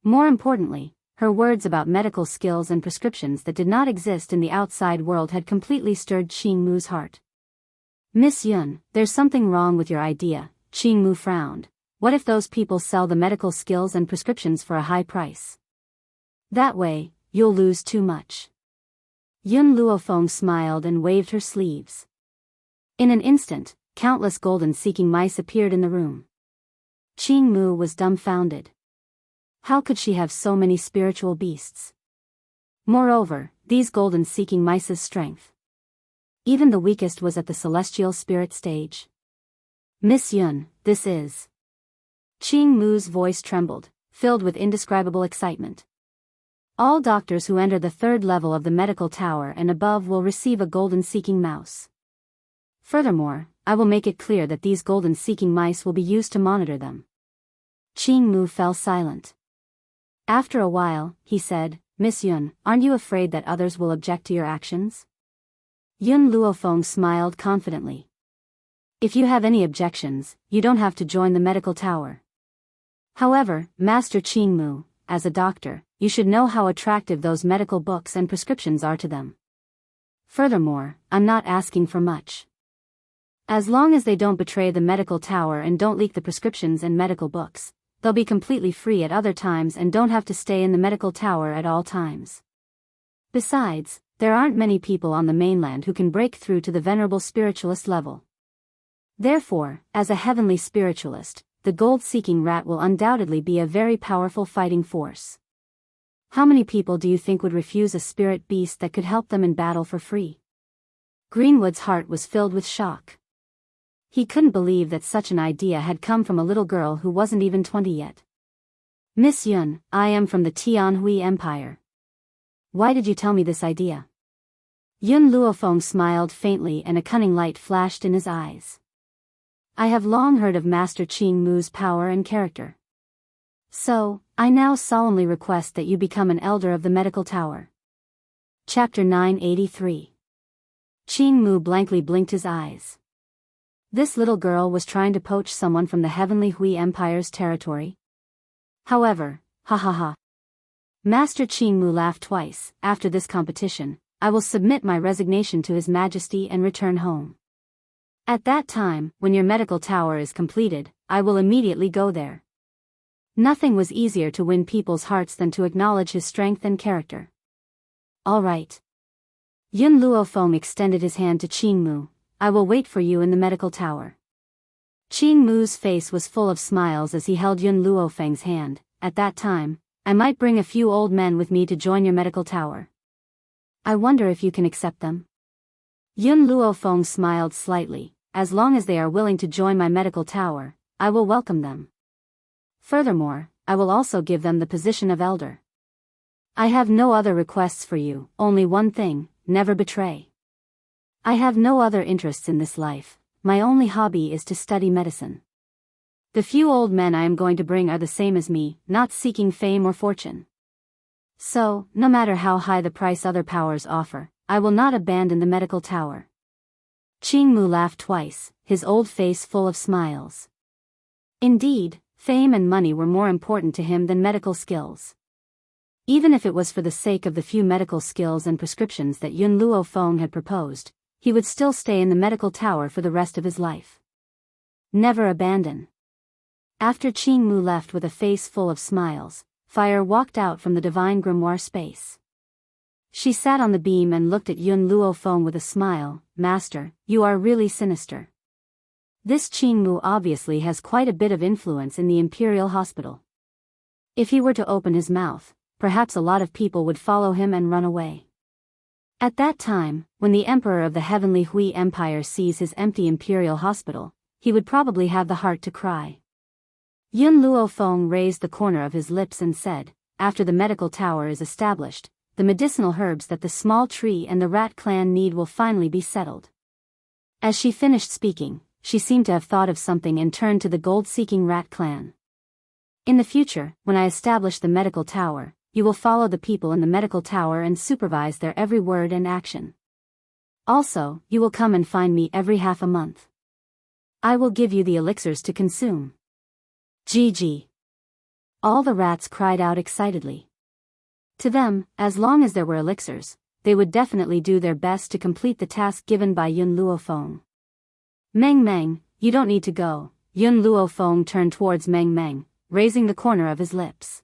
A: More importantly, her words about medical skills and prescriptions that did not exist in the outside world had completely stirred Qing Mu's heart. Miss Yun, there's something wrong with your idea, Qing Mu frowned. What if those people sell the medical skills and prescriptions for a high price? That way, you'll lose too much. Yun Luofeng smiled and waved her sleeves. In an instant, countless golden-seeking mice appeared in the room. Qing Mu was dumbfounded. How could she have so many spiritual beasts? Moreover, these golden-seeking mice's strength. Even the weakest was at the celestial spirit stage. Miss Yun, this is... Qing Mu's voice trembled, filled with indescribable excitement. All doctors who enter the third level of the medical tower and above will receive a golden-seeking mouse. Furthermore, I will make it clear that these golden-seeking mice will be used to monitor them. Qing Mu fell silent. After a while, he said, Miss Yun, aren't you afraid that others will object to your actions? Yun Luofeng smiled confidently. If you have any objections, you don't have to join the medical tower. However, Master Qing Mu, as a doctor, you should know how attractive those medical books and prescriptions are to them. Furthermore, I'm not asking for much. As long as they don't betray the medical tower and don't leak the prescriptions and medical books, they'll be completely free at other times and don't have to stay in the medical tower at all times. Besides, there aren't many people on the mainland who can break through to the venerable spiritualist level. Therefore, as a heavenly spiritualist, the gold-seeking rat will undoubtedly be a very powerful fighting force. How many people do you think would refuse a spirit beast that could help them in battle for free? Greenwood's heart was filled with shock. He couldn't believe that such an idea had come from a little girl who wasn't even 20 yet. Miss Yun, I am from the Tianhui Empire. Why did you tell me this idea? Yun Luofeng smiled faintly and a cunning light flashed in his eyes. I have long heard of Master Qing Mu's power and character. So, I now solemnly request that you become an elder of the medical tower. Chapter 983. Qing Mu blankly blinked his eyes. This little girl was trying to poach someone from the Heavenly Hui Empire's territory. However, ha ha ha. Master Qing Mu laughed twice. After this competition, I will submit my resignation to His Majesty and return home. At that time, when your medical tower is completed, I will immediately go there. Nothing was easier to win people's hearts than to acknowledge his strength and character. All right. Yun Luofeng extended his hand to Qing Mu. I will wait for you in the medical tower. Qing Mu's face was full of smiles as he held Yun Luofeng's hand. At that time, I might bring a few old men with me to join your medical tower. I wonder if you can accept them. Yun Luofeng smiled slightly. As long as they are willing to join my medical tower, I will welcome them. Furthermore, I will also give them the position of elder. I have no other requests for you, only one thing, never betray. I have no other interests in this life, my only hobby is to study medicine. The few old men I am going to bring are the same as me, not seeking fame or fortune. So, no matter how high the price other powers offer, I will not abandon the medical tower. Qing Mu laughed twice, his old face full of smiles. Indeed, fame and money were more important to him than medical skills. Even if it was for the sake of the few medical skills and prescriptions that Yun Luofeng had proposed, he would still stay in the medical tower for the rest of his life. Never abandon. After Qing Mu left with a face full of smiles, Fire walked out from the divine grimoire space. She sat on the beam and looked at Yun Luofeng with a smile. Master, you are really sinister. This Qing Mu obviously has quite a bit of influence in the Imperial Hospital. If he were to open his mouth, perhaps a lot of people would follow him and run away. At that time, when the Emperor of the Heavenly Hui Empire sees his empty Imperial Hospital, he would probably have the heart to cry. Yun Luofeng raised the corner of his lips and said, after the medical tower is established, the medicinal herbs that the small tree and the rat clan need will finally be settled. As she finished speaking, she seemed to have thought of something and turned to the gold-seeking rat clan. In the future, when I establish the medical tower, you will follow the people in the medical tower and supervise their every word and action. Also, you will come and find me every half a month. I will give you the elixirs to consume. Gigi. All the rats cried out excitedly. To them, as long as there were elixirs, they would definitely do their best to complete the task given by Yun Luofeng. Meng Meng, you don't need to go. Yun Luofeng turned towards Meng Meng, raising the corner of his lips.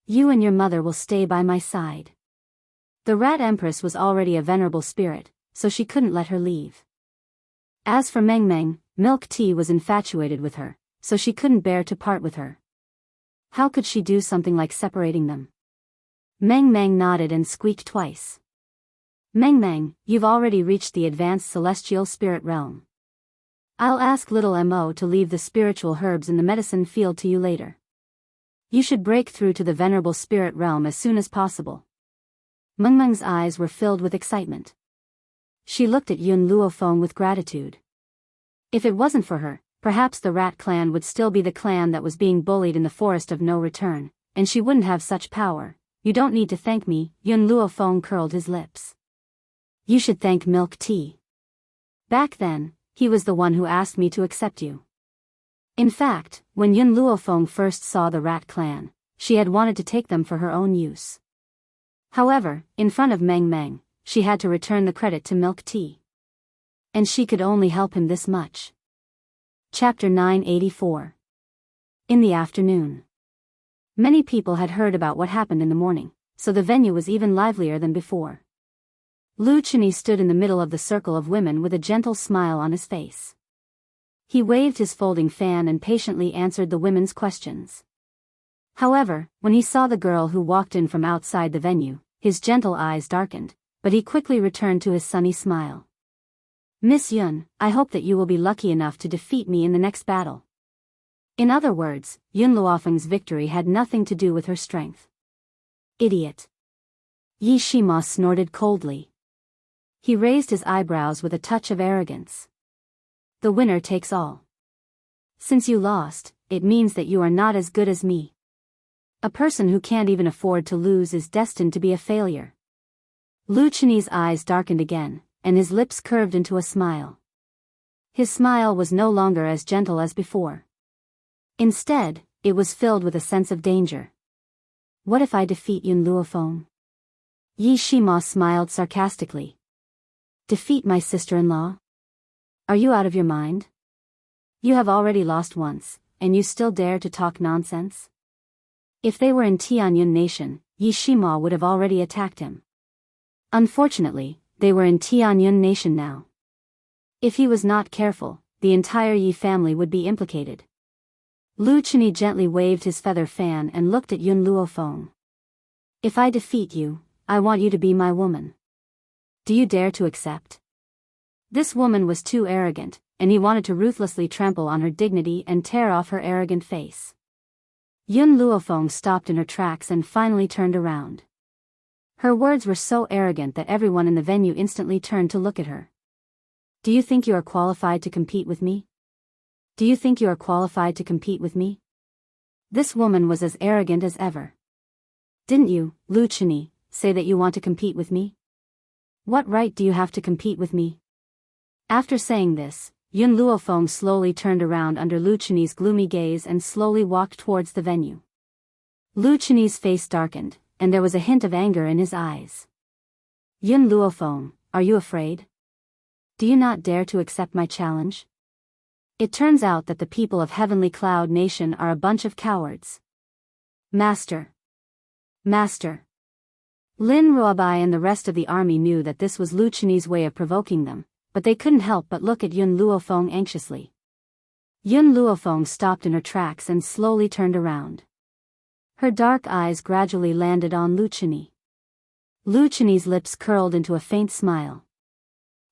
A: You and your mother will stay by my side. The Rat Empress was already a venerable spirit, so she couldn't let her leave. As for Meng Meng, Milk Tea was infatuated with her, so she couldn't bear to part with her. How could she do something like separating them? Meng Meng nodded and squeaked twice. Meng Meng, you've already reached the advanced celestial spirit realm. I'll ask little Mo to leave the spiritual herbs in the medicine field to you later. You should break through to the venerable spirit realm as soon as possible. Meng Meng's eyes were filled with excitement. She looked at Yun Luofeng with gratitude. If it wasn't for her, perhaps the Rat clan would still be the clan that was being bullied in the forest of no return, and she wouldn't have such power. You don't need to thank me, Yun Luofeng curled his lips. You should thank Milk Tea. Back then, he was the one who asked me to accept you. In fact, when Yun Luofeng first saw the Rat clan, she had wanted to take them for her own use. However, in front of Meng Meng, she had to return the credit to Milk Tea. And she could only help him this much. Chapter 984. In the afternoon. Many people had heard about what happened in the morning, so the venue was even livelier than before. Lu Chini stood in the middle of the circle of women with a gentle smile on his face. He waved his folding fan and patiently answered the women's questions. However, when he saw the girl who walked in from outside the venue, his gentle eyes darkened, but he quickly returned to his sunny smile. Miss Yun, I hope that you will be lucky enough to defeat me in the next battle. In other words, Yun Luofeng's victory had nothing to do with her strength. Idiot. Yi Shima snorted coldly. He raised his eyebrows with a touch of arrogance. The winner takes all. Since you lost, it means that you are not as good as me. A person who can't even afford to lose is destined to be a failure. Lu Chini's eyes darkened again, and his lips curved into a smile. His smile was no longer as gentle as before. Instead, it was filled with a sense of danger. What if I defeat Yun Luofeng? Yi Shima smiled sarcastically. Defeat my sister-in-law? Are you out of your mind? You have already lost once, and you still dare to talk nonsense? If they were in Tianyun Nation, Yi Shima would have already attacked him. Unfortunately, they were in Tianyun Nation now. If he was not careful, the entire Yi family would be implicated. Lu Chini gently waved his feather fan and looked at Yun Luofeng. If I defeat you, I want you to be my woman. Do you dare to accept? This woman was too arrogant, and he wanted to ruthlessly trample on her dignity and tear off her arrogant face. Yun Luofeng stopped in her tracks and finally turned around. Her words were so arrogant that everyone in the venue instantly turned to look at her. Do you think you are qualified to compete with me? Do you think you are qualified to compete with me? This woman was as arrogant as ever. Didn't you, Lu Chini, say that you want to compete with me? What right do you have to compete with me? After saying this, Yun Luofeng slowly turned around under Lu Chini's gloomy gaze and slowly walked towards the venue. Lu Chini's face darkened, and there was a hint of anger in his eyes. Yun Luofeng, are you afraid? Do you not dare to accept my challenge? It turns out that the people of Heavenly Cloud Nation are a bunch of cowards. Master. Master. Lin Ruobai and the rest of the army knew that this was Lu Chini's way of provoking them, but they couldn't help but look at Yun Luofeng anxiously. Yun Luofeng stopped in her tracks and slowly turned around. Her dark eyes gradually landed on Lu Chini. Lu Chini's lips curled into a faint smile.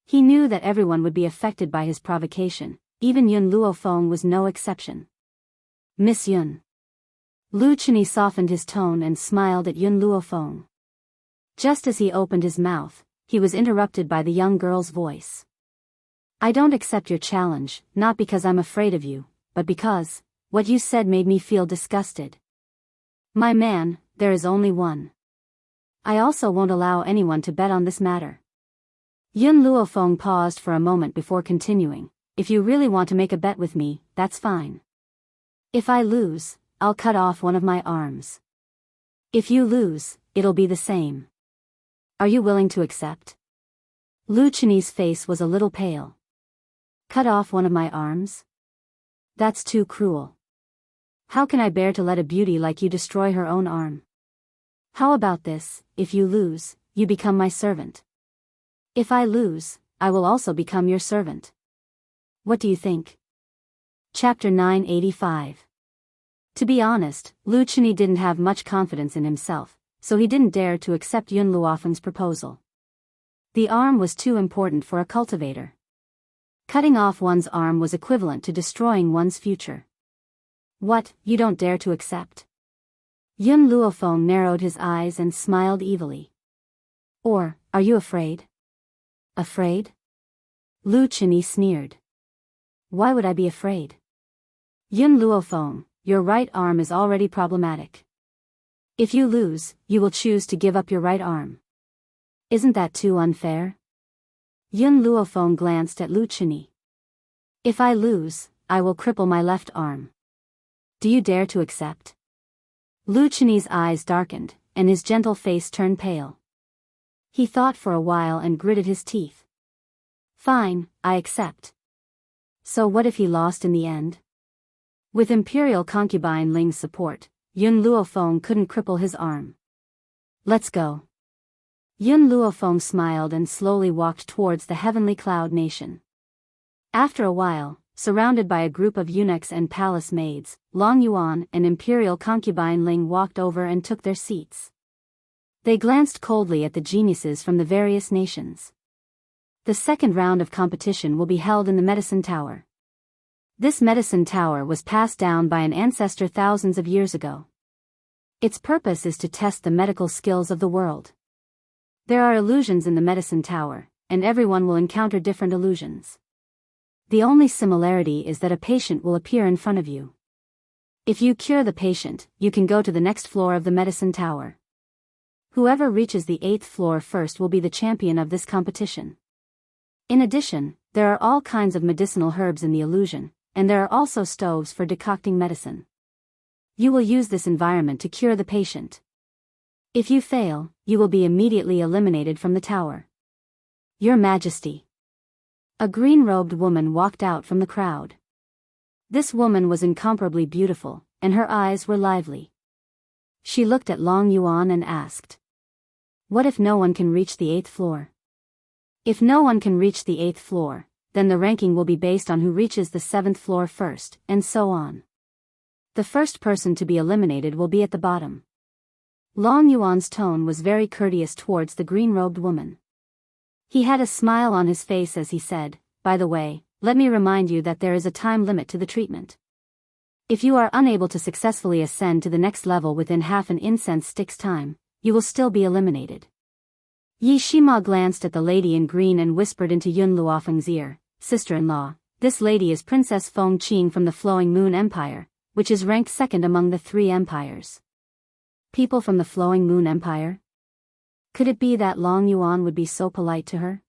A: He knew that everyone would be affected by his provocation, even Yun Luofeng was no exception. Miss Yun. Lu Chini softened his tone and smiled at Yun Luofeng. Just as he opened his mouth, he was interrupted by the young girl's voice. I don't accept your challenge, not because I'm afraid of you, but because, What you said made me feel disgusted. My man, there is only one. I also won't allow anyone to bet on this matter. Yun Luofeng paused for a moment before continuing. If you really want to make a bet with me, that's fine. If I lose, I'll cut off one of my arms. If you lose, it'll be the same. Are you willing to accept? Lu Chenyi's face was a little pale. Cut off one of my arms? That's too cruel. How can I bear to let a beauty like you destroy her own arm? How about this, if you lose, you become my servant. If I lose, I will also become your servant. What do you think? Chapter 985. To be honest, Lu Chenyi didn't have much confidence in himself, so he didn't dare to accept Yun Luofeng's proposal. The arm was too important for a cultivator. Cutting off one's arm was equivalent to destroying one's future. What, you don't dare to accept? Yun Luofeng narrowed his eyes and smiled evilly. Or, are you afraid? Afraid? Lu Chenyi sneered. Why would I be afraid? Yun Luofeng, your right arm is already problematic. If you lose, you will choose to give up your right arm. Isn't that too unfair? Yun Luofeng glanced at Lu Chenyi. If I lose, I will cripple my left arm. Do you dare to accept? Lu Chenyi's eyes darkened, and his gentle face turned pale. He thought for a while and gritted his teeth. Fine, I accept. So what if he lost in the end? With Imperial concubine Ling's support, Yun Luofeng couldn't cripple his arm. Let's go. Yun Luofeng smiled and slowly walked towards the heavenly cloud nation. After a while, surrounded by a group of eunuchs and palace maids, Long Yuan and Imperial concubine Ling walked over and took their seats. They glanced coldly at the geniuses from the various nations. The second round of competition will be held in the Medicine Tower. This Medicine Tower was passed down by an ancestor thousands of years ago. Its purpose is to test the medical skills of the world. There are illusions in the Medicine Tower, and everyone will encounter different illusions. The only similarity is that a patient will appear in front of you. If you cure the patient, you can go to the next floor of the Medicine Tower. Whoever reaches the 8th floor first will be the champion of this competition. In addition, there are all kinds of medicinal herbs in the illusion, and there are also stoves for decocting medicine. You will use this environment to cure the patient. If you fail, you will be immediately eliminated from the tower. Your Majesty. A green-robed woman walked out from the crowd. This woman was incomparably beautiful, and her eyes were lively. She looked at Long Yuan and asked, what if no one can reach the 8th floor? If no one can reach the 8th floor, then the ranking will be based on who reaches the 7th floor first, and so on. The first person to be eliminated will be at the bottom. Long Yuan's tone was very courteous towards the green-robed woman. He had a smile on his face as he said, by the way, let me remind you that there is a time limit to the treatment. If you are unable to successfully ascend to the next level within half an incense stick's time, you will still be eliminated. Yi Shima glanced at the lady in green and whispered into Yun Luofeng's ear, sister-in-law, this lady is Princess Feng Qing from the Flowing Moon Empire, which is ranked second among the 3 empires. People from the Flowing Moon Empire? Could it be that Long Yuan would be so polite to her?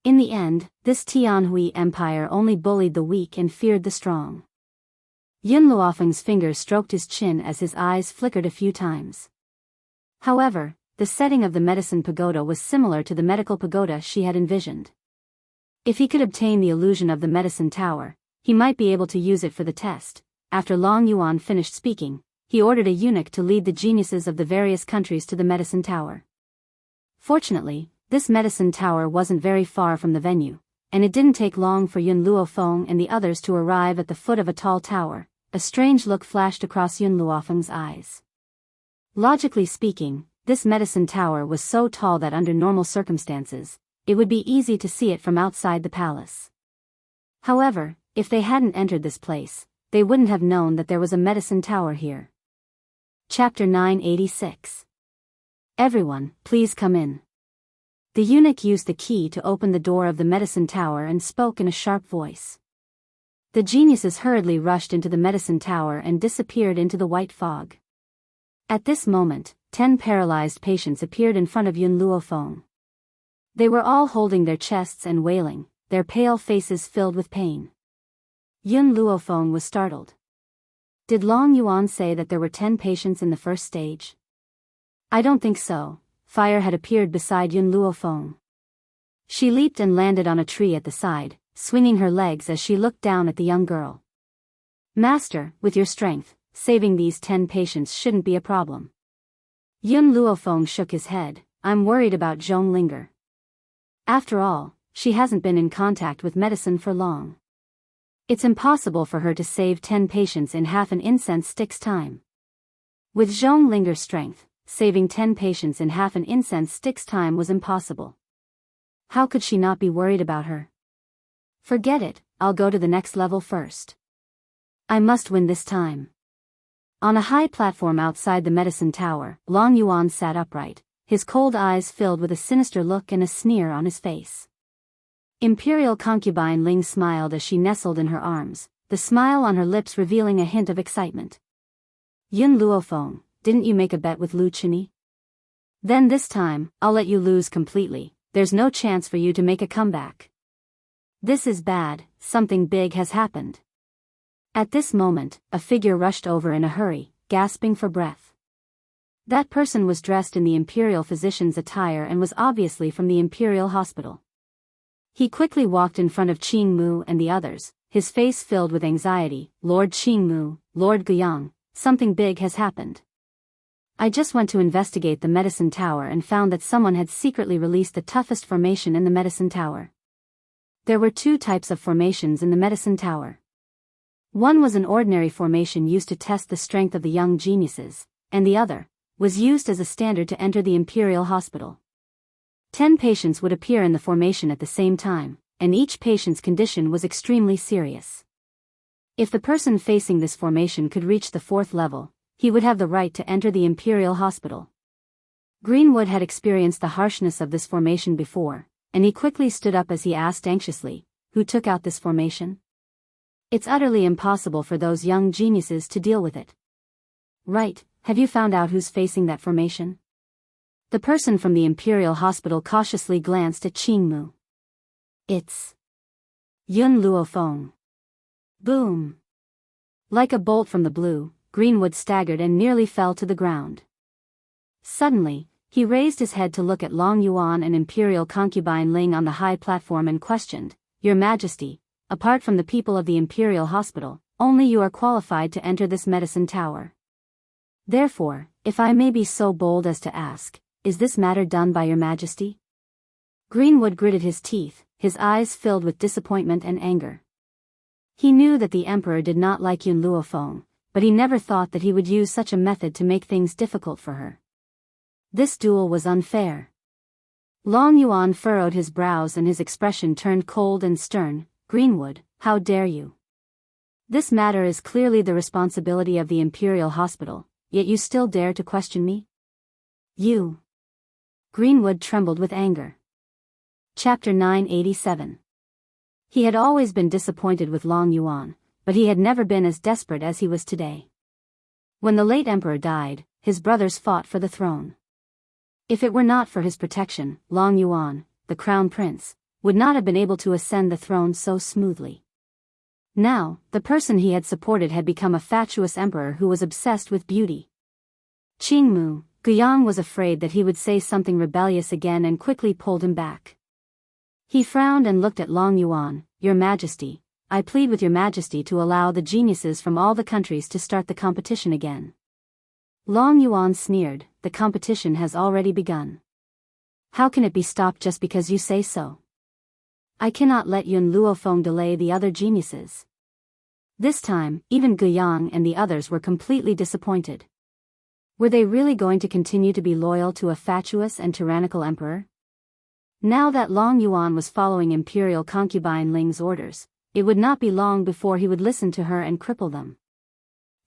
A: In the end, this Tianhui Empire only bullied the weak and feared the strong. Yun Luofeng's fingers stroked his chin as his eyes flickered a few times. However, the setting of the medicine pagoda was similar to the medical pagoda she had envisioned. If he could obtain the illusion of the medicine tower, he might be able to use it for the test. After Long Yuan finished speaking, he ordered a eunuch to lead the geniuses of the various countries to the medicine tower. Fortunately, this medicine tower wasn't very far from the venue, and it didn't take long for Yun Luofeng and the others to arrive at the foot of a tall tower. A strange look flashed across Yun Luofeng's eyes. Logically speaking, this medicine tower was so tall that under normal circumstances, it would be easy to see it from outside the palace. However, if they hadn't entered this place, they wouldn't have known that there was a medicine tower here. Chapter 986. Everyone, please come in. The eunuch used the key to open the door of the medicine tower and spoke in a sharp voice. The geniuses hurriedly rushed into the medicine tower and disappeared into the white fog. At this moment, 10 paralyzed patients appeared in front of Yun Luofeng. They were all holding their chests and wailing, their pale faces filled with pain. Yun Luofeng was startled. Did Long Yuan say that there were 10 patients in the first stage? I don't think so. Fire had appeared beside Yun Luofeng. She leaped and landed on a tree at the side, swinging her legs as she looked down at the young girl. Master, with your strength, saving these 10 patients shouldn't be a problem. Yun Luofeng shook his head. I'm worried about Zhong Linger. After all, she hasn't been in contact with medicine for long. It's impossible for her to save 10 patients in half an incense stick's time. With Zhong Linger's strength, saving 10 patients in half an incense stick's time was impossible. How could she not be worried about her? Forget it, I'll go to the next level first. I must win this time. On a high platform outside the medicine tower, Long Yuan sat upright, his cold eyes filled with a sinister look and a sneer on his face. Imperial concubine Ling smiled as she nestled in her arms, the smile on her lips revealing a hint of excitement. Yun Luofeng, didn't you make a bet with Lu Chini? Then this time, I'll let you lose completely, there's no chance for you to make a comeback. This is bad, something big has happened. At this moment, a figure rushed over in a hurry, gasping for breath. That person was dressed in the Imperial physician's attire and was obviously from the Imperial hospital. He quickly walked in front of Qingmu and the others, his face filled with anxiety. Lord Qingmu, Lord Guiyang, something big has happened. I just went to investigate the medicine tower and found that someone had secretly released the toughest formation in the medicine tower. There were 2 types of formations in the medicine tower. One was an ordinary formation used to test the strength of the young geniuses, and the other was used as a standard to enter the Imperial hospital. 10 patients would appear in the formation at the same time, and each patient's condition was extremely serious. If the person facing this formation could reach the 4th level, he would have the right to enter the Imperial hospital. Greenwood had experienced the harshness of this formation before, and he quickly stood up as he asked anxiously, who took out this formation? It's utterly impossible for those young geniuses to deal with it. Right, have you found out who's facing that formation? The person from the Imperial hospital cautiously glanced at Qingmu. It's Yun Luofeng. Boom! Like a bolt from the blue, Greenwood staggered and nearly fell to the ground. Suddenly, he raised his head to look at Long Yuan and Imperial concubine Ling on the high platform and questioned, Your Majesty, apart from the people of the Imperial hospital, only you are qualified to enter this medicine tower. Therefore, if I may be so bold as to ask, is this matter done by Your Majesty? Greenwood gritted his teeth, his eyes filled with disappointment and anger. He knew that the Emperor did not like Yun Luofeng, but he never thought that he would use such a method to make things difficult for her. This duel was unfair. Long Yuan furrowed his brows and his expression turned cold and stern. Greenwood, how dare you? This matter is clearly the responsibility of the Imperial hospital, yet you still dare to question me? You. Greenwood trembled with anger. Chapter 987. He had always been disappointed with Long Yuan, but he had never been as desperate as he was today. When the late emperor died, his brothers fought for the throne. If it were not for his protection, Long Yuan, the crown prince, would not have been able to ascend the throne so smoothly. Now, the person he had supported had become a fatuous emperor who was obsessed with beauty. Qingmu, Guiyang was afraid that he would say something rebellious again and quickly pulled him back. He frowned and looked at Long Yuan. Your Majesty, I plead with Your Majesty to allow the geniuses from all the countries to start the competition again. Long Yuan sneered, the competition has already begun. How can it be stopped just because you say so? I cannot let Yun Luofeng delay the other geniuses. This time, even Guiyang and the others were completely disappointed. Were they really going to continue to be loyal to a fatuous and tyrannical emperor? Now that Long Yuan was following Imperial concubine Ling's orders, it would not be long before he would listen to her and cripple them.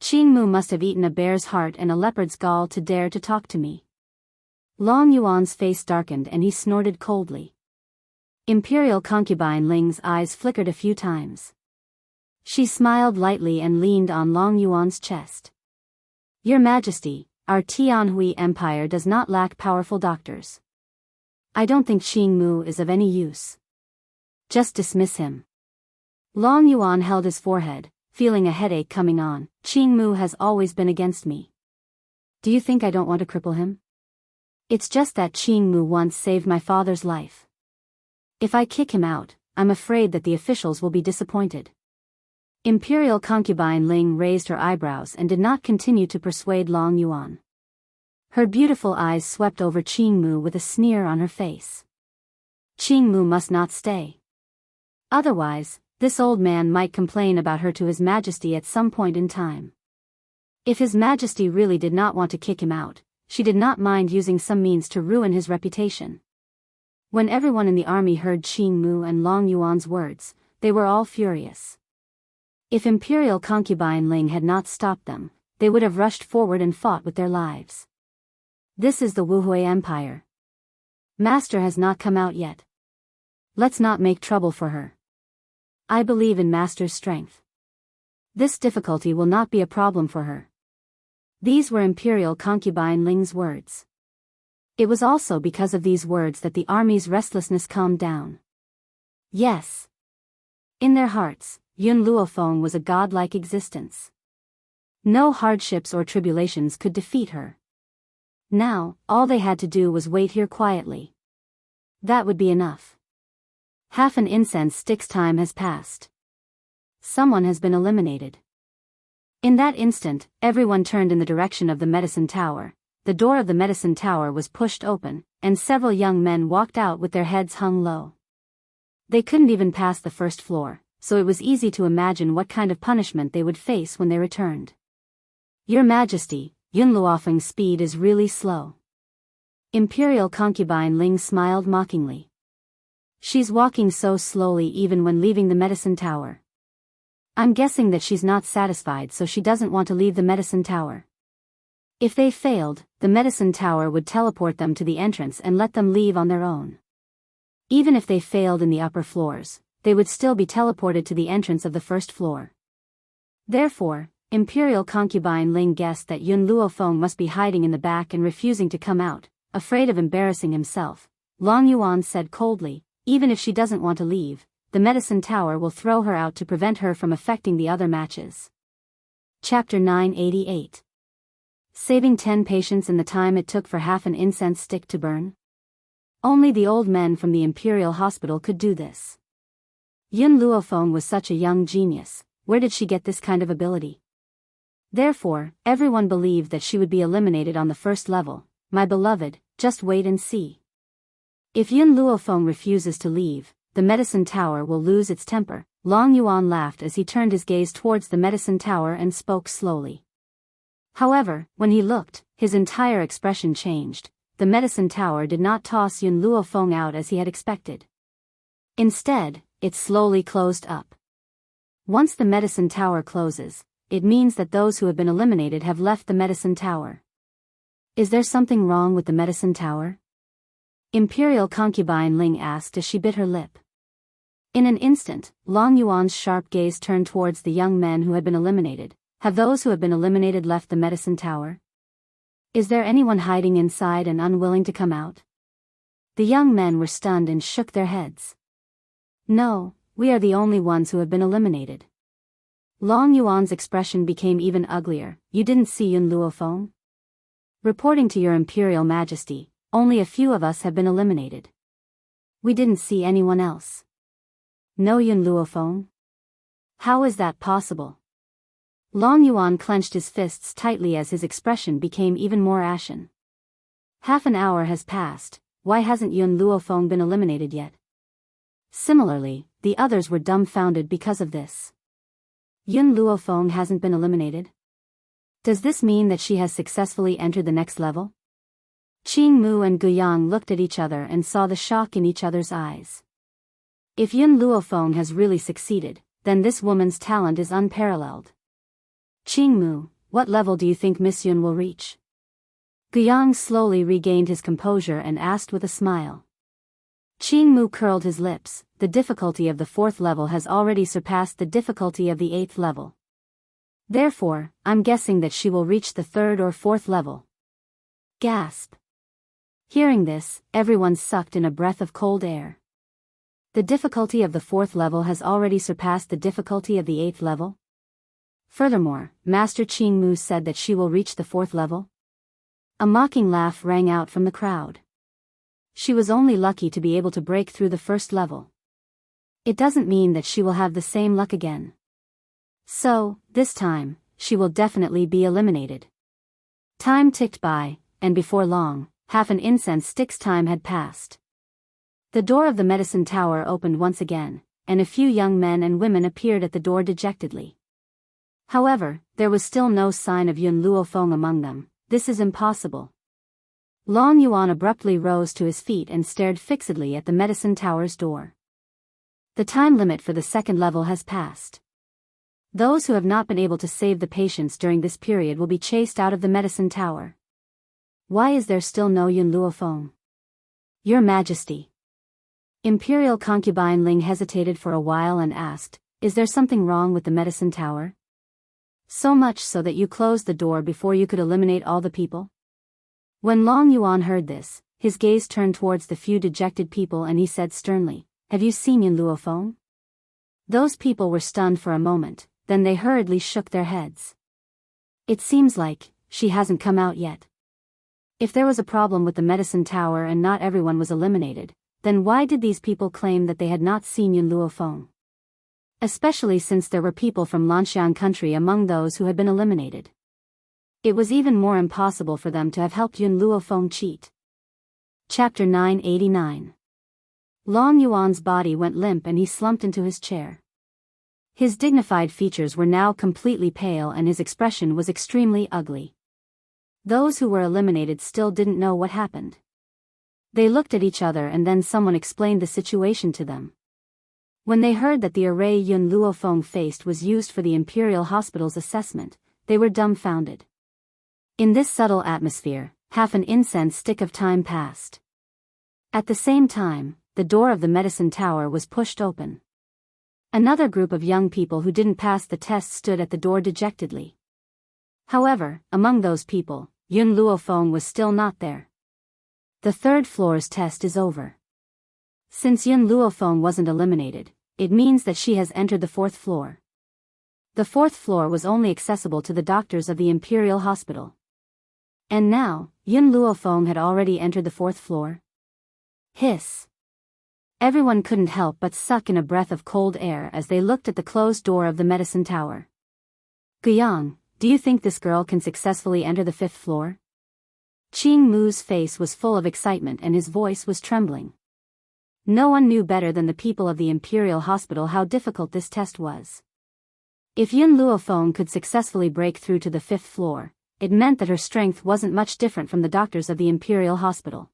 A: Qingmu must have eaten a bear's heart and a leopard's gall to dare to talk to me. Long Yuan's face darkened and he snorted coldly. Imperial concubine Ling's eyes flickered a few times. She smiled lightly and leaned on Long Yuan's chest. Your Majesty, our Tianhui Empire does not lack powerful doctors. I don't think Xingmu is of any use. Just dismiss him. Long Yuan held his forehead, feeling a headache coming on. Xingmu has always been against me. Do you think I don't want to cripple him? It's just that Xingmu once saved my father's life. If I kick him out, I'm afraid that the officials will be disappointed. Imperial concubine Ling raised her eyebrows and did not continue to persuade Long Yuan. Her beautiful eyes swept over Xingmu with a sneer on her face. Xingmu must not stay. Otherwise, this old man might complain about her to His Majesty at some point in time. If His Majesty really did not want to kick him out, she did not mind using some means to ruin his reputation. When everyone in the army heard Xingmu and Long Yuan's words, they were all furious. If Imperial concubine Ling had not stopped them, they would have rushed forward and fought with their lives. This is the Wuhui Empire. Master has not come out yet. Let's not make trouble for her. I believe in Master's strength. This difficulty will not be a problem for her. These were Imperial concubine Ling's words. It was also because of these words that the army's restlessness calmed down. Yes. In their hearts, Yun Luofeng was a godlike existence. No hardships or tribulations could defeat her. Now, all they had to do was wait here quietly. That would be enough. Half an incense stick's time has passed. Someone has been eliminated. In that instant, everyone turned in the direction of the medicine tower. The door of the medicine tower was pushed open, and several young men walked out with their heads hung low. They couldn't even pass the first floor, so it was easy to imagine what kind of punishment they would face when they returned. Your Majesty, Yun Luofeng's speed is really slow. Imperial concubine Ling smiled mockingly. She's walking so slowly even when leaving the medicine tower. I'm guessing that she's not satisfied, so she doesn't want to leave the medicine tower. If they failed, the medicine tower would teleport them to the entrance and let them leave on their own. Even if they failed in the upper floors, they would still be teleported to the entrance of the first floor. Therefore, Imperial concubine Ling guessed that Yun Luofeng must be hiding in the back and refusing to come out, afraid of embarrassing himself. Long Yuan said coldly, even if she doesn't want to leave, the medicine tower will throw her out to prevent her from affecting the other matches. Chapter 988. Saving 10 patients in the time it took for half an incense stick to burn? Only the old men from the Imperial Hospital could do this. Yun Luofeng was such a young genius. Where did she get this kind of ability? Therefore, everyone believed that she would be eliminated on the first level. My beloved, just wait and see. If Yun Luofeng refuses to leave, the medicine tower will lose its temper. Long Yuan laughed as he turned his gaze towards the medicine tower and spoke slowly. However, when he looked, his entire expression changed. The medicine tower did not toss Yun Luofeng out as he had expected. Instead, it slowly closed up. Once the medicine tower closes, it means that those who have been eliminated have left the medicine tower. Is there something wrong with the medicine tower? Imperial concubine Ling asked as she bit her lip. In an instant, Long Yuan's sharp gaze turned towards the young men who had been eliminated. Have those who have been eliminated left the medicine tower? Is there anyone hiding inside and unwilling to come out? The young men were stunned and shook their heads. No, we are the only ones who have been eliminated. Long Yuan's expression became even uglier. You didn't see Yun Luofeng? Reporting to your Imperial Majesty, only a few of us have been eliminated. We didn't see anyone else. No Yun Luofeng? How is that possible? Long Yuan clenched his fists tightly as his expression became even more ashen. Half an hour has passed. Why hasn't Yun Luofeng been eliminated yet? Similarly, the others were dumbfounded because of this. Yun Luofeng hasn't been eliminated? Does this mean that she has successfully entered the next level? Qingmu and Guiyang looked at each other and saw the shock in each other's eyes. If Yun Luofeng has really succeeded, then this woman's talent is unparalleled. Qingmu, what level do you think Miss Yun will reach? Guiyang slowly regained his composure and asked with a smile. Jianghu curled his lips. The difficulty of the 4th level has already surpassed the difficulty of the 8th level. Therefore, I'm guessing that she will reach the 3rd or 4th level. Gasp. Hearing this, everyone sucked in a breath of cold air. The difficulty of the 4th level has already surpassed the difficulty of the 8th level? Furthermore, Master Jianghu said that she will reach the 4th level? A mocking laugh rang out from the crowd. She was only lucky to be able to break through the 1st level. It doesn't mean that she will have the same luck again. So, this time, she will definitely be eliminated. Time ticked by, and before long, half an incense stick's time had passed. The door of the medicine tower opened once again, and a few young men and women appeared at the door dejectedly. However, there was still no sign of Yun Luofeng among them. This is impossible. Long Yuan abruptly rose to his feet and stared fixedly at the medicine tower's door. The time limit for the 2nd level has passed. Those who have not been able to save the patients during this period will be chased out of the medicine tower. Why is there still no Yun Luofeng? Your Majesty. Imperial concubine Ling hesitated for a while and asked, "Is there something wrong with the medicine tower? So much so that you closed the door before you could eliminate all the people?" When Long Yuan heard this, his gaze turned towards the few dejected people and he said sternly, "Have you seen Yun Luofeng?" Those people were stunned for a moment, then they hurriedly shook their heads. It seems like she hasn't come out yet. If there was a problem with the medicine tower and not everyone was eliminated, then why did these people claim that they had not seen Yun Luofeng? Especially since there were people from Lanxiang country among those who had been eliminated. It was even more impossible for them to have helped Yun Luofeng cheat. Chapter 989. Long Yuan's body went limp and he slumped into his chair. His dignified features were now completely pale and his expression was extremely ugly. Those who were eliminated still didn't know what happened. They looked at each other and then someone explained the situation to them. When they heard that the array Yun Luofeng faced was used for the Imperial Hospital's assessment, they were dumbfounded. In this subtle atmosphere, half an incense stick of time passed. At the same time, the door of the medicine tower was pushed open. Another group of young people who didn't pass the test stood at the door dejectedly. However, among those people, Yun Luofeng was still not there. The 3rd floor's test is over. Since Yun Luofeng wasn't eliminated, it means that she has entered the 4th floor. The 4th floor was only accessible to the doctors of the Imperial Hospital. And now, Yun Luofeng had already entered the 4th floor? Hiss. Everyone couldn't help but suck in a breath of cold air as they looked at the closed door of the medicine tower. Guiyang, do you think this girl can successfully enter the 5th floor? Jianghu's face was full of excitement and his voice was trembling. No one knew better than the people of the Imperial Hospital how difficult this test was. If Yun Luofeng could successfully break through to the 5th floor, it meant that her strength wasn't much different from the doctors of the Imperial Hospital.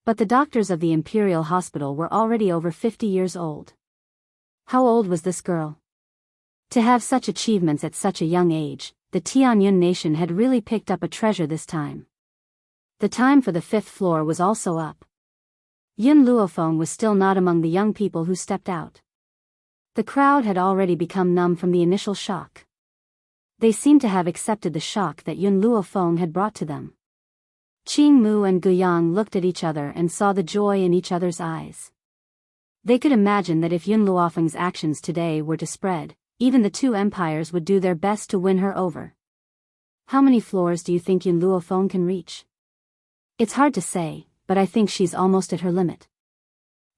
A: But the doctors of the Imperial Hospital were already over 50 years old. How old was this girl? To have such achievements at such a young age, the Tianyun nation had really picked up a treasure this time. The time for the 5th floor was also up. Yun Luofeng was still not among the young people who stepped out. The crowd had already become numb from the initial shock. They seemed to have accepted the shock that Yun Luofeng had brought to them. Jianghu and Guiyang looked at each other and saw the joy in each other's eyes. They could imagine that if Yun Luofeng's actions today were to spread, even the 2 empires would do their best to win her over. How many floors do you think Yun Luofeng can reach? It's hard to say, but I think she's almost at her limit.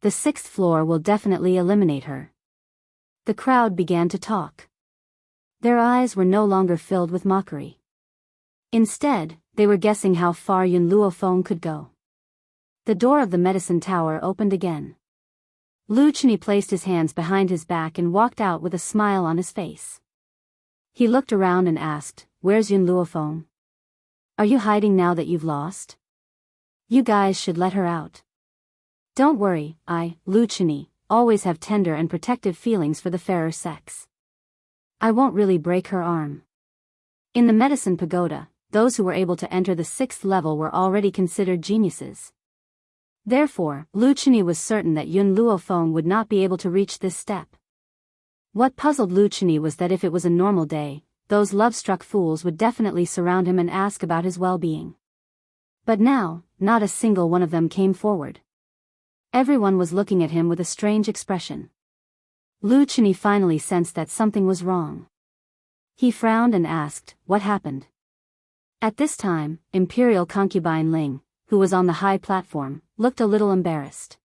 A: The 6th floor will definitely eliminate her. The crowd began to talk. Their eyes were no longer filled with mockery. Instead, they were guessing how far Yun Luofeng could go. The door of the medicine tower opened again. Lu Chunyi placed his hands behind his back and walked out with a smile on his face. He looked around and asked, "Where's Yun Luofeng? Are you hiding now that you've lost? You guys should let her out." "Don't worry, Lu Chunyi, always have tender and protective feelings for the fairer sex. I won't really break her arm." In the medicine pagoda, those who were able to enter the 6th level were already considered geniuses. Therefore, Lu Chini was certain that Yun Luofeng would not be able to reach this step. What puzzled Lu Chini was that if it was a normal day, those love-struck fools would definitely surround him and ask about his well-being. But now, not a single one of them came forward. Everyone was looking at him with a strange expression. Lu Chini finally sensed that something was wrong. He frowned and asked, "What happened?" At this time, Imperial concubine Ling, who was on the high platform, looked a little embarrassed.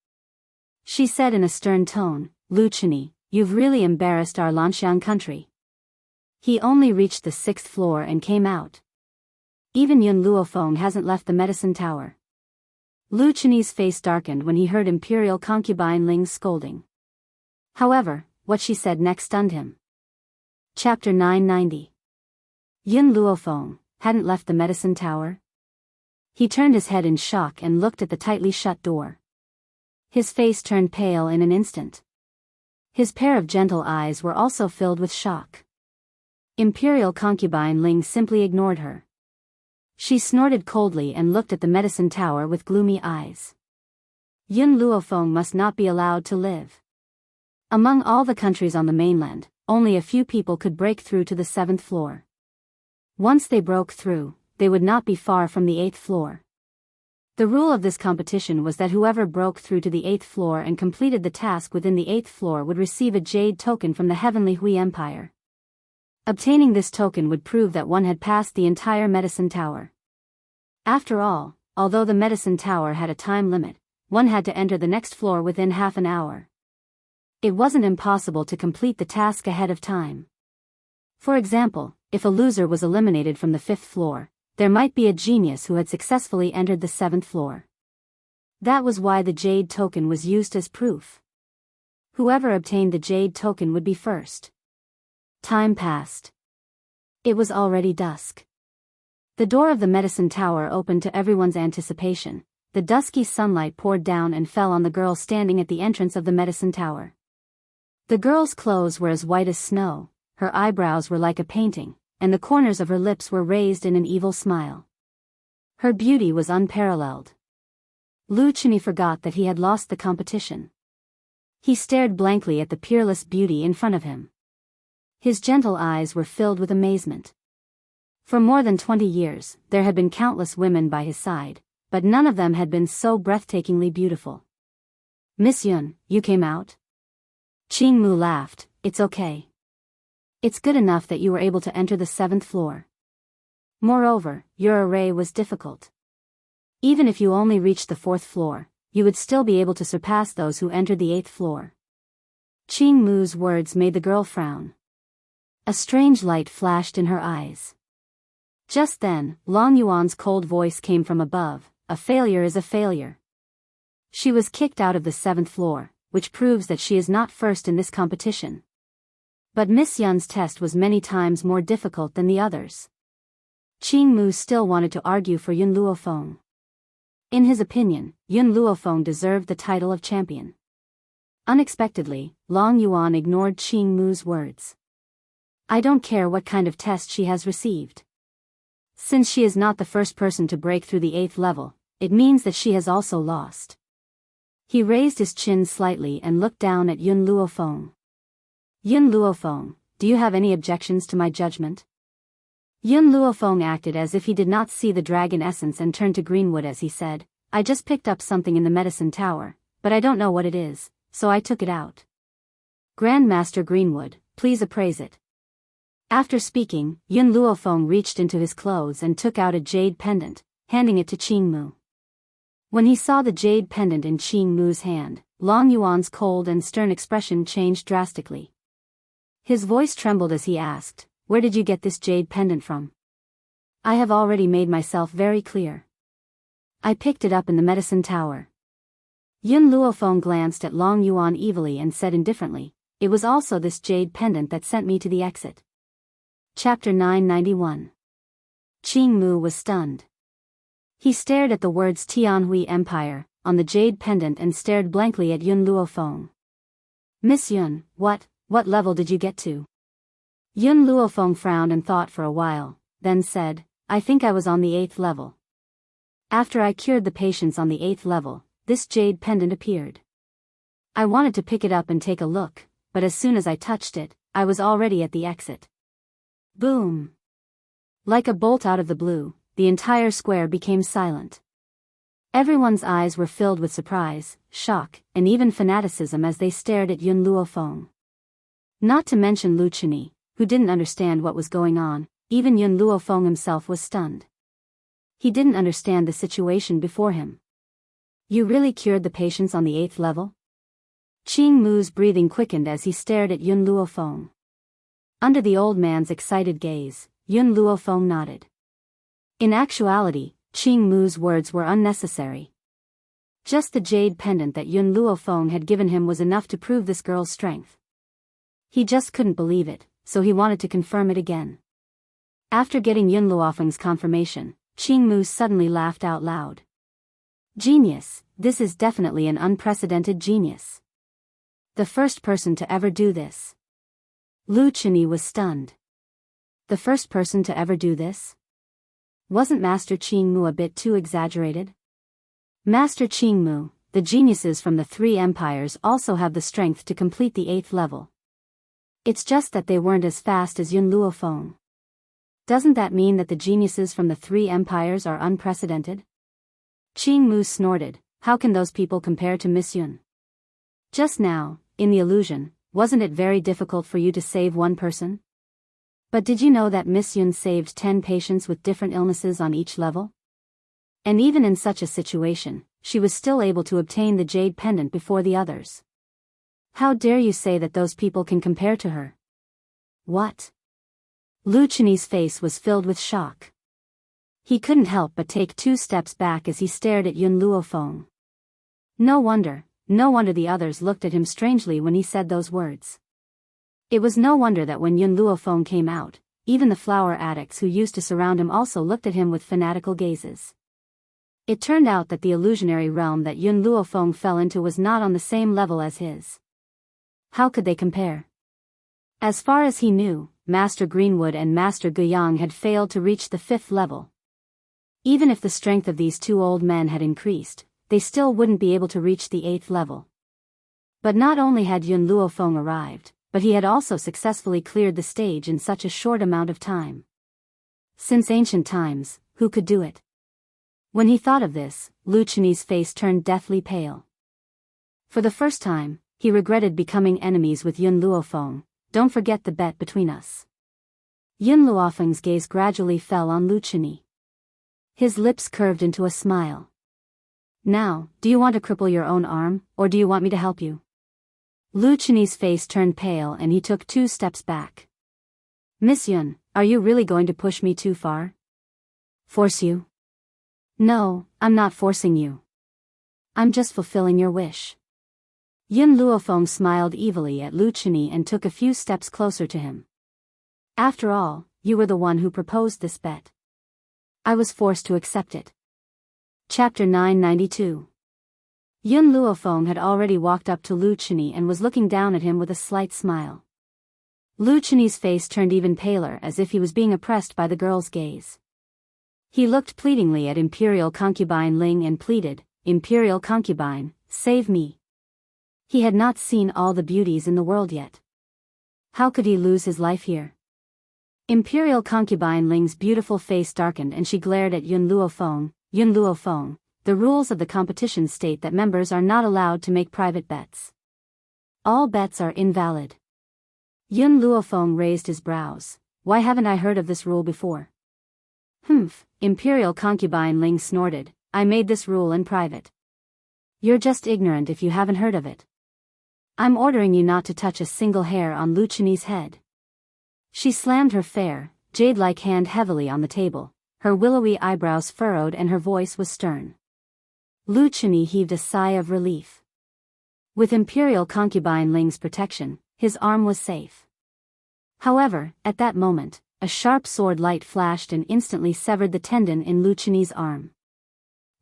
A: She said in a stern tone, "Lu Chini, you've really embarrassed our Lanxiang country." He only reached the 6th floor and came out. Even Yun Luofeng hasn't left the medicine tower. Lu Chini's face darkened when he heard Imperial concubine Ling's scolding. However, what she said next stunned him. Chapter 990. Yun Luofeng hadn't left the medicine tower? He turned his head in shock and looked at the tightly shut door. His face turned pale in an instant. His pair of gentle eyes were also filled with shock. Imperial concubine Ling simply ignored her. She snorted coldly and looked at the medicine tower with gloomy eyes. Yun Luofeng must not be allowed to live. Among all the countries on the mainland, only a few people could break through to the 7th floor. Once they broke through, they would not be far from the 8th floor. The rule of this competition was that whoever broke through to the 8th floor and completed the task within the 8th floor would receive a jade token from the Heavenly Hui Empire. Obtaining this token would prove that one had passed the entire medicine tower. After all, although the medicine tower had a time limit, one had to enter the next floor within half an hour. It wasn't impossible to complete the task ahead of time. For example, if a loser was eliminated from the 5th floor, there might be a genius who had successfully entered the 7th floor. That was why the jade token was used as proof. Whoever obtained the jade token would be first. Time passed. It was already dusk. The door of the medicine tower opened to everyone's anticipation. The dusky sunlight poured down and fell on the girl standing at the entrance of the medicine tower. The girl's clothes were as white as snow, her eyebrows were like a painting, and the corners of her lips were raised in an evil smile. Her beauty was unparalleled. Lu Chini forgot that he had lost the competition. He stared blankly at the peerless beauty in front of him. His gentle eyes were filled with amazement. For more than 20 years, there had been countless women by his side, but none of them had been so breathtakingly beautiful. "Miss Yun, you came out?" Qing Mu laughed. "It's okay. It's good enough that you were able to enter the 7th floor. Moreover, your array was difficult. Even if you only reached the 4th floor, you would still be able to surpass those who entered the 8th floor." Qing Mu's words made the girl frown. A strange light flashed in her eyes. Just then, Long Yuan's cold voice came from above, "A failure is a failure." She was kicked out of the 7th floor, which proves that she is not first in this competition. But Miss Yun's test was many times more difficult than the others. Qing Mu still wanted to argue for Yun Luofeng. In his opinion, Yun Luofeng deserved the title of champion. Unexpectedly, Long Yuan ignored Qing Mu's words. "I don't care what kind of test she has received. Since she is not the first person to break through the 8th level, it means that she has also lost." He raised his chin slightly and looked down at Yun Luofeng. "Yun Luofeng, do you have any objections to my judgment?" Yun Luofeng acted as if he did not see the dragon essence and turned to Greenwood as he said, "I just picked up something in the medicine tower, but I don't know what it is, so I took it out. Grandmaster Greenwood, please appraise it." After speaking, Yun Luofeng reached into his clothes and took out a jade pendant, handing it to Qing Mu. When he saw the jade pendant in Qing Mu's hand, Long Yuan's cold and stern expression changed drastically. His voice trembled as he asked, "Where did you get this jade pendant from?" "I have already made myself very clear. I picked it up in the medicine tower." Yun Luofeng glanced at Long Yuan evilly and said indifferently, "It was also this jade pendant that sent me to the exit." Chapter 991. Qing Mu was stunned. He stared at the words Tianhui Empire on the jade pendant and stared blankly at Yun Luofeng. "Miss Yun, what level did you get to?" Yun Luofeng frowned and thought for a while, then said, "I think I was on the 8th level. After I cured the patients on the 8th level, this jade pendant appeared. I wanted to pick it up and take a look, but as soon as I touched it, I was already at the exit. Boom! Like a bolt out of the blue, the entire square became silent. Everyone's eyes were filled with surprise, shock, and even fanaticism as they stared at Yun Luofeng. Not to mention Lu Chini, who didn't understand what was going on. Even Yun Luofeng himself was stunned. He didn't understand the situation before him. You really cured the patients on the 8th level? Qing Mu's breathing quickened as he stared at Yun Luofeng. Under the old man's excited gaze, Yun Luofeng nodded. In actuality, Qing Mu's words were unnecessary. Just the jade pendant that Yun Luofeng had given him was enough to prove this girl's strength. He just couldn't believe it, so he wanted to confirm it again. After getting Yun Luofeng's confirmation, Qing Mu suddenly laughed out loud. Genius, this is definitely an unprecedented genius. The first person to ever do this. Lu Chini was stunned. The first person to ever do this? Wasn't Master Qing Mu a bit too exaggerated? Master Qing Mu, the geniuses from the 3 empires also have the strength to complete the 8th level. It's just that they weren't as fast as Yun Luofeng. Doesn't that mean that the geniuses from the 3 empires are unprecedented? Qing Mu snorted, how can those people compare to Miss Yun? Just now, in the illusion, wasn't it very difficult for you to save one person? But did you know that Miss Yun saved 10 patients with different illnesses on each level? And even in such a situation, she was still able to obtain the jade pendant before the others. How dare you say that those people can compare to her? What? Lu Chini's face was filled with shock. He couldn't help but take 2 steps back as he stared at Yun Luofeng. No wonder the others looked at him strangely when he said those words. It was no wonder that when Yun Luofeng came out, even the flower addicts who used to surround him also looked at him with fanatical gazes. It turned out that the illusionary realm that Yun Luofeng fell into was not on the same level as his. How could they compare? As far as he knew, Master Greenwood and Master Guiyang had failed to reach the 5th level. Even if the strength of these 2 old men had increased, they still wouldn't be able to reach the 8th level. But not only had Yun Luofeng arrived, but he had also successfully cleared the stage in such a short amount of time. Since ancient times, who could do it? When he thought of this, Lu Chini's face turned deathly pale. For the first time, he regretted becoming enemies with Yun Luofeng. Don't forget the bet between us. Yun Luofeng's gaze gradually fell on Lu Chini. His lips curved into a smile. Now, do you want to cripple your own arm, or do you want me to help you? Lu Chini's face turned pale and he took 2 steps back. Miss Yun, are you really going to push me too far? Force you? No, I'm not forcing you. I'm just fulfilling your wish. Yun Luofeng smiled evilly at Lu Chini and took a few steps closer to him. After all, you were the one who proposed this bet. I was forced to accept it. Chapter 992. Yun Luofeng had already walked up to Lu Chini and was looking down at him with a slight smile. Lu Chini's face turned even paler as if he was being oppressed by the girl's gaze. He looked pleadingly at Imperial Concubine Ling and pleaded, Imperial Concubine, save me. He had not seen all the beauties in the world yet. How could he lose his life here? Imperial Concubine Ling's beautiful face darkened and she glared at Yun Luofeng. Yun Luofeng, the rules of the competition state that members are not allowed to make private bets. All bets are invalid. Yun Luofeng raised his brows. Why haven't I heard of this rule before? Humph, Imperial Concubine Ling snorted, I made this rule in private. You're just ignorant if you haven't heard of it. I'm ordering you not to touch a single hair on Lu Chini's head. She slammed her fair, jade-like hand heavily on the table, her willowy eyebrows furrowed and her voice was stern. Lu Chini heaved a sigh of relief. With Imperial Concubine Ling's protection, his arm was safe. However, at that moment, a sharp sword light flashed and instantly severed the tendon in Lu Chini's arm.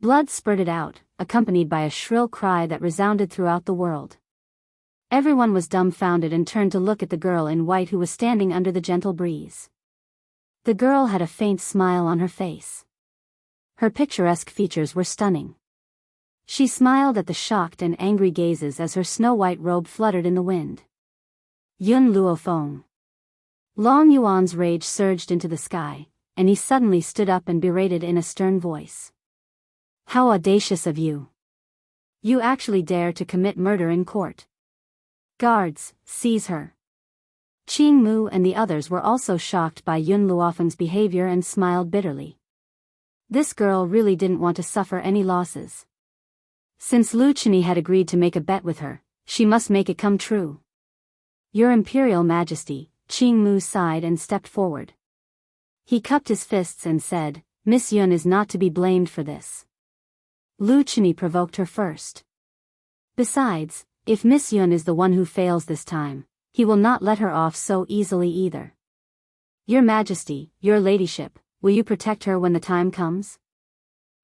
A: Blood spurted out, accompanied by a shrill cry that resounded throughout the world. Everyone was dumbfounded and turned to look at the girl in white who was standing under the gentle breeze. The girl had a faint smile on her face. Her picturesque features were stunning. She smiled at the shocked and angry gazes as her snow-white robe fluttered in the wind. Yun Luofeng. Long Yuan's rage surged into the sky, and he suddenly stood up and berated in a stern voice. How audacious of you! You actually dare to commit murder in court. Guards, seize her. Qing Mu and the others were also shocked by Yun Luofeng's behavior and smiled bitterly. This girl really didn't want to suffer any losses. Since Lu Chini had agreed to make a bet with her, she must make it come true. Your Imperial Majesty, Qing Mu sighed and stepped forward. He cupped his fists and said, Miss Yun is not to be blamed for this. Lu Chini provoked her first. Besides, if Miss Yun is the one who fails this time, he will not let her off so easily either. Your Majesty, your Ladyship, will you protect her when the time comes?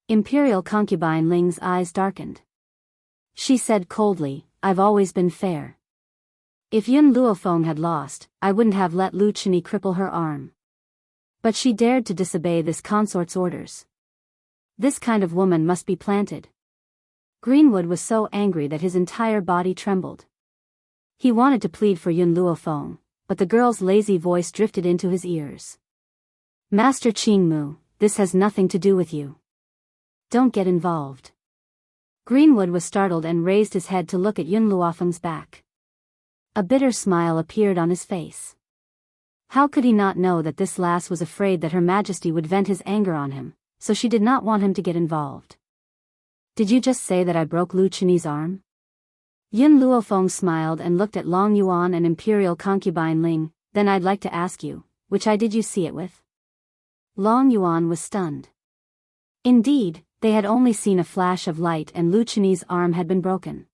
A: Imperial concubine Ling's eyes darkened. She said coldly, I've always been fair. If Yun Luofeng had lost, I wouldn't have let Lu Chini cripple her arm. But she dared to disobey this consort's orders. This kind of woman must be planted. Greenwood was so angry that his entire body trembled. He wanted to plead for Yun Luofeng, but the girl's lazy voice drifted into his ears. Master Qing Mu, this has nothing to do with you. Don't get involved. Greenwood was startled and raised his head to look at Yun Luofeng's back. A bitter smile appeared on his face. How could he not know that this lass was afraid that Her Majesty would vent his anger on him, so she did not want him to get involved. Did you just say that I broke Lu Chini's arm? Yun Luofeng smiled and looked at Long Yuan and Imperial concubine Ling, then I'd like to ask you, which eye did you see it with? Long Yuan was stunned. Indeed, they had only seen a flash of light and Lu Chini's arm had been broken.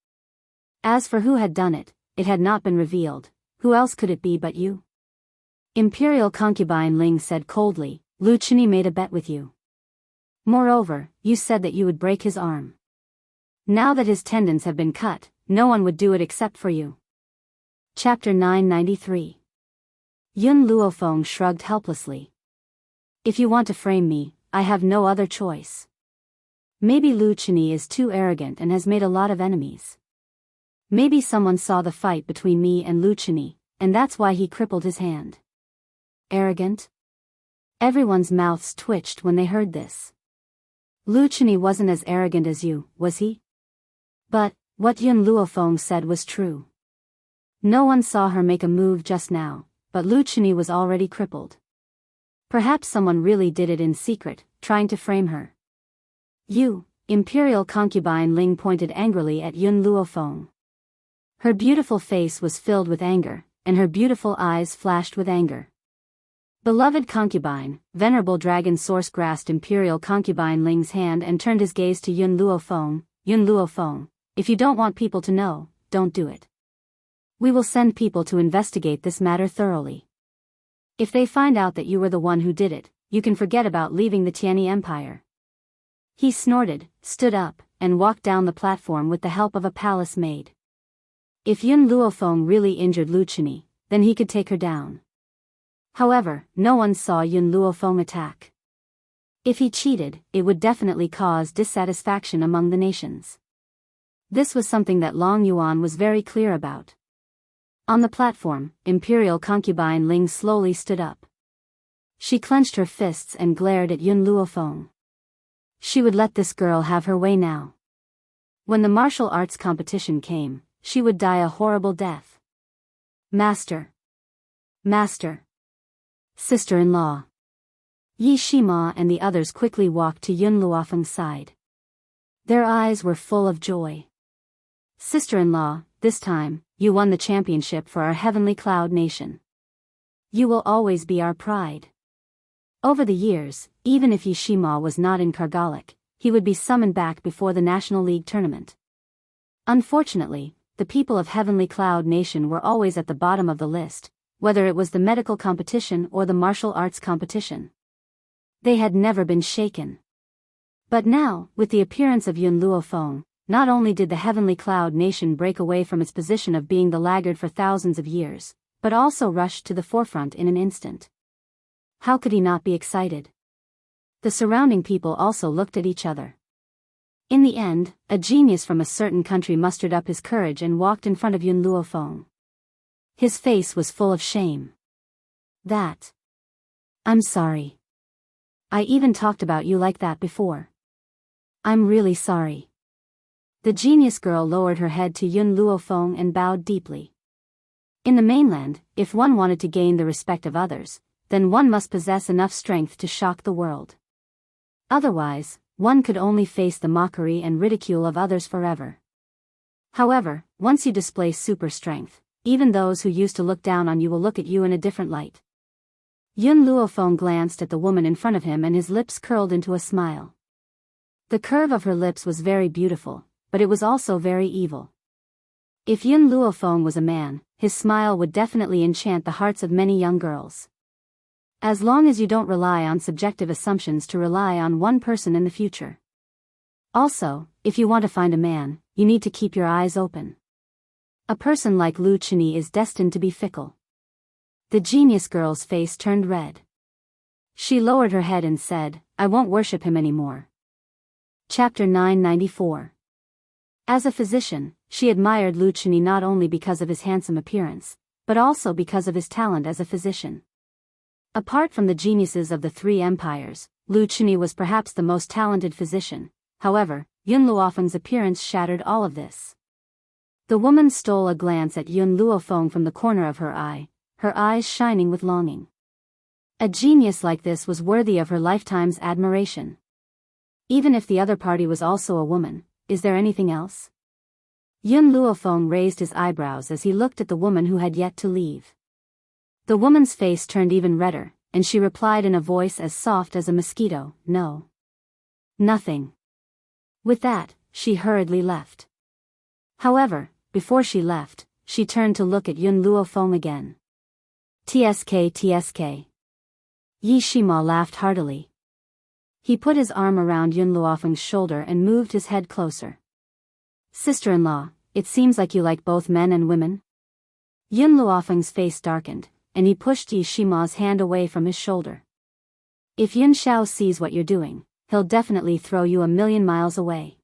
A: As for who had done it, it had not been revealed. Who else could it be but you? Imperial concubine Ling said coldly, Lu Chini made a bet with you. Moreover, you said that you would break his arm. Now that his tendons have been cut, no one would do it except for you. Chapter 993. Yun Luofeng shrugged helplessly. If you want to frame me, I have no other choice. Maybe Lu Chini is too arrogant and has made a lot of enemies. Maybe someone saw the fight between me and Lu Chini, and that's why he crippled his hand. Arrogant? Everyone's mouths twitched when they heard this. Lu Chini wasn't as arrogant as you, was he? But, what Yun Luofeng said was true. No one saw her make a move just now, but Lu Chini was already crippled. Perhaps someone really did it in secret, trying to frame her. You, Imperial concubine Ling pointed angrily at Yun Luofeng. Her beautiful face was filled with anger, and her beautiful eyes flashed with anger. Beloved concubine, Venerable Dragon Source grasped Imperial concubine Ling's hand and turned his gaze to Yun Luofeng. Yun Luofeng, if you don't want people to know, don't do it. We will send people to investigate this matter thoroughly. If they find out that you were the one who did it, you can forget about leaving the Tianyi Empire. He snorted, stood up, and walked down the platform with the help of a palace maid. If Yun Luofeng really injured Lu Chini, then he could take her down. However, no one saw Yun Luofeng attack. If he cheated, it would definitely cause dissatisfaction among the nations. This was something that Long Yuan was very clear about. On the platform, Imperial concubine Ling slowly stood up. She clenched her fists and glared at Yun Luofeng. She would let this girl have her way now. When the martial arts competition came, she would die a horrible death. Master. Master. Sister-in-law. Yi Shima and the others quickly walked to Yun Luofeng's side. Their eyes were full of joy. Sister-in-law, this time, you won the championship for our heavenly cloud nation. You will always be our pride. Over the years, even if Yi Shima was not in Kargalik, he would be summoned back before the National League tournament. Unfortunately, the people of Heavenly Cloud Nation were always at the bottom of the list, whether it was the medical competition or the martial arts competition. They had never been shaken. But now, with the appearance of Yun Luofeng, not only did the Heavenly Cloud Nation break away from its position of being the laggard for thousands of years, but also rushed to the forefront in an instant. How could he not be excited? The surrounding people also looked at each other. In the end, a genius from a certain country mustered up his courage and walked in front of Yun Luofeng. His face was full of shame. I'm sorry. I even talked about you like that before. I'm really sorry. The genius girl lowered her head to Yun Luofeng and bowed deeply. In the mainland, if one wanted to gain the respect of others, then one must possess enough strength to shock the world. Otherwise, one could only face the mockery and ridicule of others forever. However, once you display super strength, even those who used to look down on you will look at you in a different light. Yun Luofeng glanced at the woman in front of him and his lips curled into a smile. The curve of her lips was very beautiful, but it was also very evil. If Yun Luofeng was a man, his smile would definitely enchant the hearts of many young girls. As long as you don't rely on subjective assumptions to rely on one person in the future. Also, if you want to find a man, you need to keep your eyes open. A person like Lu Chini is destined to be fickle. The genius girl's face turned red. She lowered her head and said, I won't worship him anymore. Chapter 994. As a physician, she admired Lu Chini not only because of his handsome appearance, but also because of his talent as a physician. Apart from the geniuses of the three empires, Lu Chini was perhaps the most talented physician. However, Yun Luofeng's appearance shattered all of this. The woman stole a glance at Yun Luofeng from the corner of her eyes shining with longing. A genius like this was worthy of her lifetime's admiration. Even if the other party was also a woman, is there anything else? Yun Luofeng raised his eyebrows as he looked at the woman who had yet to leave. The woman's face turned even redder, and she replied in a voice as soft as a mosquito, No. Nothing. With that, she hurriedly left. However, before she left, she turned to look at Yun Luofeng again. TSK. Yi Shima laughed heartily. He put his arm around Yun Luofeng's shoulder and moved his head closer. Sister-in-law, it seems like you like both men and women? Yun Luofeng's face darkened, and he pushed Yi Shima's hand away from his shoulder. If Yun Xiao sees what you're doing, he'll definitely throw you 1,000,000 miles away.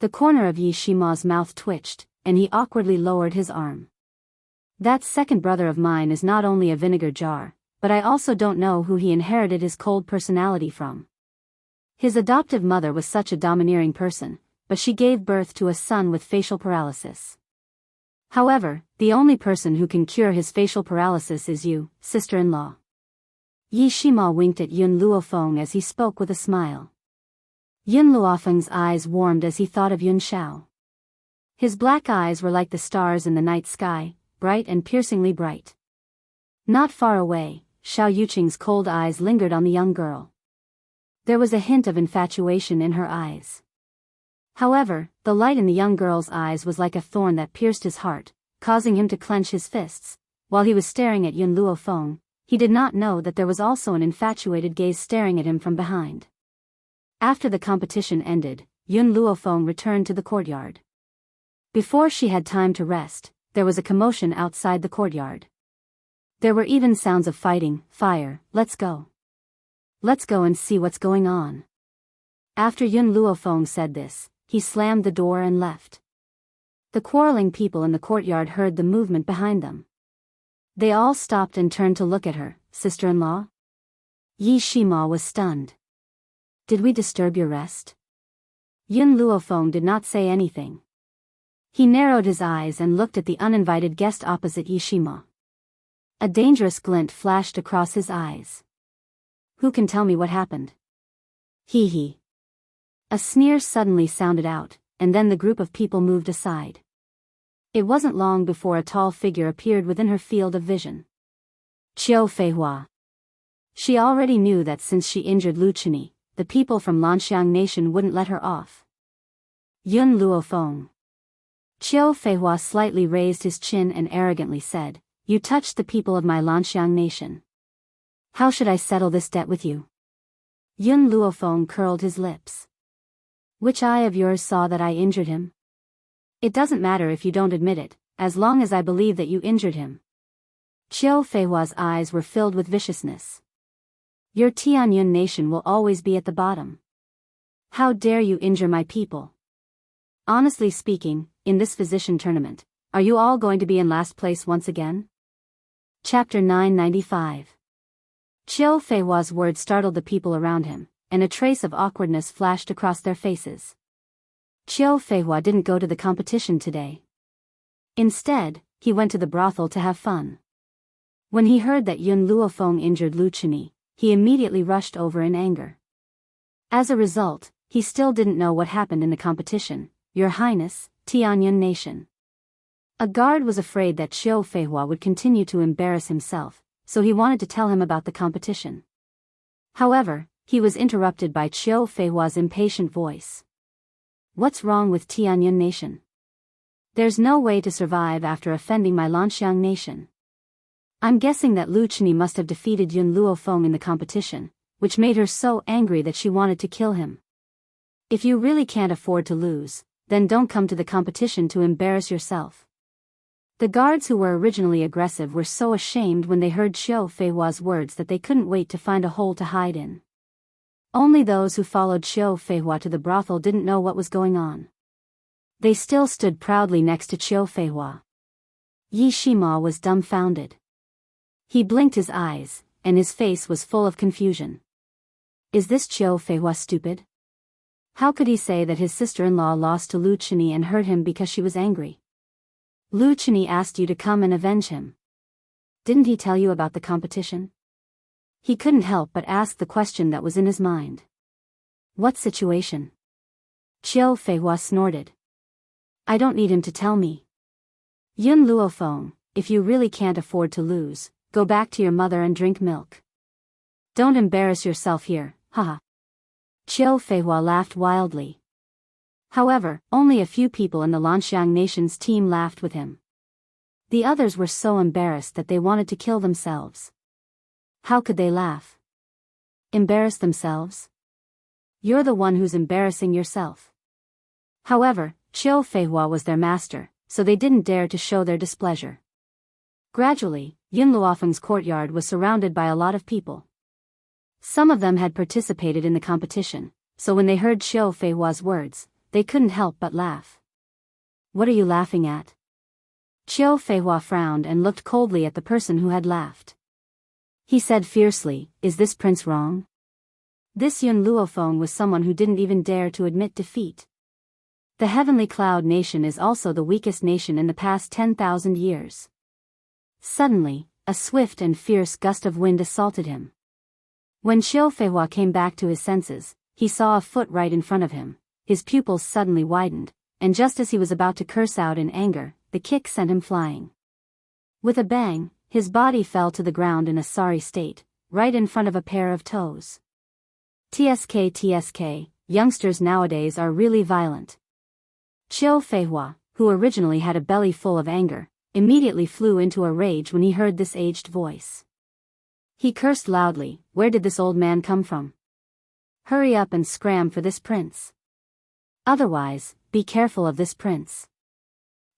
A: The corner of Yi Shima's mouth twitched, and he awkwardly lowered his arm. That second brother of mine is not only a vinegar jar, but I also don't know who he inherited his cold personality from. His adoptive mother was such a domineering person, but she gave birth to a son with facial paralysis. However, the only person who can cure his facial paralysis is you, sister-in-law. Yi Shima winked at Yun Luofeng as he spoke with a smile. Yun Luofeng's eyes warmed as he thought of Yun Xiao. His black eyes were like the stars in the night sky, bright and piercingly bright. Not far away, Xiao Yuqing's cold eyes lingered on the young girl. There was a hint of infatuation in her eyes. However, the light in the young girl's eyes was like a thorn that pierced his heart, causing him to clench his fists. While he was staring at Yun Luofeng, he did not know that there was also an infatuated gaze staring at him from behind. After the competition ended, Yun Luofeng returned to the courtyard. Before she had time to rest, there was a commotion outside the courtyard. There were even sounds of fighting, fire. Let's go. Let's go and see what's going on. After Yun Luofeng said this, he slammed the door and left. The quarreling people in the courtyard heard the movement behind them. They all stopped and turned to look at her. Sister-in-law? Yi Shima was stunned. Did we disturb your rest? Yun Luofeng did not say anything. He narrowed his eyes and looked at the uninvited guest opposite Yi Shima. A dangerous glint flashed across his eyes. Who can tell me what happened? Hee hee. A sneer suddenly sounded out, and then the group of people moved aside. It wasn't long before a tall figure appeared within her field of vision. Qiu Feihua. She already knew that since she injured Lu Chini, the people from Lanxiang Nation wouldn't let her off. Yun Luofeng. Qiu Feihua slightly raised his chin and arrogantly said, You touched the people of my Lanxiang Nation. How should I settle this debt with you? Yun Luofeng curled his lips. Which eye of yours saw that I injured him? It doesn't matter if you don't admit it, as long as I believe that you injured him. Qiu Feihua's eyes were filled with viciousness. Your Tianyun nation will always be at the bottom. How dare you injure my people? Honestly speaking, in this physician tournament, are you all going to be in last place once again? Chapter 995. Qiu Feihua's words startled the people around him, and a trace of awkwardness flashed across their faces. Qiu Feihua didn't go to the competition today. Instead, he went to the brothel to have fun. When he heard that Yun Luofeng injured Lu Chunyi, he immediately rushed over in anger. As a result, he still didn't know what happened in the competition, Your Highness, Tianyun Nation. A guard was afraid that Qiu Feihua would continue to embarrass himself, so he wanted to tell him about the competition. However, he was interrupted by Qiu Feihua's impatient voice. What's wrong with Tianyun Nation? There's no way to survive after offending my Lanxiang Nation. I'm guessing that Lu Chunyi must have defeated Yun Luofeng in the competition, which made her so angry that she wanted to kill him. If you really can't afford to lose, then don't come to the competition to embarrass yourself. The guards who were originally aggressive were so ashamed when they heard Qiu Feihua's words that they couldn't wait to find a hole to hide in. Only those who followed Qiu Feihua to the brothel didn't know what was going on. They still stood proudly next to Qiu Feihua. Yi Shima was dumbfounded. He blinked his eyes, and his face was full of confusion. Is this Qiu Feihua stupid? How could he say that his sister-in-law lost to Lu Chunyi and hurt him because she was angry? Lu Chunyi asked you to come and avenge him. Didn't he tell you about the competition? He couldn't help but ask the question that was in his mind. What situation? Qiu Feihua snorted. I don't need him to tell me. Yun Luofeng, if you really can't afford to lose, go back to your mother and drink milk. Don't embarrass yourself here, haha. Qiu Feihua laughed wildly. However, only a few people in the Lanxiang Nation's team laughed with him. The others were so embarrassed that they wanted to kill themselves. How could they laugh? Embarrass themselves? You're the one who's embarrassing yourself. However, Qiu Feihua was their master, so they didn't dare to show their displeasure. Gradually, Yun Luofeng's courtyard was surrounded by a lot of people. Some of them had participated in the competition, so when they heard Qiu Feihua's words, they couldn't help but laugh. What are you laughing at? Qiu Feihua frowned and looked coldly at the person who had laughed. He said fiercely, is this prince wrong? This Yun Luofeng was someone who didn't even dare to admit defeat. The Heavenly Cloud Nation is also the weakest nation in the past 10,000 years. Suddenly, a swift and fierce gust of wind assaulted him. When Qiu Feihua came back to his senses, he saw a foot right in front of him. His pupils suddenly widened, and just as he was about to curse out in anger, the kick sent him flying. With a bang, his body fell to the ground in a sorry state, right in front of a pair of toes. TSK, youngsters nowadays are really violent. Qiu Feihua, who originally had a belly full of anger, immediately flew into a rage when he heard this aged voice. He cursed loudly, where did this old man come from? Hurry up and scram for this prince. Otherwise, be careful of this prince.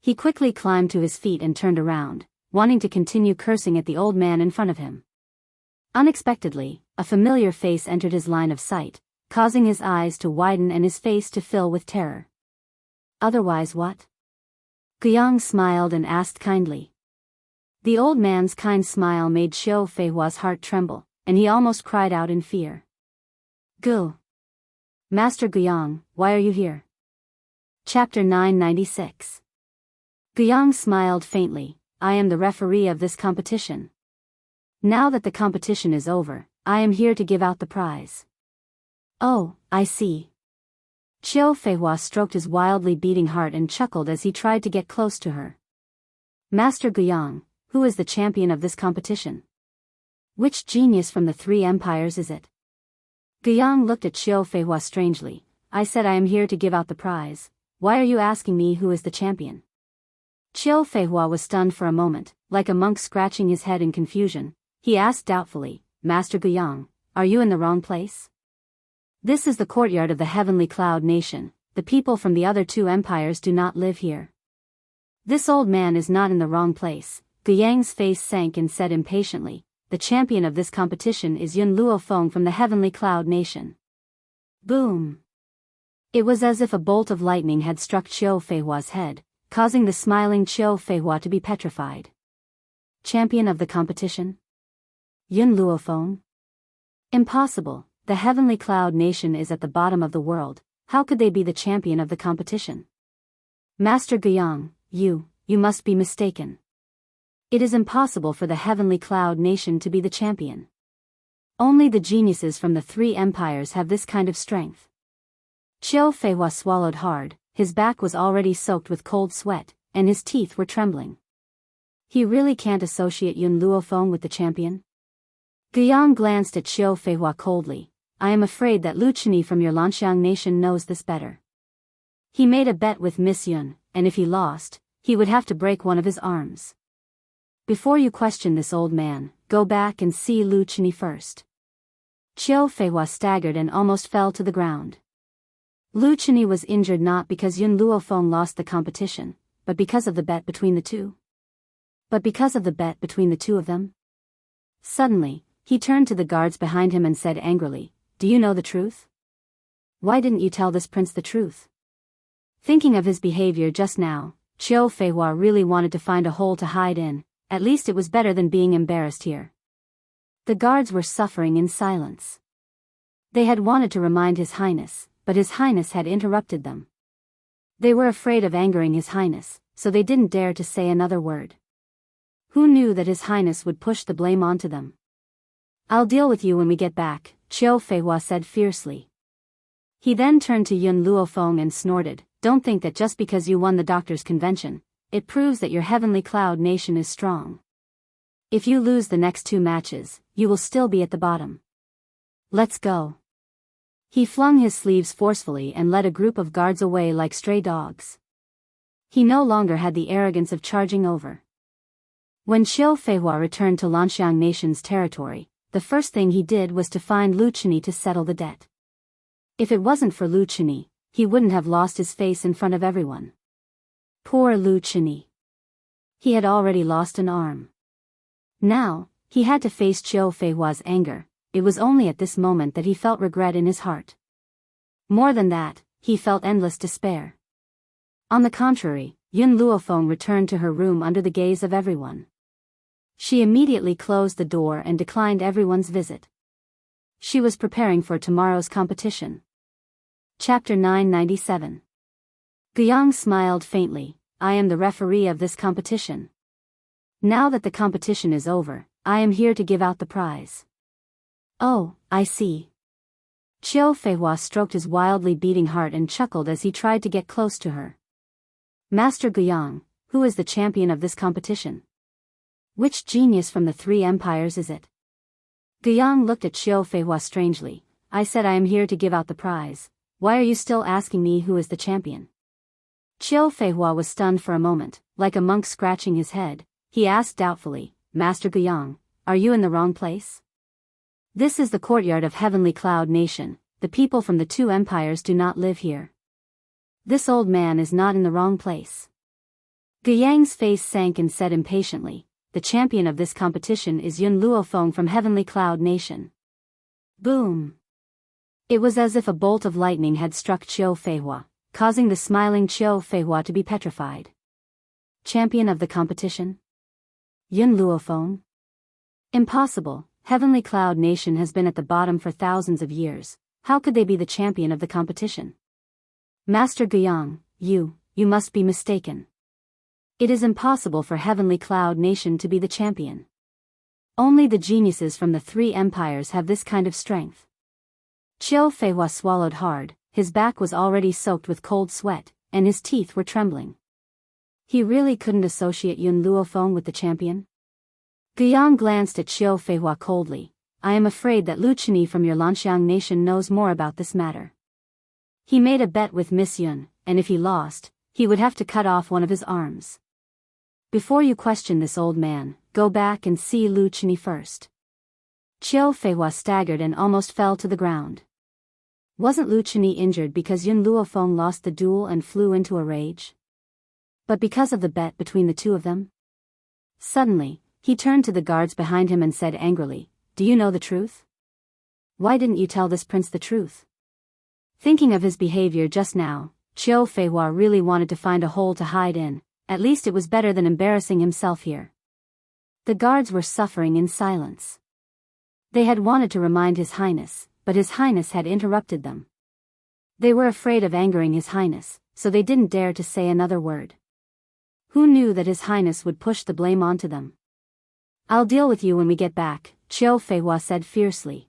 A: He quickly climbed to his feet and turned around, wanting to continue cursing at the old man in front of him. Unexpectedly, a familiar face entered his line of sight, causing his eyes to widen and his face to fill with terror. Otherwise what? Guiyang smiled and asked kindly. The old man's kind smile made Qiu Feihua's heart tremble, and he almost cried out in fear. Gu! Master Guiyang, why are you here? Chapter 996. Guiyang smiled faintly, I am the referee of this competition. Now that the competition is over, I am here to give out the prize. Oh, I see. Qiu Feihua stroked his wildly beating heart and chuckled as he tried to get close to her. Master Guiyang, who is the champion of this competition? Which genius from the 3 empires is it? Guiyang looked at Qiu Feihua strangely. I said I am here to give out the prize. Why are you asking me who is the champion? Qiu Feihua was stunned for a moment, like a monk scratching his head in confusion. He asked doubtfully, Master Guiyang, are you in the wrong place? This is the courtyard of the Heavenly Cloud Nation. The people from the other 2 empires do not live here. This old man is not in the wrong place. Guiyang's face sank and said impatiently, the champion of this competition is Yun Luofeng from the Heavenly Cloud Nation. Boom! It was as if a bolt of lightning had struck Qiu Feihua's head, causing the smiling Qiu Feihua to be petrified. Champion of the competition? Yun Luofeng? Impossible, the heavenly cloud nation is at the bottom of the world, how could they be the champion of the competition? Master Guiyang, you must be mistaken. It is impossible for the heavenly cloud nation to be the champion. Only the geniuses from the three empires have this kind of strength. Qiu Feihua swallowed hard, his back was already soaked with cold sweat, and his teeth were trembling. He really can't associate Yun Luofeng with the champion? Guiyang glanced at Qiu Feihua coldly. I am afraid that Lu Chini from your Lanxiang nation knows this better. He made a bet with Miss Yun, and if he lost, he would have to break one of his arms. Before you question this old man, go back and see Lu Chini first. Qiu Feihua staggered and almost fell to the ground. Lu Chini was injured not because Yun Luofeng lost the competition, but because of the bet between the two. But because of the bet between the two of them? Suddenly, he turned to the guards behind him and said angrily, do you know the truth? Why didn't you tell this prince the truth? Thinking of his behavior just now, Qiu Feihua really wanted to find a hole to hide in, at least it was better than being embarrassed here. The guards were suffering in silence. They had wanted to remind His Highness, but His Highness had interrupted them. They were afraid of angering His Highness, so they didn't dare to say another word. Who knew that His Highness would push the blame onto them? I'll deal with you when we get back, Qiu Feihua said fiercely. He then turned to Yun Luofeng and snorted, don't think that just because you won the doctor's convention, it proves that your heavenly cloud nation is strong. If you lose the next two matches, you will still be at the bottom. Let's go. He flung his sleeves forcefully and led a group of guards away like stray dogs. He no longer had the arrogance of charging over. When Qiu Feihua returned to Lanxiang Nation's territory, the first thing he did was to find Lu Chini to settle the debt. If it wasn't for Lu Chini, he wouldn't have lost his face in front of everyone. Poor Lu Chini. He had already lost an arm. Now, he had to face Qiu Feihua's anger. It was only at this moment that he felt regret in his heart. More than that, he felt endless despair. On the contrary, Yun Luofeng returned to her room under the gaze of everyone. She immediately closed the door and declined everyone's visit. She was preparing for tomorrow's competition. Chapter 997. Guiyang smiled faintly. I am the referee of this competition. Now that the competition is over, I am here to give out the prize. Oh, I see. Qiu Feihua stroked his wildly beating heart and chuckled as he tried to get close to her. Master Guiyang, who is the champion of this competition? Which genius from the three empires is it? Guiyang looked at Qiu Feihua strangely. I said I am here to give out the prize. Why are you still asking me who is the champion? Qiu Feihua was stunned for a moment, like a monk scratching his head. He asked doubtfully, Master Guiyang, are you in the wrong place? This is the courtyard of Heavenly Cloud Nation. The people from the two empires do not live here. This old man is not in the wrong place. Guiyang's face sank and said impatiently, the champion of this competition is Yun Luofeng from Heavenly Cloud Nation. Boom! It was as if a bolt of lightning had struck Qiu Feihua, causing the smiling Qiu Feihua to be petrified. Champion of the competition? Yun Luofeng? Impossible, Heavenly Cloud Nation has been at the bottom for thousands of years. How could they be the champion of the competition? Master Guiyang, you must be mistaken. It is impossible for Heavenly Cloud Nation to be the champion. Only the geniuses from the three empires have this kind of strength. Qiu Feihua swallowed hard, his back was already soaked with cold sweat, and his teeth were trembling. He really couldn't associate Yun Luofeng with the champion? Guiyang glanced at Qiu Feihua coldly. I am afraid that Lu Chini from your Lanxiang nation knows more about this matter. He made a bet with Miss Yun, and if he lost, he would have to cut off one of his arms. Before you question this old man, go back and see Lu Chini first. Qiu Feihua staggered and almost fell to the ground. Wasn't Lu Chini injured because Yun Luofeng lost the duel and flew into a rage? But because of the bet between the two of them? Suddenly, he turned to the guards behind him and said angrily, do you know the truth? Why didn't you tell this prince the truth? Thinking of his behavior just now, Qiu Feihua really wanted to find a hole to hide in. At least it was better than embarrassing himself here. The guards were suffering in silence. They had wanted to remind His Highness, but His Highness had interrupted them. They were afraid of angering His Highness, so they didn't dare to say another word. Who knew that His Highness would push the blame onto them? "I'll deal with you when we get back," Qiu Feihua said fiercely.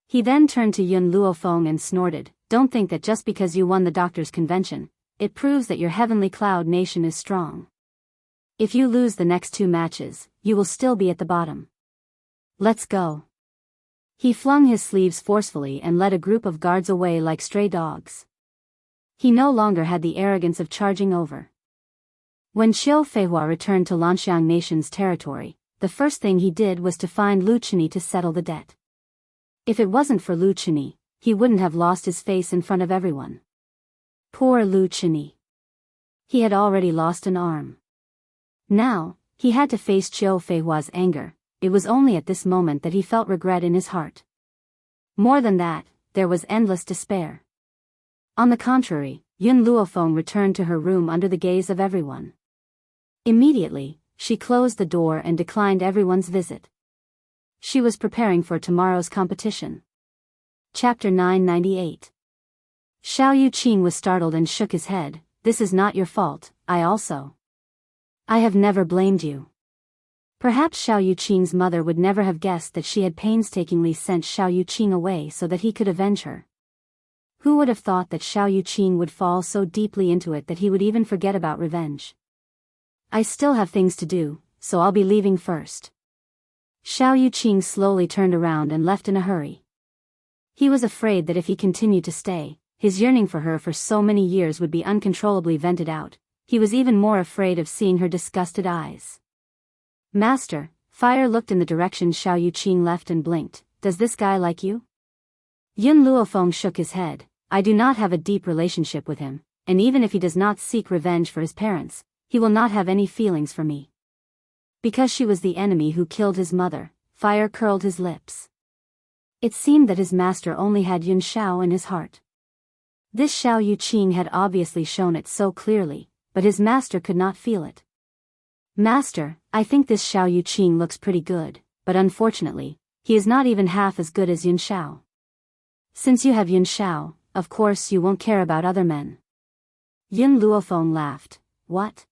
A: He then turned to Yun Luofeng and snorted, "Don't think that just because you won the doctors' convention, it proves that your heavenly cloud nation is strong. If you lose the next 2 matches, you will still be at the bottom. Let's go." He flung his sleeves forcefully and led a group of guards away like stray dogs. He no longer had the arrogance of charging over. When Qiu Feihua returned to Lanxiang Nation's territory, the first thing he did was to find Lu Chini to settle the debt. If it wasn't for Lu Chini, he wouldn't have lost his face in front of everyone. Poor Lu Chini. He had already lost an arm. Now, he had to face Qiu Feihua's anger. It was only at this moment that he felt regret in his heart. More than that, there was endless despair. On the contrary, Yun Luofeng returned to her room under the gaze of everyone. Immediately, she closed the door and declined everyone's visit. She was preparing for tomorrow's competition. Chapter 998. Xiao Yuqing was startled and shook his head. "This is not your fault, I have never blamed you." Perhaps Xiao Yuqing's mother would never have guessed that she had painstakingly sent Xiao Yuqing away so that he could avenge her. Who would have thought that Xiao Yuqing would fall so deeply into it that he would even forget about revenge? "I still have things to do, so I'll be leaving first." Xiao Yuqing slowly turned around and left in a hurry. He was afraid that if he continued to stay, his yearning for her for so many years would be uncontrollably vented out. He was even more afraid of seeing her disgusted eyes. "Master," Fire looked in the direction Xiao Yuqing left and blinked. "Does this guy like you?" Yun Luofeng shook his head. "I do not have a deep relationship with him, and even if he does not seek revenge for his parents, he will not have any feelings for me." Because she was the enemy who killed his mother, Fire curled his lips. It seemed that his master only had Yun Xiao in his heart. This Xiao Yuqing had obviously shown it so clearly, but his master could not feel it. "Master, I think this Xiao Yuqing looks pretty good, but unfortunately, he is not even half as good as Yun Xiao. Since you have Yun Xiao, of course you won't care about other men." Yun Luofeng laughed. "What?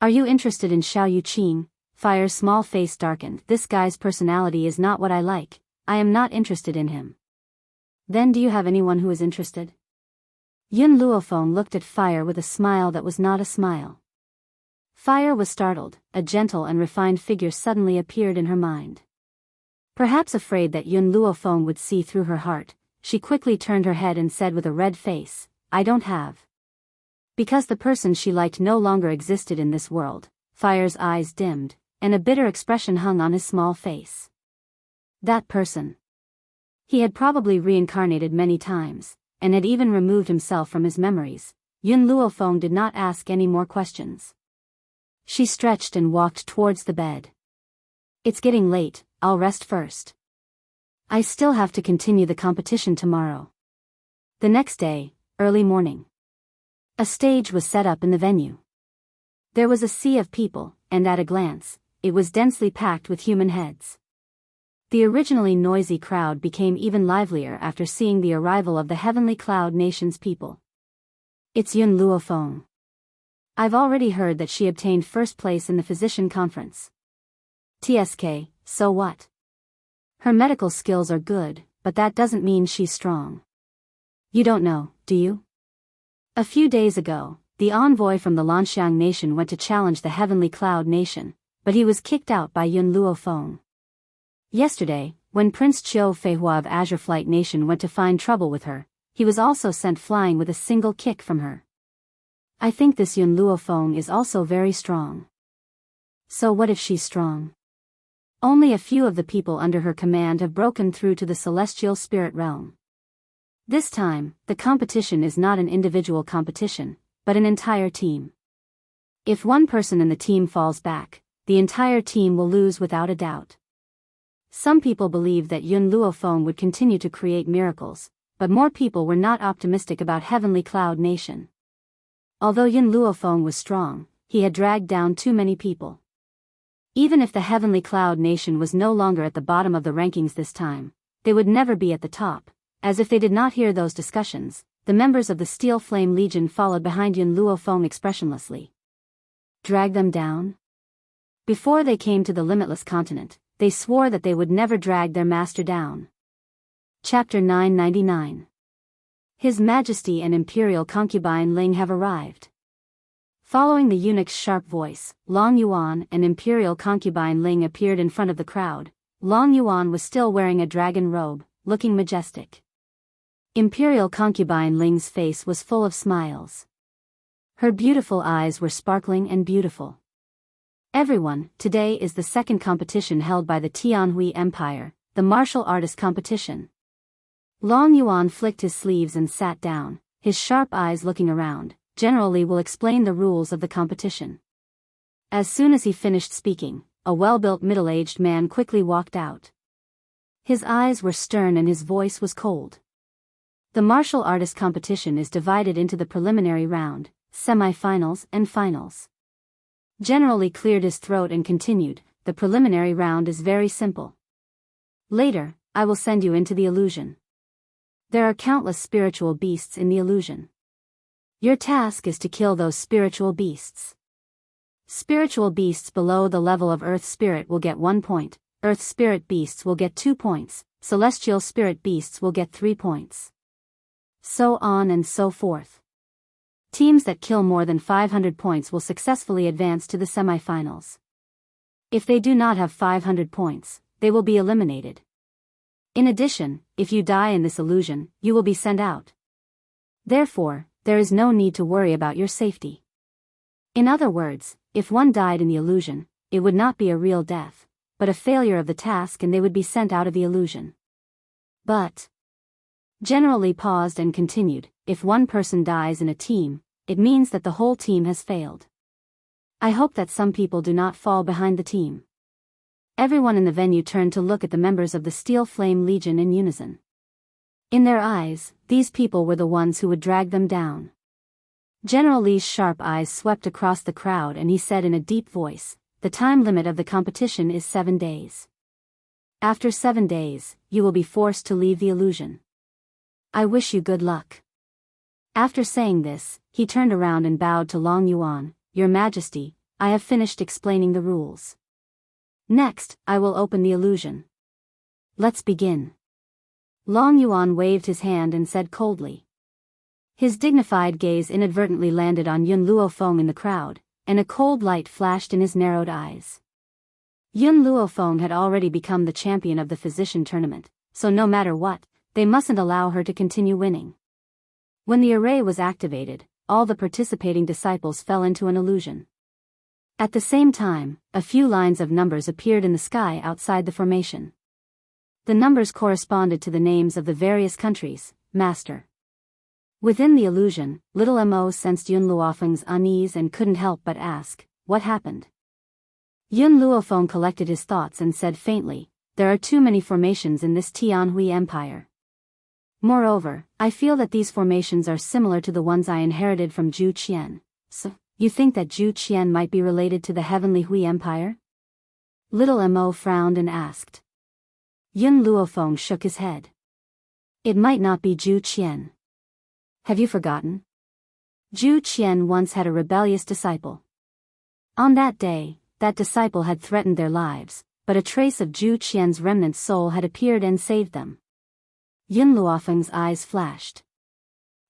A: Are you interested in Xiao Yuqing?" Fire's small face darkened. "This guy's personality is not what I like. I am not interested in him." "Then do you have anyone who is interested?" Yun Luofeng looked at Fire with a smile that was not a smile. Fire was startled. A gentle and refined figure suddenly appeared in her mind. Perhaps afraid that Yun Luofeng would see through her heart, she quickly turned her head and said with a red face, "I don't have." Because the person she liked no longer existed in this world, Fire's eyes dimmed, and a bitter expression hung on his small face. That person. He had probably reincarnated many times, and had even removed himself from his memories. Yun Luofeng did not ask any more questions. She stretched and walked towards the bed. "It's getting late, I'll rest first. I still have to continue the competition tomorrow." The next day, early morning. A stage was set up in the venue. There was a sea of people, and at a glance, it was densely packed with human heads. The originally noisy crowd became even livelier after seeing the arrival of the Heavenly Cloud Nation's people. "It's Yun Luofeng. I've already heard that she obtained first place in the physician conference." "TSK, so what? Her medical skills are good, but that doesn't mean she's strong. You don't know, do you? A few days ago, the envoy from the Lanxiang Nation went to challenge the Heavenly Cloud Nation, but he was kicked out by Yun Luofeng. Yesterday, when Prince Qiu Feihua of Azure Flight Nation went to find trouble with her, he was also sent flying with a single kick from her. I think this Yun Luofeng is also very strong." "So what if she's strong? Only a few of the people under her command have broken through to the celestial spirit realm. This time, the competition is not an individual competition, but an entire team. If one person in the team falls back, the entire team will lose without a doubt. Some people believe that Yun Luofeng would continue to create miracles, but more people were not optimistic about Heavenly Cloud Nation. Although Yun Luofeng was strong, he had dragged down too many people. Even if the Heavenly Cloud Nation was no longer at the bottom of the rankings this time, they would never be at the top. As if they did not hear those discussions, the members of the Steel Flame Legion followed behind Yun Luofeng expressionlessly. Drag them down? Before they came to the limitless continent, they swore that they would never drag their master down. Chapter 999. His Majesty and Imperial Concubine Ling have arrived. Following the eunuch's sharp voice, Long Yuan and Imperial Concubine Ling appeared in front of the crowd. Long Yuan was still wearing a dragon robe, looking majestic. Imperial Concubine Ling's face was full of smiles. Her beautiful eyes were sparkling and beautiful. Everyone, today is the second competition held by the Tianhui Empire, the martial artist competition. Long Yuan flicked his sleeves and sat down, his sharp eyes looking around. General Li will explain the rules of the competition. As soon as he finished speaking, a well-built middle-aged man quickly walked out. His eyes were stern and his voice was cold. The martial artist competition is divided into the preliminary round, semi-finals and finals. General Li cleared his throat and continued, the preliminary round is very simple. Later, I will send you into the illusion. There are countless spiritual beasts in the illusion. Your task is to kill those spiritual beasts. Spiritual beasts below the level of Earth Spirit will get 1 point, Earth Spirit beasts will get 2 points, Celestial Spirit beasts will get 3 points. So on and so forth. Teams that kill more than 500 points will successfully advance to the semifinals. If they do not have 500 points, they will be eliminated. In addition, if you die in this illusion, you will be sent out. Therefore, there is no need to worry about your safety. In other words, if one died in the illusion, it would not be a real death, but a failure of the task and they would be sent out of the illusion. But General Li paused and continued, if one person dies in a team, it means that the whole team has failed. I hope that some people do not fall behind the team. Everyone in the venue turned to look at the members of the Steel Flame Legion in unison. In their eyes, these people were the ones who would drag them down. General Li's sharp eyes swept across the crowd and he said in a deep voice, the time limit of the competition is 7 days. After 7 days, you will be forced to leave the illusion. I wish you good luck. After saying this, he turned around and bowed to Long Yuan, Your Majesty, I have finished explaining the rules. Next, I will open the illusion. Let's begin. Long Yuan waved his hand and said coldly. His dignified gaze inadvertently landed on Yun Luofeng in the crowd, and a cold light flashed in his narrowed eyes. Yun Luofeng had already become the champion of the physician tournament, so no matter what, they mustn't allow her to continue winning. When the array was activated, all the participating disciples fell into an illusion. At the same time, a few lines of numbers appeared in the sky outside the formation. The numbers corresponded to the names of the various countries, Master. Within the illusion, little Mo sensed Yun Luofeng's unease and couldn't help but ask, what happened? Yun Luofeng collected his thoughts and said faintly, there are too many formations in this Tianhui Empire. Moreover, I feel that these formations are similar to the ones I inherited from Zhu Qian. So, you think that Zhu Qian might be related to the Heavenly Hui Empire? Little Mo frowned and asked. Yun Luofeng shook his head. It might not be Zhu Qian. Have you forgotten? Zhu Qian once had a rebellious disciple. On that day, that disciple had threatened their lives, but a trace of Zhu Qian's remnant soul had appeared and saved them. Yun Luofeng's eyes flashed.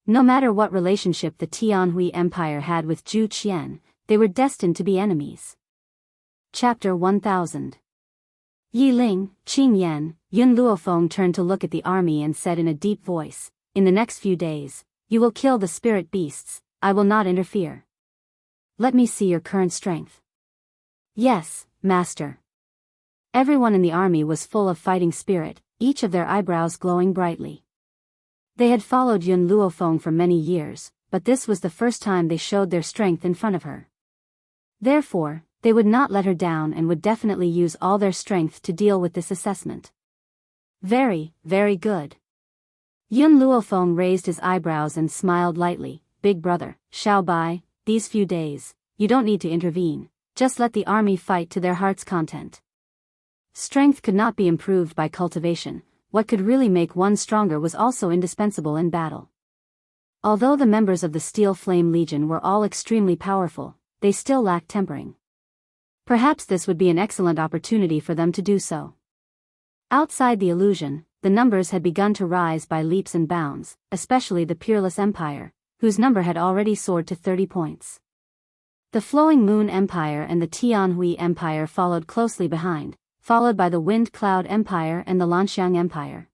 A: No matter what relationship the Tianhui Empire had with Zhu Qian, they were destined to be enemies. Chapter 1000. Yi Ling, Qing Yan, Yun Luofeng turned to look at the army and said in a deep voice, in the next few days, you will kill the spirit beasts, I will not interfere. Let me see your current strength. Yes, Master. Everyone in the army was full of fighting spirit, each of their eyebrows glowing brightly. They had followed Yun Luofeng for many years, but this was the first time they showed their strength in front of her. Therefore, they would not let her down and would definitely use all their strength to deal with this assessment. Very, very good. Yun Luofeng raised his eyebrows and smiled lightly. Big brother, Xiao Bai, these few days, you don't need to intervene, just let the army fight to their heart's content. Strength could not be improved by cultivation, what could really make one stronger was also indispensable in battle. Although the members of the Steel Flame Legion were all extremely powerful, they still lacked tempering. Perhaps this would be an excellent opportunity for them to do so. Outside the illusion, the numbers had begun to rise by leaps and bounds, especially the Peerless Empire, whose number had already soared to 30 points. The Flowing Moon Empire and the Tianhui Empire followed closely behind, followed by the Wind Cloud Empire and the Lanxiang Empire.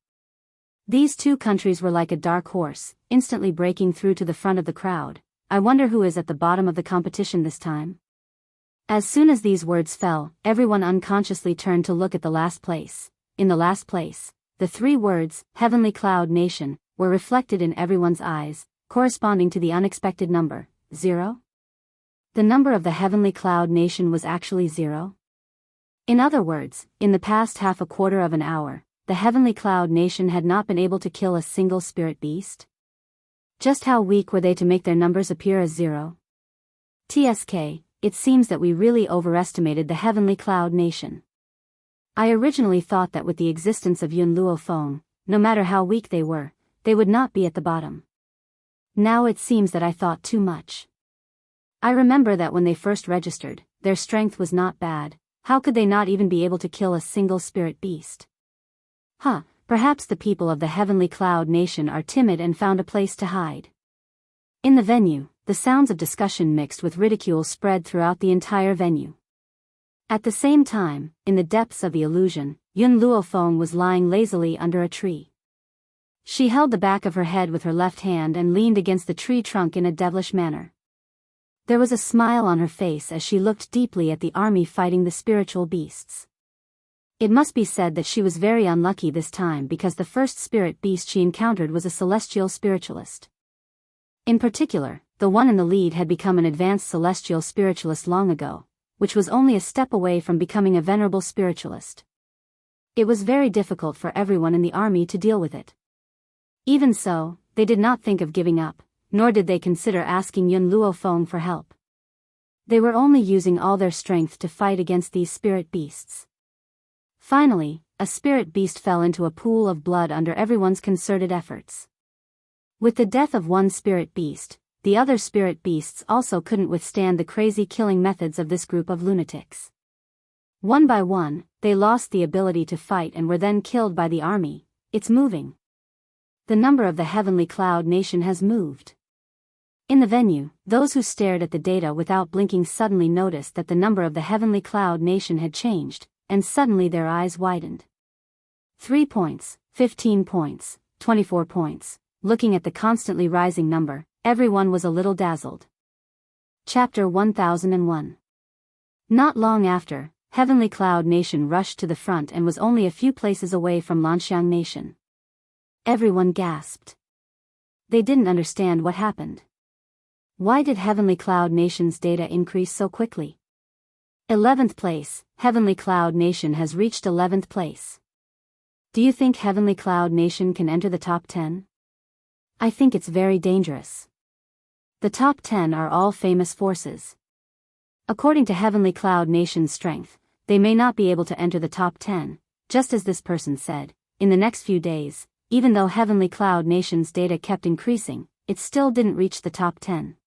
A: These two countries were like a dark horse, instantly breaking through to the front of the crowd. I wonder who is at the bottom of the competition this time? As soon as these words fell, everyone unconsciously turned to look at the last place. In the last place, the three words, Heavenly Cloud Nation, were reflected in everyone's eyes, corresponding to the unexpected number, 0? The number of the Heavenly Cloud Nation was actually 0? In other words, in the past half a quarter of an hour, the Heavenly Cloud Nation had not been able to kill a single spirit beast? Just how weak were they to make their numbers appear as 0? TSK, it seems that we really overestimated the Heavenly Cloud Nation. I originally thought that with the existence of Yun Luofeng, no matter how weak they would not be at the bottom. Now it seems that I thought too much. I remember that when they first registered, their strength was not bad. How could they not even be able to kill a single spirit beast? Perhaps the people of the Heavenly Cloud Nation are timid and found a place to hide. In the venue, the sounds of discussion mixed with ridicule spread throughout the entire venue. At the same time, in the depths of the illusion, Yun Luofeng was lying lazily under a tree. She held the back of her head with her left hand and leaned against the tree trunk in a devilish manner. There was a smile on her face as she looked deeply at the army fighting the spiritual beasts. It must be said that she was very unlucky this time because the first spirit beast she encountered was a celestial spiritualist. In particular, the one in the lead had become an advanced celestial spiritualist long ago, which was only a step away from becoming a venerable spiritualist. It was very difficult for everyone in the army to deal with it. Even so, they did not think of giving up, nor did they consider asking Yun Luofeng for help. They were only using all their strength to fight against these spirit beasts. Finally, a spirit beast fell into a pool of blood under everyone's concerted efforts. With the death of one spirit beast, the other spirit beasts also couldn't withstand the crazy killing methods of this group of lunatics. One by one, they lost the ability to fight and were then killed by the army. It's moving. The number of the Heavenly Cloud Nation has moved. In the venue, those who stared at the data without blinking suddenly noticed that the number of the Heavenly Cloud Nation had changed, and suddenly their eyes widened. 3 points, 15 points, 24 points. Looking at the constantly rising number, everyone was a little dazzled. Chapter 1001. Not long after, Heavenly Cloud Nation rushed to the front and was only a few places away from Lanxiang Nation. Everyone gasped. They didn't understand what happened. Why did Heavenly Cloud Nation's data increase so quickly? 11th place, Heavenly Cloud Nation has reached 11th place. Do you think Heavenly Cloud Nation can enter the top 10? I think it's very dangerous. The top 10 are all famous forces. According to Heavenly Cloud Nation's strength, they may not be able to enter the top 10, just as this person said. In the next few days, even though Heavenly Cloud Nation's data kept increasing, it still didn't reach the top 10.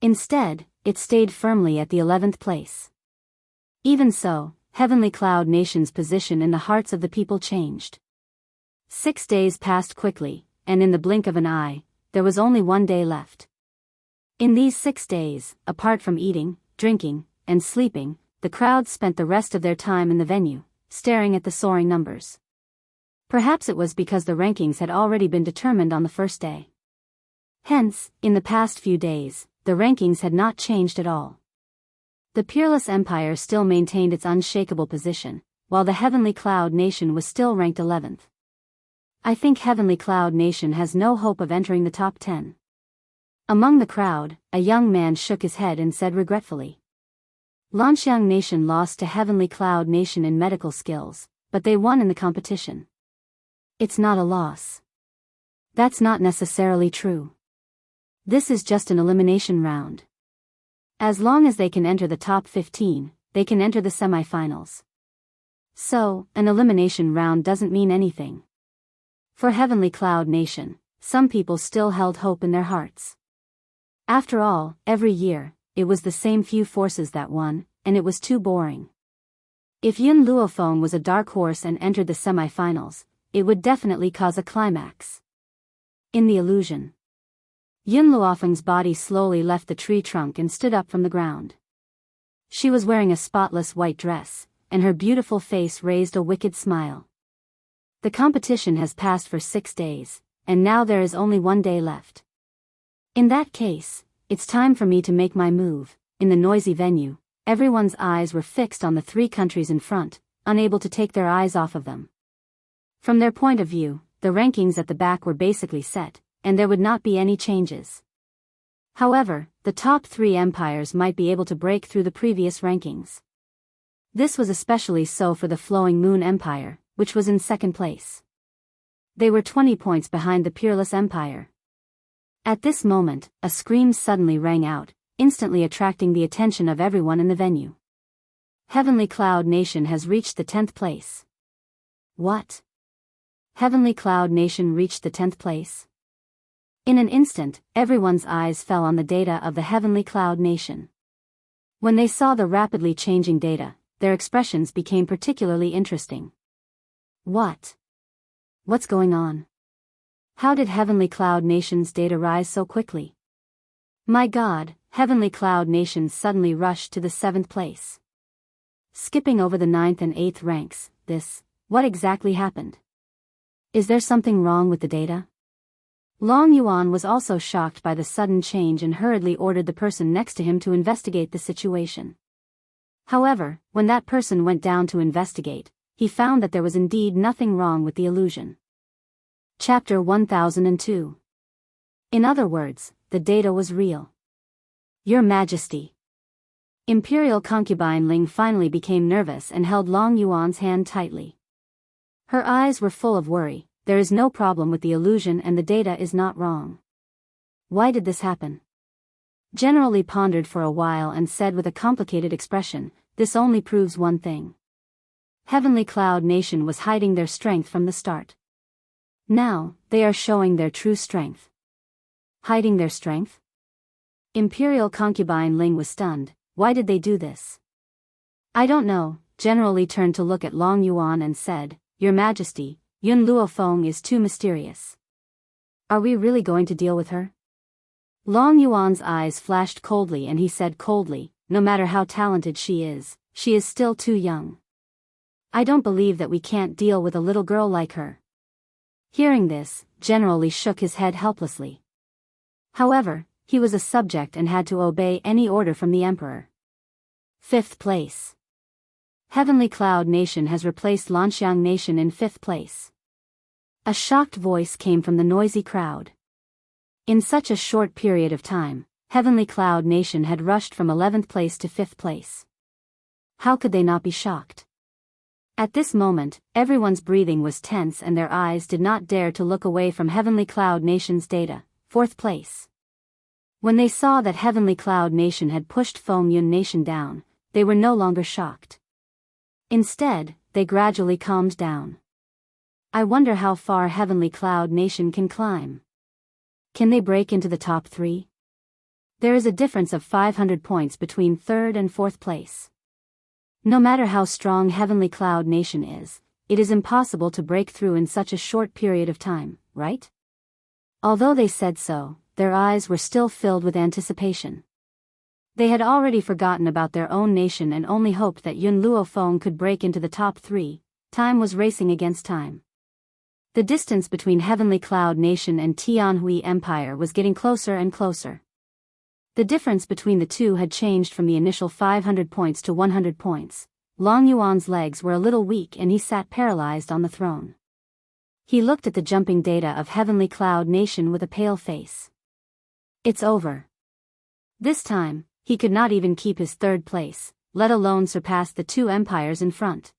A: Instead, it stayed firmly at the 11th place. Even so, Heavenly Cloud Nation's position in the hearts of the people changed. 6 days passed quickly, and in the blink of an eye, there was only 1 day left. In these 6 days, apart from eating, drinking, and sleeping, the crowd spent the rest of their time in the venue, staring at the soaring numbers. Perhaps it was because the rankings had already been determined on the first day. Hence, in the past few days, the rankings had not changed at all. The Peerless Empire still maintained its unshakable position, while the Heavenly Cloud Nation was still ranked 11th. I think Heavenly Cloud Nation has no hope of entering the top 10. Among the crowd, a young man shook his head and said regretfully. Lanxiang Nation lost to Heavenly Cloud Nation in medical skills, but they won in the competition. It's not a loss. That's not necessarily true. This is just an elimination round. As long as they can enter the top 15, they can enter the semifinals. So, an elimination round doesn't mean anything. For Heavenly Cloud Nation, some people still held hope in their hearts. After all, every year, it was the same few forces that won, and it was too boring. If Yun Luofeng was a dark horse and entered the semifinals, it would definitely cause a climax. In the illusion, Yun Luofeng's body slowly left the tree trunk and stood up from the ground. She was wearing a spotless white dress, and her beautiful face raised a wicked smile. The competition has passed for 6 days, and now there is only 1 day left. In that case, it's time for me to make my move. In the noisy venue, everyone's eyes were fixed on the 3 countries in front, unable to take their eyes off of them. From their point of view, the rankings at the back were basically set, and there would not be any changes. However, the top 3 empires might be able to break through the previous rankings. This was especially so for the Flowing Moon Empire, which was in second place. They were 20 points behind the Peerless Empire. At this moment, a scream suddenly rang out, instantly attracting the attention of everyone in the venue. Heavenly Cloud Nation has reached the 10th place. What? Heavenly Cloud Nation reached the 10th place? In an instant, everyone's eyes fell on the data of the Heavenly Cloud Nation. When they saw the rapidly changing data, their expressions became particularly interesting. What? What's going on? How did Heavenly Cloud Nation's data rise so quickly? My God, Heavenly Cloud Nation suddenly rushed to the 7th place. Skipping over the 9th and 8th ranks, what exactly happened? Is there something wrong with the data? Long Yuan was also shocked by the sudden change and hurriedly ordered the person next to him to investigate the situation. However, when that person went down to investigate, he found that there was indeed nothing wrong with the illusion. Chapter 1002. In other words, the data was real. Your Majesty. Imperial concubine Ling finally became nervous and held Long Yuan's hand tightly. Her eyes were full of worry. There is no problem with the illusion and the data is not wrong. Why did this happen? General Li pondered for a while and said with a complicated expression, this only proves one thing. Heavenly Cloud Nation was hiding their strength from the start. Now, they are showing their true strength. Hiding their strength? Imperial concubine Ling was stunned. Why did they do this? I don't know. General Li turned to look at Long Yuan and said, Your Majesty, Yun Luofeng is too mysterious. Are we really going to deal with her? Long Yuan's eyes flashed coldly and he said coldly, no matter how talented she is still too young. I don't believe that we can't deal with a little girl like her. Hearing this, General Li shook his head helplessly. However, he was a subject and had to obey any order from the Emperor. 5th place. Heavenly Cloud Nation has replaced Lanxiang Nation in 5th place. A shocked voice came from the noisy crowd. In such a short period of time, Heavenly Cloud Nation had rushed from 11th place to 5th place. How could they not be shocked? At this moment, everyone's breathing was tense and their eyes did not dare to look away from Heavenly Cloud Nation's data, 4th place. When they saw that Heavenly Cloud Nation had pushed Feng Yun Nation down, they were no longer shocked. Instead, they gradually calmed down. I wonder how far Heavenly Cloud Nation can climb. Can they break into the top 3? There is a difference of 500 points between 3rd and 4th place. No matter how strong Heavenly Cloud Nation is, it is impossible to break through in such a short period of time, right? Although they said so, their eyes were still filled with anticipation. They had already forgotten about their own nation and only hoped that Yun Luofeng could break into the top 3. Time was racing against time. The distance between Heavenly Cloud Nation and Tianhui Empire was getting closer and closer. The difference between the two had changed from the initial 500 points to 100 points. Long Yuan's legs were a little weak and he sat paralyzed on the throne. He looked at the jumping data of Heavenly Cloud Nation with a pale face. It's over. This time, he could not even keep his 3rd place, let alone surpass the 2 empires in front.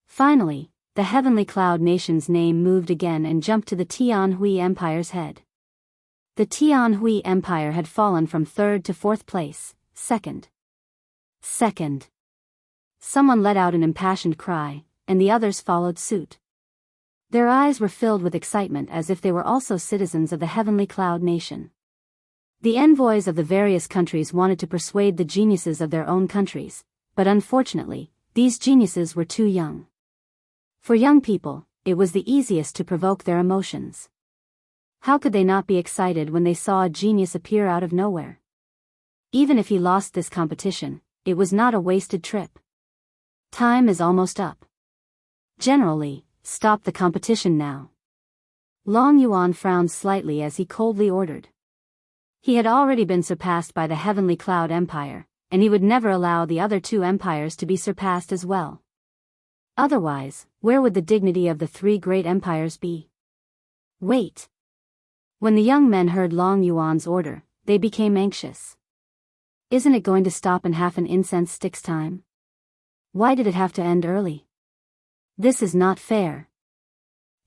A: Finally, the Heavenly Cloud Nation's name moved again and jumped to the Tianhui Empire's head. The Tianhui Empire had fallen from 3rd to 4th place, 2nd. Someone let out an impassioned cry, and the others followed suit. Their eyes were filled with excitement as if they were also citizens of the Heavenly Cloud Nation. The envoys of the various countries wanted to persuade the geniuses of their own countries, but unfortunately, these geniuses were too young. For young people, it was the easiest to provoke their emotions. How could they not be excited when they saw a genius appear out of nowhere? Even if he lost this competition, it was not a wasted trip. Time is almost up. General Li, stop the competition now. Long Yuan frowned slightly as he coldly ordered. He had already been surpassed by the Heavenly Cloud Empire, and he would never allow the other 2 empires to be surpassed as well. Otherwise, where would the dignity of the 3 great empires be? Wait! When the young men heard Long Yuan's order, they became anxious. Isn't it going to stop in half an incense stick's time? Why did it have to end early? This is not fair.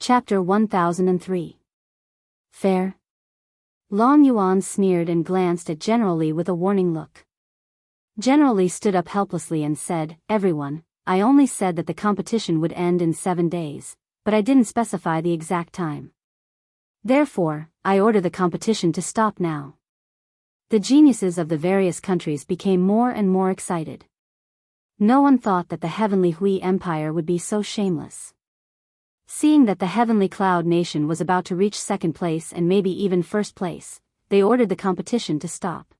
A: Chapter 1003. Fair? Long Yuan sneered and glanced at General Li with a warning look. General Li stood up helplessly and said, "Everyone, I only said that the competition would end in 7 days, but I didn't specify the exact time. Therefore, I order the competition to stop now." The geniuses of the various countries became more and more excited. No one thought that the Heavenly Hui Empire would be so shameless. Seeing that the Heavenly Cloud Nation was about to reach 2nd place and maybe even 1st place, they ordered the competition to stop.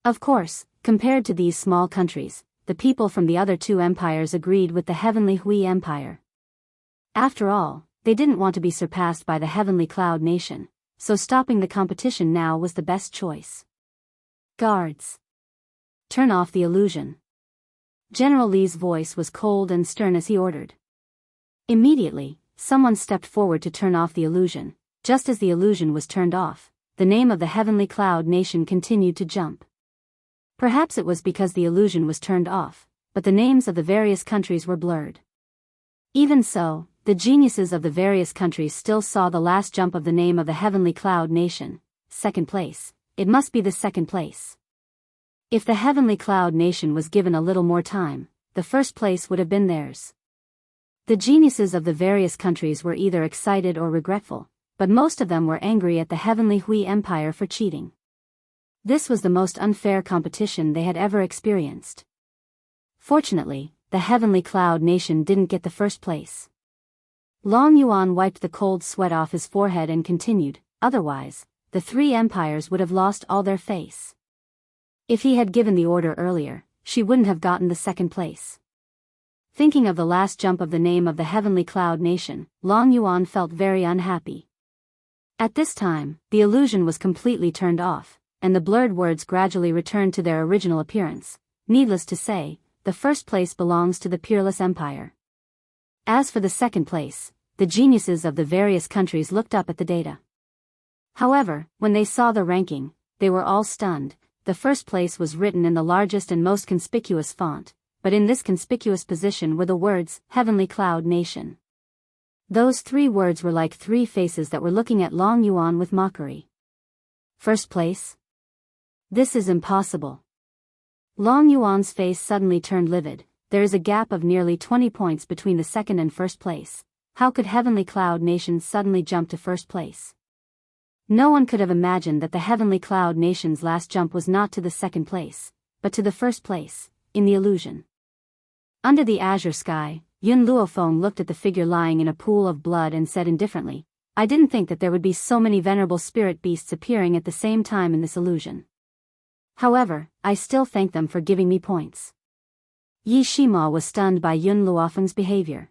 A: Of course, compared to these small countries, the people from the other 2 empires agreed with the Heavenly Hui Empire. After all, they didn't want to be surpassed by the Heavenly Cloud Nation, so stopping the competition now was the best choice. Guards! Turn off the illusion. General Li's voice was cold and stern as he ordered. Immediately, someone stepped forward to turn off the illusion. Just as the illusion was turned off, the name of the Heavenly Cloud Nation continued to jump. Perhaps it was because the illusion was turned off, but the names of the various countries were blurred. Even so, the geniuses of the various countries still saw the last jump of the name of the Heavenly Cloud Nation, 2nd place. It must be the 2nd place. If the Heavenly Cloud Nation was given a little more time, the 1st place would have been theirs. The geniuses of the various countries were either excited or regretful, but most of them were angry at the Heavenly Hui Empire for cheating. This was the most unfair competition they had ever experienced. Fortunately, the Heavenly Cloud Nation didn't get the 1st place. Long Yuan wiped the cold sweat off his forehead and continued, otherwise, the 3 empires would have lost all their face. If he had given the order earlier, she wouldn't have gotten the 2nd place. Thinking of the last jump of the name of the Heavenly Cloud Nation, Long Yuan felt very unhappy. At this time, the illusion was completely turned off, and the blurred words gradually returned to their original appearance. Needless to say, the 1st place belongs to the Peerless Empire. As for the 2nd place, the geniuses of the various countries looked up at the data. However, when they saw the ranking, they were all stunned. The 1st place was written in the largest and most conspicuous font, but in this conspicuous position were the words, Heavenly Cloud Nation. Those 3 words were like 3 faces that were looking at Long Yuan with mockery. 1st place? This is impossible. Long Yuan's face suddenly turned livid. There is a gap of nearly 20 points between the 2nd and 1st place. How could Heavenly Cloud Nation suddenly jump to 1st place? No one could have imagined that the Heavenly Cloud Nation's last jump was not to the 2nd place, but to the 1st place, in the illusion. Under the azure sky, Yun Luofeng looked at the figure lying in a pool of blood and said indifferently, "I didn't think that there would be so many venerable spirit beasts appearing at the same time in this illusion. However, I still thank them for giving me points." Yi Shima was stunned by Yun Luofeng's behavior.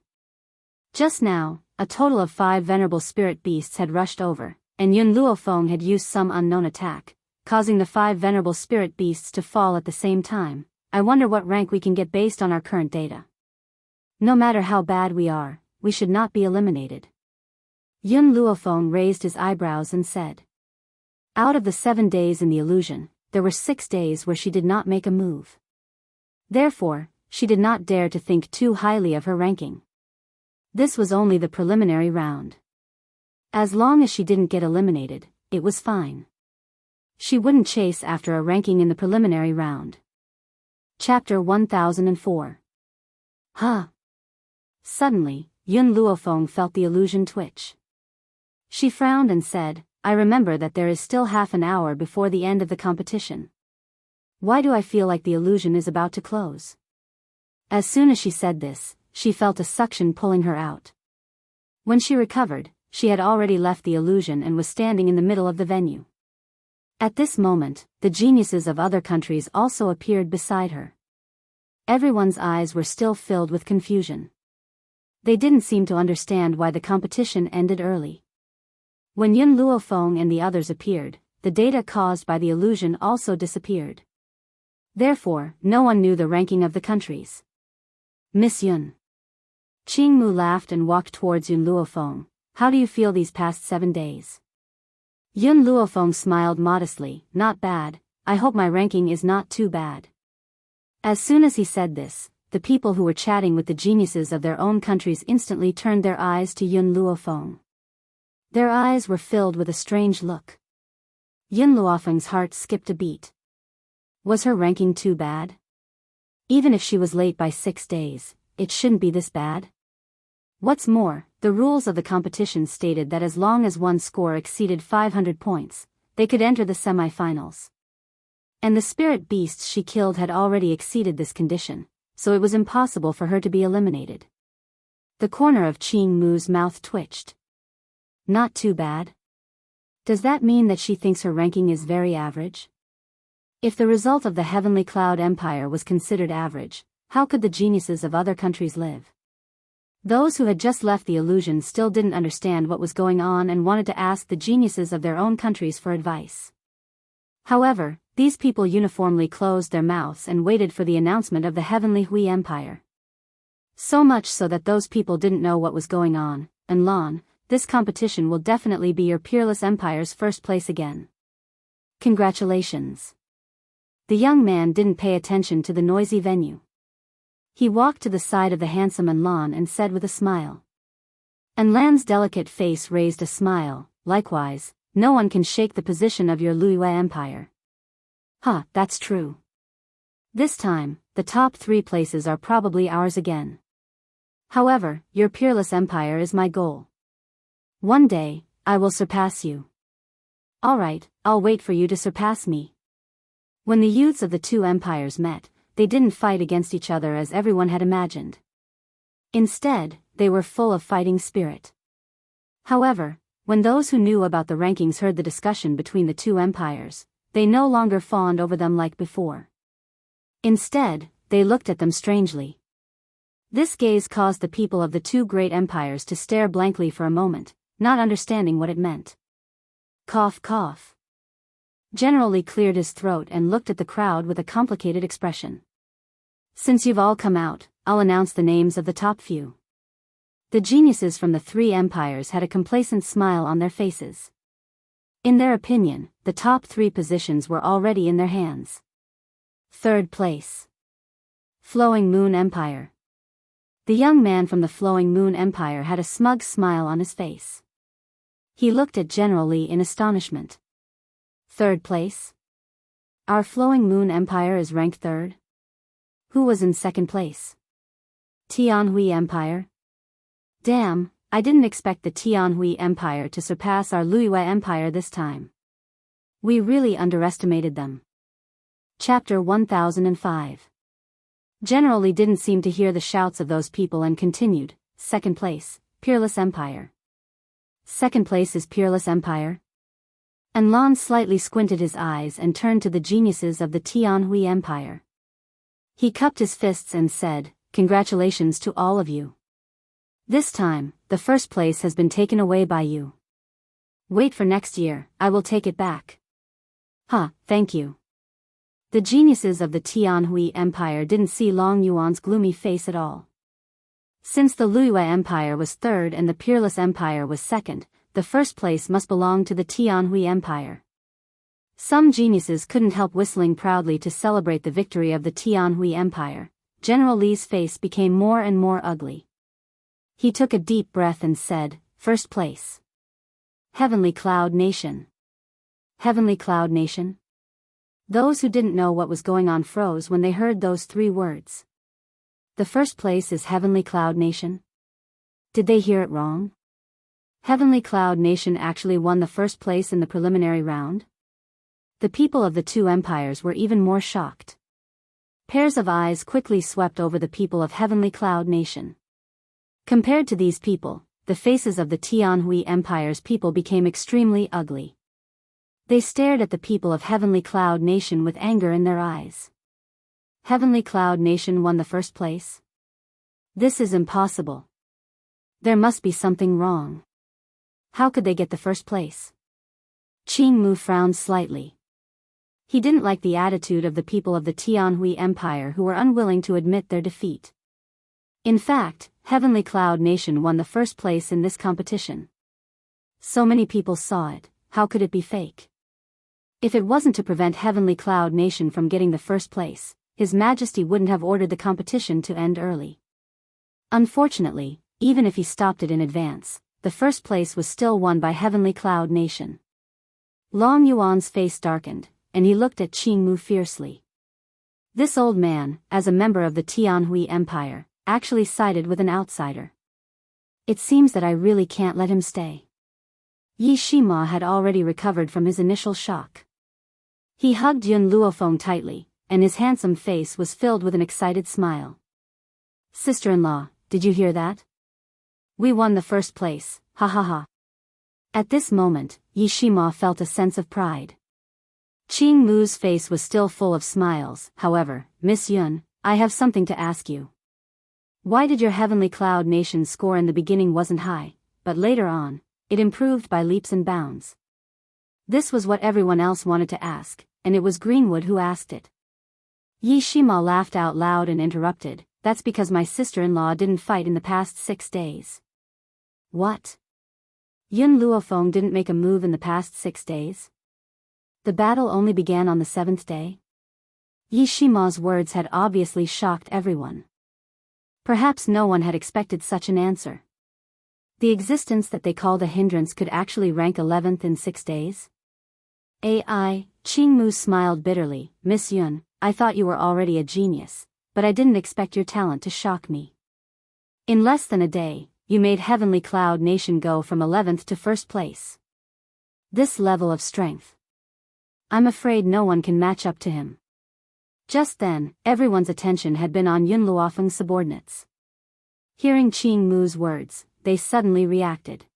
A: Just now, a total of 5 venerable spirit beasts had rushed over, and Yun Luofeng had used some unknown attack, causing the 5 venerable spirit beasts to fall at the same time. I wonder what rank we can get based on our current data. No matter how bad we are, we should not be eliminated. Yun Luofeng raised his eyebrows and said. Out of the 7 days in the illusion, there were 6 days where she did not make a move. Therefore, she did not dare to think too highly of her ranking. This was only the preliminary round. As long as she didn't get eliminated, it was fine. She wouldn't chase after a ranking in the preliminary round. Chapter 1004. Huh. Suddenly, Yun Luofeng felt the illusion twitch. She frowned and said, I remember that there is still half an hour before the end of the competition. Why do I feel like the illusion is about to close? As soon as she said this, she felt a suction pulling her out. When she recovered, she had already left the illusion and was standing in the middle of the venue. At this moment, the geniuses of other countries also appeared beside her. Everyone's eyes were still filled with confusion. They didn't seem to understand why the competition ended early. When Yun Luofeng and the others appeared, the data caused by the illusion also disappeared. Therefore, no one knew the ranking of the countries. Miss Yun. Qingmu laughed and walked towards Yun Luofeng. How do you feel these past 7 days? Yun Luofeng smiled modestly. Not bad, I hope my ranking is not too bad. As soon as he said this, the people who were chatting with the geniuses of their own countries instantly turned their eyes to Yun Luofeng. Their eyes were filled with a strange look. Yun Luofeng's heart skipped a beat. Was her ranking too bad? Even if she was late by 6 days, it shouldn't be this bad. What's more, the rules of the competition stated that as long as one score exceeded 500 points, they could enter the semi-finals. And the spirit beasts she killed had already exceeded this condition, so it was impossible for her to be eliminated. The corner of Qingmu's mouth twitched. Not too bad. Does that mean that she thinks her ranking is very average? If the result of the Heavenly Cloud Empire was considered average, how could the geniuses of other countries live? Those who had just left the illusion still didn't understand what was going on and wanted to ask the geniuses of their own countries for advice. However, these people uniformly closed their mouths and waited for the announcement of the Heavenly Hui Empire. So much so that those people didn't know what was going on. And Lan, this competition will definitely be your peerless empire's first place again. Congratulations. The young man didn't pay attention to the noisy venue. He walked to the side of the handsome Lan and said with a smile. Lan's delicate face raised a smile. Likewise, no one can shake the position of your Luiyue Empire. Huh, that's true. This time, the top 3 places are probably ours again. However, your peerless empire is my goal. One day, I will surpass you. Alright, I'll wait for you to surpass me. When the youths of the 2 empires met, they didn't fight against each other as everyone had imagined. Instead, they were full of fighting spirit. However, when those who knew about the rankings heard the discussion between the 2 empires, they no longer fawned over them like before. Instead, they looked at them strangely. This gaze caused the people of the 2 great empires to stare blankly for a moment, not understanding what it meant. Cough cough. General Li cleared his throat and looked at the crowd with a complicated expression. Since you've all come out, I'll announce the names of the top few. The geniuses from the 3 empires had a complacent smile on their faces. In their opinion, the top 3 positions were already in their hands. 3rd place. Flowing Moon Empire. The young man from the Flowing Moon Empire had a smug smile on his face. He looked at General Li in astonishment. 3rd place? Our Flowing Moon Empire is ranked 3rd? Who was in 2nd place? Tianhui Empire? Damn, I didn't expect the Tianhui Empire to surpass our Luiyue Empire this time. We really underestimated them. Chapter 1005. General Li didn't seem to hear the shouts of those people and continued. 2nd place, Peerless Empire. 2nd place is Peerless Empire? Lan slightly squinted his eyes and turned to the geniuses of the Tianhui Empire. He cupped his fists and said, Congratulations to all of you. This time, the 1st place has been taken away by you. Wait for next year, I will take it back. Huh, thank you. The geniuses of the Tianhui Empire didn't see Long Yuan's gloomy face at all. Since the Luiyue Empire was 3rd and the Peerless Empire was 2nd, the 1st place must belong to the Tianhui Empire. Some geniuses couldn't help whistling proudly to celebrate the victory of the Tianhui Empire. General Li's face became more and more ugly. He took a deep breath and said, "First place. Heavenly Cloud Nation." Heavenly Cloud Nation? Those who didn't know what was going on froze when they heard those 3 words. The first place is Heavenly Cloud Nation? Did they hear it wrong? Heavenly Cloud Nation actually won the first place in the preliminary round? The people of the 2 empires were even more shocked. Pairs of eyes quickly swept over the people of Heavenly Cloud Nation. Compared to these people, the faces of the Tianhui Empire's people became extremely ugly. They stared at the people of Heavenly Cloud Nation with anger in their eyes. Heavenly Cloud Nation won the first place? This is impossible. There must be something wrong. How could they get the first place? Qingmu frowned slightly. He didn't like the attitude of the people of the Tianhui Empire who were unwilling to admit their defeat. In fact, Heavenly Cloud Nation won the first place in this competition. So many people saw it, how could it be fake? If it wasn't to prevent Heavenly Cloud Nation from getting the first place, His Majesty wouldn't have ordered the competition to end early. Unfortunately, even if he stopped it in advance, the first place was still won by Heavenly Cloud Nation. Long Yuan's face darkened, and he looked at Qingmu fiercely. This old man, as a member of the Tianhui Empire, actually sided with an outsider. It seems that I really can't let him stay. Yi Shima had already recovered from his initial shock. He hugged Yun Luofeng tightly, and his handsome face was filled with an excited smile. "Sister-in-law, did you hear that? We won the first place, ha ha ha." At this moment, Yi Shima felt a sense of pride. Qingmu's face was still full of smiles. "However, Miss Yun, I have something to ask you. Why did your Heavenly Cloud Nation score in the beginning wasn't high, but later on, it improved by leaps and bounds?" This was what everyone else wanted to ask, and it was Greenwood who asked it. Yi Shima laughed out loud and interrupted, "That's because my sister-in-law didn't fight in the past 6 days." What? Yun Luofeng didn't make a move in the past 6 days? The battle only began on the 7th day? Yi Shima's words had obviously shocked everyone. Perhaps no one had expected such an answer. The existence that they called a hindrance could actually rank 11th in 6 days? Qingmu smiled bitterly. "Miss Yun, I thought you were already a genius, but I didn't expect your talent to shock me. In less than a day, you made Heavenly Cloud Nation go from 11th to first place. This level of strength. I'm afraid no one can match up to him." Just then, everyone's attention had been on Yun Luofeng's subordinates. Hearing Qingmu's words, they suddenly reacted.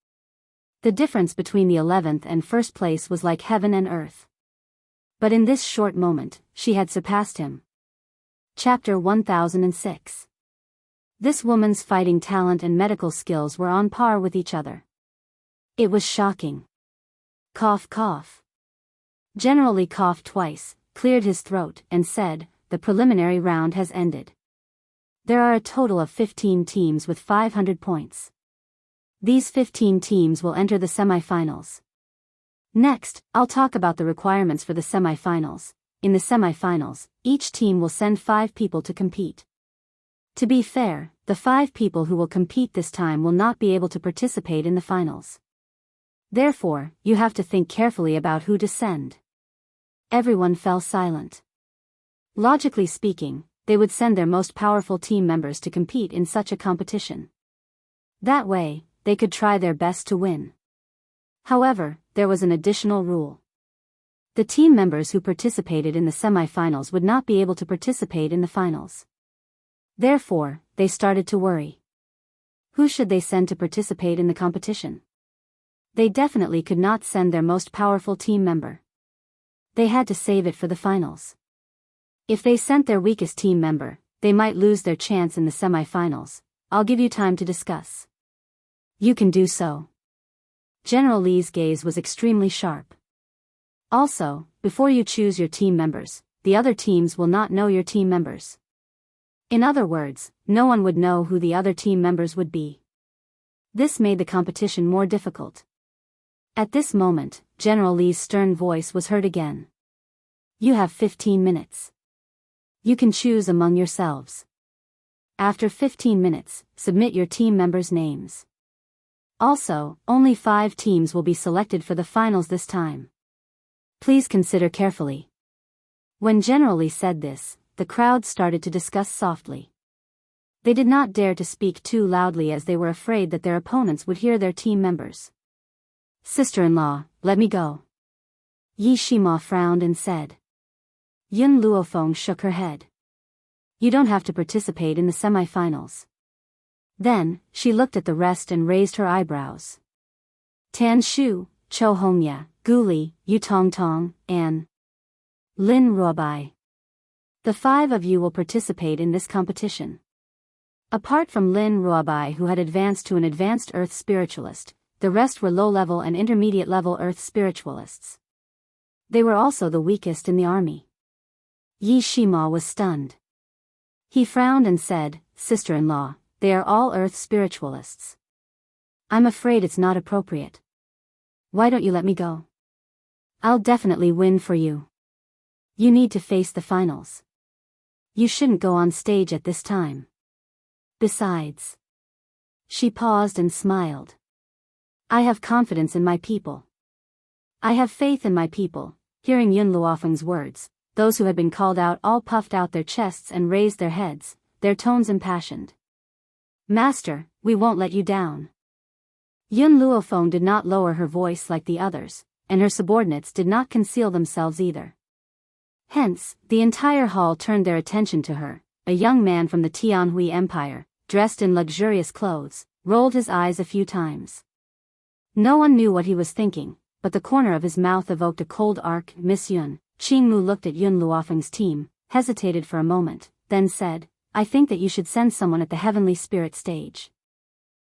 A: The difference between the 11th and first place was like heaven and earth. But in this short moment, she had surpassed him. Chapter 1006. This woman's fighting talent and medical skills were on par with each other. It was shocking. Cough cough. General Li coughed twice, cleared his throat, and said, "The preliminary round has ended. There are a total of 15 teams with 500 points. These 15 teams will enter the semi-finals. Next, I'll talk about the requirements for the semi-finals. In the semi-finals, each team will send 5 people to compete. To be fair, the 5 people who will compete this time will not be able to participate in the finals. Therefore, you have to think carefully about who to send." Everyone fell silent. Logically speaking, they would send their most powerful team members to compete in such a competition. That way, they could try their best to win. However, there was an additional rule. The team members who participated in the semi-finals would not be able to participate in the finals. Therefore, they started to worry. Who should they send to participate in the competition? They definitely could not send their most powerful team member. They had to save it for the finals. If they sent their weakest team member, they might lose their chance in the semi-finals. "I'll give you time to discuss." "You can do so." General Li's gaze was extremely sharp. "Also, before you choose your team members, the other teams will not know your team members. In other words, no one would know who the other team members would be. This made the competition more difficult." At this moment, General Li's stern voice was heard again. "You have 15 minutes. You can choose among yourselves." After 15 minutes, submit your team members' names. Also, only 5 teams will be selected for the finals this time. Please consider carefully. When General Li said this, the crowd started to discuss softly. They did not dare to speak too loudly as they were afraid that their opponents would hear their team members. Sister-in-law, let me go. Yi Shima frowned and said. Yun Luofeng shook her head. You don't have to participate in the semi-finals. Then, she looked at the rest and raised her eyebrows. Tan Shu, Cho Hongya, Gu Li, Yu Tongtong, and Lin Ruobai. The 5 of you will participate in this competition. Apart from Lin Ruobai, who had advanced to an advanced Earth spiritualist, the rest were low-level and intermediate-level Earth spiritualists. They were also the weakest in the army. Yi Shima was stunned. He frowned and said, Sister-in-law, they are all Earth spiritualists. I'm afraid it's not appropriate. Why don't you let me go? I'll definitely win for you. You need to face the finals. You shouldn't go on stage at this time. Besides. She paused and smiled. I have confidence in my people. I have faith in my people. Hearing Yun Luofeng's words, those who had been called out all puffed out their chests and raised their heads, their tones impassioned. Master, we won't let you down. Yun Luofeng did not lower her voice like the others, and her subordinates did not conceal themselves either. Hence, the entire hall turned their attention to her. A young man from the Tianhui Empire, dressed in luxurious clothes, rolled his eyes a few times. No one knew what he was thinking, but the corner of his mouth evoked a cold arc. Miss Yun. Qingmu looked at Yun Luofeng's team, hesitated for a moment, then said, I think that you should send someone at the heavenly spirit stage.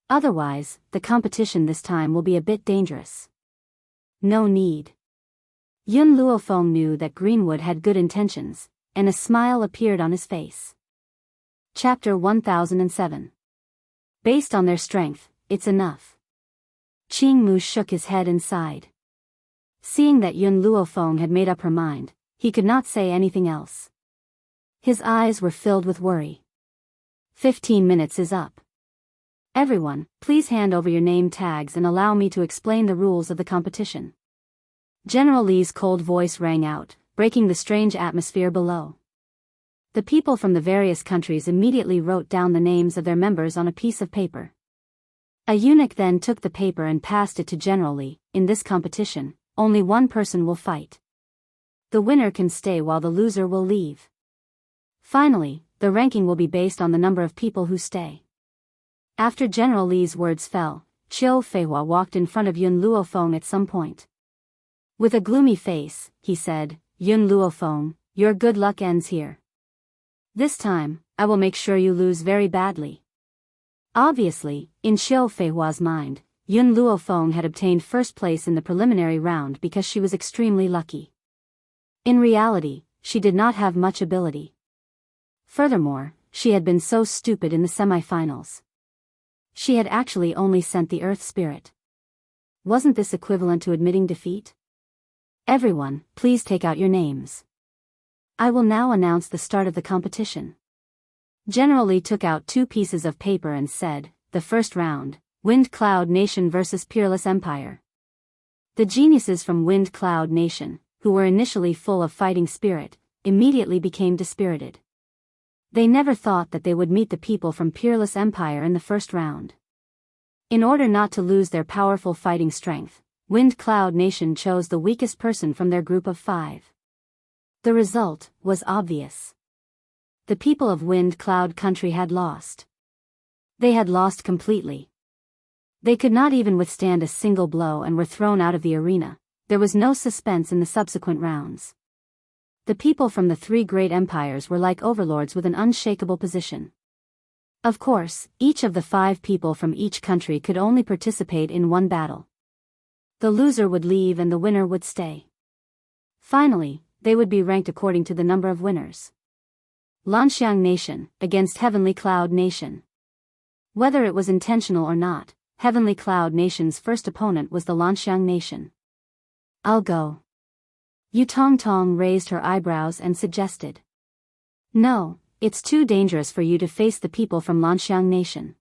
A: Otherwise, the competition this time will be a bit dangerous. No need. Yun Luofeng knew that Greenwood had good intentions, and a smile appeared on his face. Chapter 1007. Based on their strength, it's enough. Qingmu shook his head and sighed. Seeing that Yun Luofeng had made up her mind, he could not say anything else. His eyes were filled with worry. 15 minutes is up. Everyone, please hand over your name tags and allow me to explain the rules of the competition. General Li's cold voice rang out, breaking the strange atmosphere below. The people from the various countries immediately wrote down the names of their members on a piece of paper. A eunuch then took the paper and passed it to General Li. In this competition, only one person will fight. The winner can stay while the loser will leave. Finally, the ranking will be based on the number of people who stay. After General Li's words fell, Qiu Feihua walked in front of Yun Luofeng at some point. With a gloomy face, he said, Yun Luofeng, your good luck ends here. This time, I will make sure you lose very badly. Obviously, in Qiu Feihua's mind, Yun Luofeng had obtained first place in the preliminary round because she was extremely lucky. In reality, she did not have much ability. Furthermore, she had been so stupid in the semi-finals. She had actually only sent the Earth Spirit. Wasn't this equivalent to admitting defeat? Everyone, please take out your names. I will now announce the start of the competition. General Li took out 2 pieces of paper and said, the first round, Wind Cloud Nation vs. Peerless Empire. The geniuses from Wind Cloud Nation, who were initially full of fighting spirit, immediately became dispirited. They never thought that they would meet the people from Peerless Empire in the first round. In order not to lose their powerful fighting strength, Wind Cloud Nation chose the weakest person from their group of 5. The result was obvious. The people of Wind Cloud Country had lost. They had lost completely. They could not even withstand a single blow and were thrown out of the arena. There was no suspense in the subsequent rounds. The people from the 3 great empires were like overlords with an unshakable position. Of course, each of the 5 people from each country could only participate in one battle. The loser would leave and the winner would stay. Finally, they would be ranked according to the number of winners. Lanxiang Nation, against Heavenly Cloud Nation. Whether it was intentional or not, Heavenly Cloud Nation's first opponent was the Lanxiang Nation. I'll go. Yu Tongtong raised her eyebrows and suggested. No, It's too dangerous for you to face the people from Lanxiang Nation.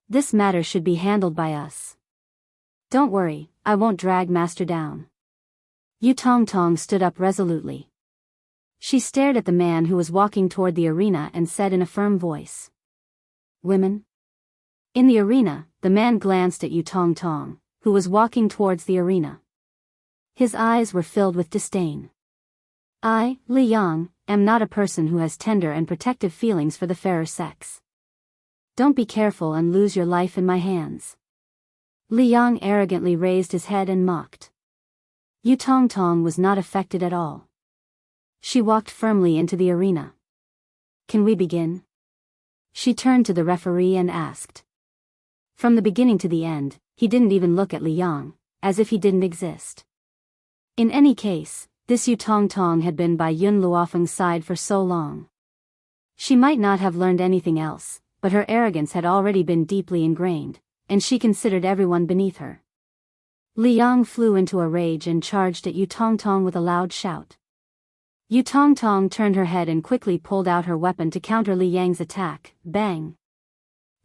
A: This matter should be handled by us. Don't worry, I won't drag Master down. Yu Tongtong stood up resolutely. She stared at the man who was walking toward the arena and said in a firm voice. Women? In the arena, the man glanced at Yu Tongtong, who was walking towards the arena. His eyes were filled with disdain. I, Li Yang, am not a person who has tender and protective feelings for the fairer sex. Don't be careful and lose your life in my hands. Li Yang arrogantly raised his head and mocked. Yu Tongtong was not affected at all. She walked firmly into the arena. Can we begin? She turned to the referee and asked. From the beginning to the end, he didn't even look at Li Yang, as if he didn't exist. In any case, this Yu Tongtong had been by Yun Luofeng's side for so long. She might not have learned anything else, but her arrogance had already been deeply ingrained, and she considered everyone beneath her. Li Yang flew into a rage and charged at Yu Tongtong with a loud shout. Yu Tongtong turned her head and quickly pulled out her weapon to counter Li Yang's attack. Bang!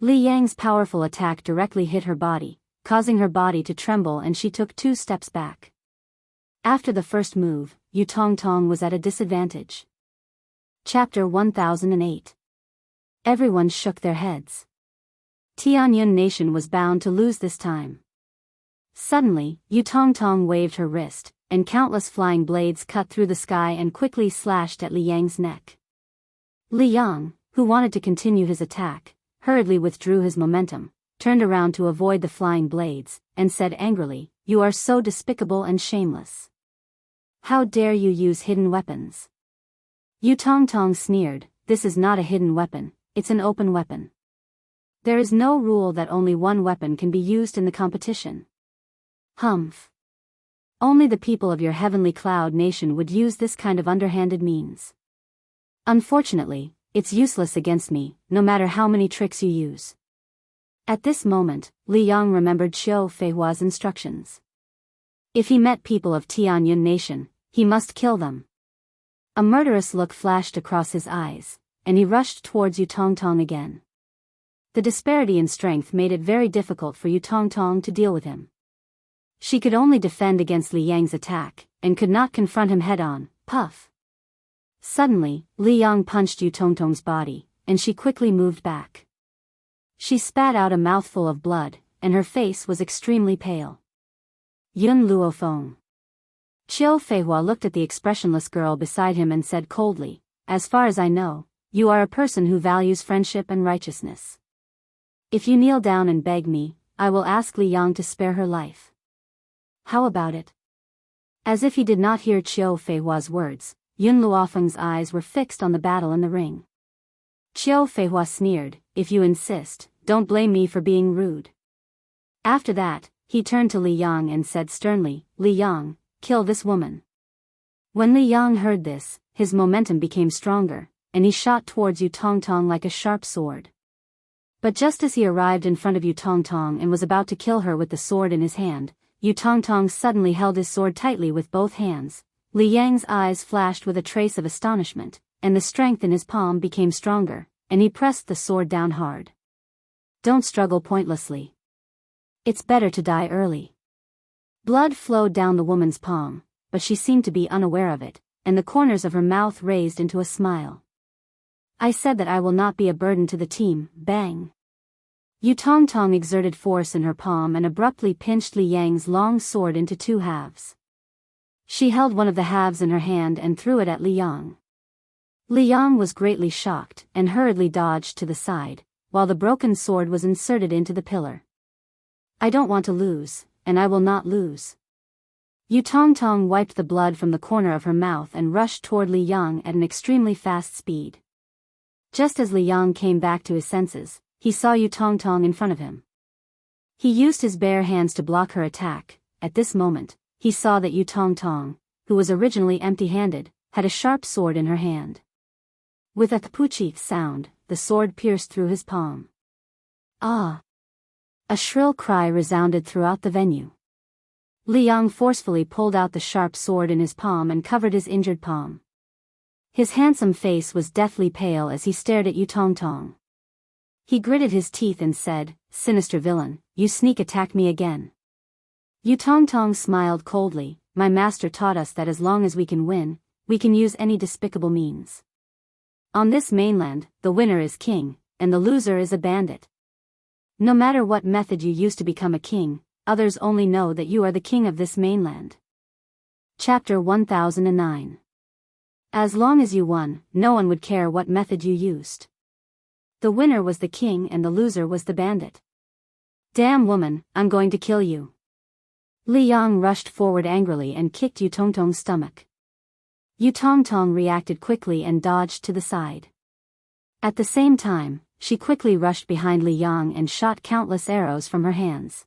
A: Li Yang's powerful attack directly hit her body, causing her body to tremble, and she took 2 steps back. After the first move, Yu Tongtong was at a disadvantage. Chapter 1008. Everyone shook their heads. Tianyun Nation was bound to lose this time. Suddenly, Yu Tongtong waved her wrist, and countless flying blades cut through the sky and quickly slashed at Li Yang's neck. Li Yang, who wanted to continue his attack, hurriedly withdrew his momentum, turned around to avoid the flying blades, and said angrily, "You are so despicable and shameless. How dare you use hidden weapons?" Yu Tongtong sneered, "This is not a hidden weapon, it's an open weapon. There is no rule that only one weapon can be used in the competition." Humph. Only the people of your heavenly cloud nation would use this kind of underhanded means. Unfortunately, it's useless against me, no matter how many tricks you use. At this moment, Li Yang remembered Xiao Feihua's instructions. If he met people of Tianyun Nation, he must kill them. A murderous look flashed across his eyes, and he rushed towards Yu Tongtong again. The disparity in strength made it very difficult for Yu Tongtong to deal with him. She could only defend against Li Yang's attack, and could not confront him head-on. Puff! Suddenly, Li Yang punched Yu Tongtong's body, and she quickly moved back. She spat out a mouthful of blood, and her face was extremely pale. Yun Luofeng. Xiao Feihua looked at the expressionless girl beside him and said coldly, "As far as I know, you are a person who values friendship and righteousness. If you kneel down and beg me, I will ask Li Yang to spare her life. How about it?" As if he did not hear Xiao Feihua's words, Yun Luofeng's eyes were fixed on the battle in the ring. Xiao Feihua sneered, "If you insist, don't blame me for being rude." After that, he turned to Li Yang and said sternly, "Li Yang, kill this woman." When Li Yang heard this, his momentum became stronger, and he shot towards Yu Tongtong like a sharp sword. But just as he arrived in front of Yu Tongtong and was about to kill her with the sword in his hand, Yu Tongtong suddenly held his sword tightly with both hands. Li Yang's eyes flashed with a trace of astonishment, and the strength in his palm became stronger, and he pressed the sword down hard. "Don't struggle pointlessly. It's better to die early." Blood flowed down the woman's palm, but she seemed to be unaware of it, and the corners of her mouth raised into a smile. "I said that I will not be a burden to the team." Bang! Yu Tongtong exerted force in her palm and abruptly pinched Li Yang's long sword into 2 halves. She held one of the halves in her hand and threw it at Li Yang. Li Yang was greatly shocked and hurriedly dodged to the side, while the broken sword was inserted into the pillar. "I don't want to lose, and I will not lose." Yu Tongtong wiped the blood from the corner of her mouth and rushed toward Li Yang at an extremely fast speed. Just as Li Yang came back to his senses, he saw Yu Tongtong in front of him. He used his bare hands to block her attack. At this moment, he saw that Yu Tongtong, who was originally empty-handed, had a sharp sword in her hand. With a kapuchi sound, the sword pierced through his palm. "Ah!" A shrill cry resounded throughout the venue. Li Yang forcefully pulled out the sharp sword in his palm and covered his injured palm. His handsome face was deathly pale as he stared at Yu Tongtong. He gritted his teeth and said, "Sinister villain, you sneak attack me again." Yu Tongtong smiled coldly. "My master taught us that as long as we can win, we can use any despicable means. On this mainland, the winner is king, and the loser is a bandit. No matter what method you use to become a king, others only know that you are the king of this mainland." Chapter 1009. As long as you won, no one would care what method you used. The winner was the king and the loser was the bandit. "Damn woman, I'm going to kill you." Li Yang rushed forward angrily and kicked Yu Tongtong's stomach. Yu Tongtong reacted quickly and dodged to the side. At the same time, she quickly rushed behind Li Yang and shot countless arrows from her hands.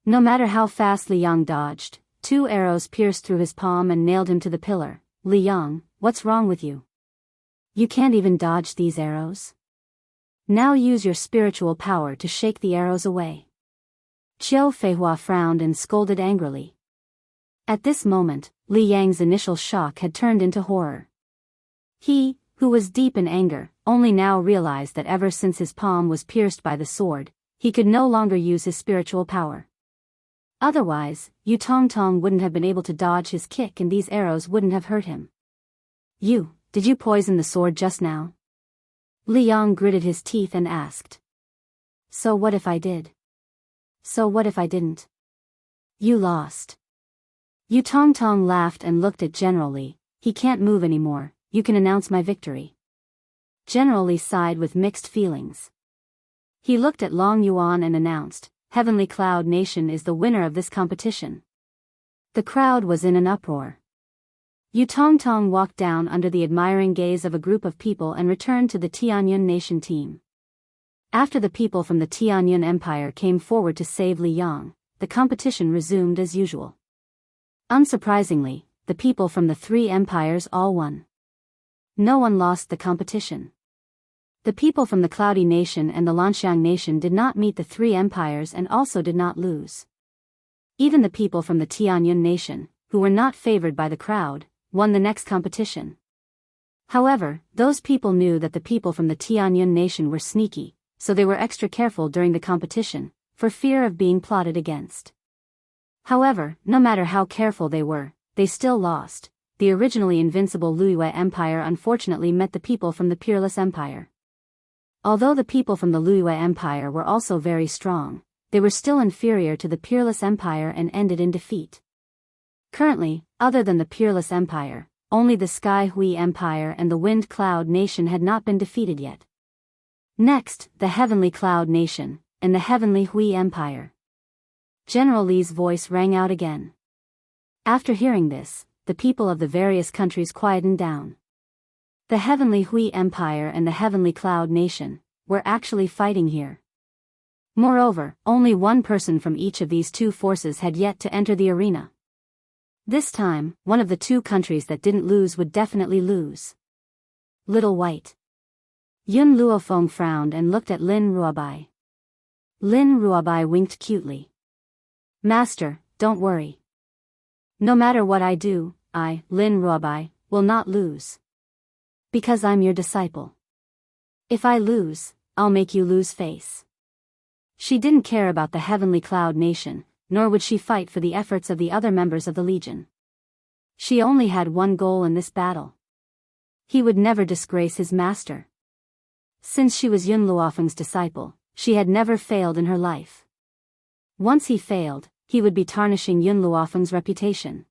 A: No matter how fast Li Yang dodged, 2 arrows pierced through his palm and nailed him to the pillar. "Li Yang, what's wrong with you? You can't even dodge these arrows? Now use your spiritual power to shake the arrows away." Qiu Feihua frowned and scolded angrily. At this moment, Li Yang's initial shock had turned into horror. He, who was deep in anger, only now realized that ever since his palm was pierced by the sword, he could no longer use his spiritual power. Otherwise, Yu Tongtong wouldn't have been able to dodge his kick and these arrows wouldn't have hurt him. Did you poison the sword just now?" Li Yang gritted his teeth and asked. "So what if I did? So what if I didn't? You lost." Yu Tongtong laughed and looked at General Li. "He can't move anymore, you can announce my victory." General Li sighed with mixed feelings. He looked at Long Yuan and announced, "Heavenly Cloud Nation is the winner of this competition." The crowd was in an uproar. Yu Tongtong walked down under the admiring gaze of a group of people and returned to the Tianyun Nation team. After the people from the Tianyun Empire came forward to save Li Yang, the competition resumed as usual. Unsurprisingly, the people from the 3 empires all won. No one lost the competition. The people from the Cloudy Nation and the Lanxiang Nation did not meet the 3 empires and also did not lose. Even the people from the Tianyun Nation, who were not favored by the crowd, won the next competition. However, those people knew that the people from the Tianyun Nation were sneaky, so they were extra careful during the competition, for fear of being plotted against. However, no matter how careful they were, they still lost. The originally invincible Liyue Empire unfortunately met the people from the Peerless Empire. Although the people from the Liyue Empire were also very strong, they were still inferior to the Peerless Empire and ended in defeat. Currently, other than the Peerless Empire, only the Sky Hui Empire and the Wind Cloud Nation had not been defeated yet. Next, the Heavenly Cloud Nation, and the Heavenly Hui Empire. General Li's voice rang out again. After hearing this, the people of the various countries quietened down. The Heavenly Hui Empire and the Heavenly Cloud Nation were actually fighting here. Moreover, only one person from each of these 2 forces had yet to enter the arena. This time, one of the 2 countries that didn't lose would definitely lose. Little White. Yun Luofeng frowned and looked at Lin Ruobai. Lin Ruobai winked cutely. "Master, don't worry. No matter what I do, I, Lin Ruobai, will not lose. Because I'm your disciple. If I lose, I'll make you lose face." She didn't care about the Heavenly Cloud Nation, nor would she fight for the efforts of the other members of the Legion. She only had one goal in this battle. He would never disgrace his master. Since she was Yun Luofeng's disciple, she had never failed in her life. Once he failed, he would be tarnishing Yun Luofeng's reputation.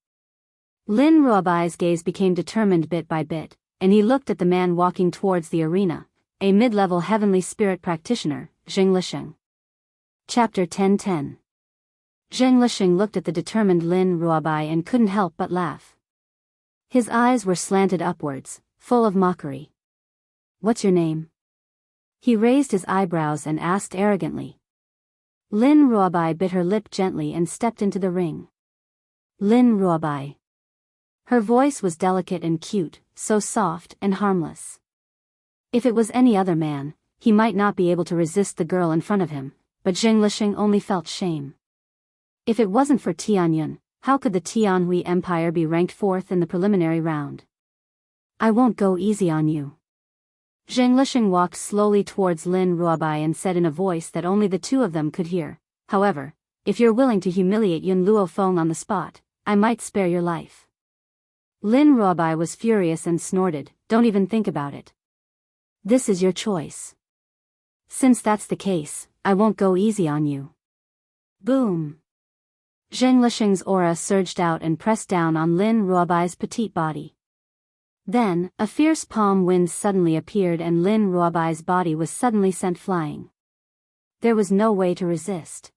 A: Lin Ruobai's gaze became determined bit by bit, and he looked at the man walking towards the arena, a mid-level heavenly spirit practitioner, Zheng Lisheng. Chapter 1010. Zheng Lisheng looked at the determined Lin Ruobai and couldn't help but laugh. His eyes were slanted upwards, full of mockery. "What's your name?" He raised his eyebrows and asked arrogantly. Lin Ruobai bit her lip gently and stepped into the ring. Lin Ruobai. Her voice was delicate and cute, so soft and harmless. If it was any other man, he might not be able to resist the girl in front of him, but Zheng Lisheng only felt shame. If it wasn't for Tianyun, how could the Tianhui Empire be ranked 4th in the preliminary round? I won't go easy on you. Zhang Lisheng walked slowly towards Lin Ruobai and said in a voice that only the two of them could hear, however, if you're willing to humiliate Yun Luofeng on the spot, I might spare your life. Lin Ruobai was furious and snorted, don't even think about it. This is your choice. Since that's the case, I won't go easy on you. Boom. Zhang Lisheng's aura surged out and pressed down on Lin Ruobai's petite body. Then, a fierce palm wind suddenly appeared and Lin Ruobai's body was suddenly sent flying. There was no way to resist.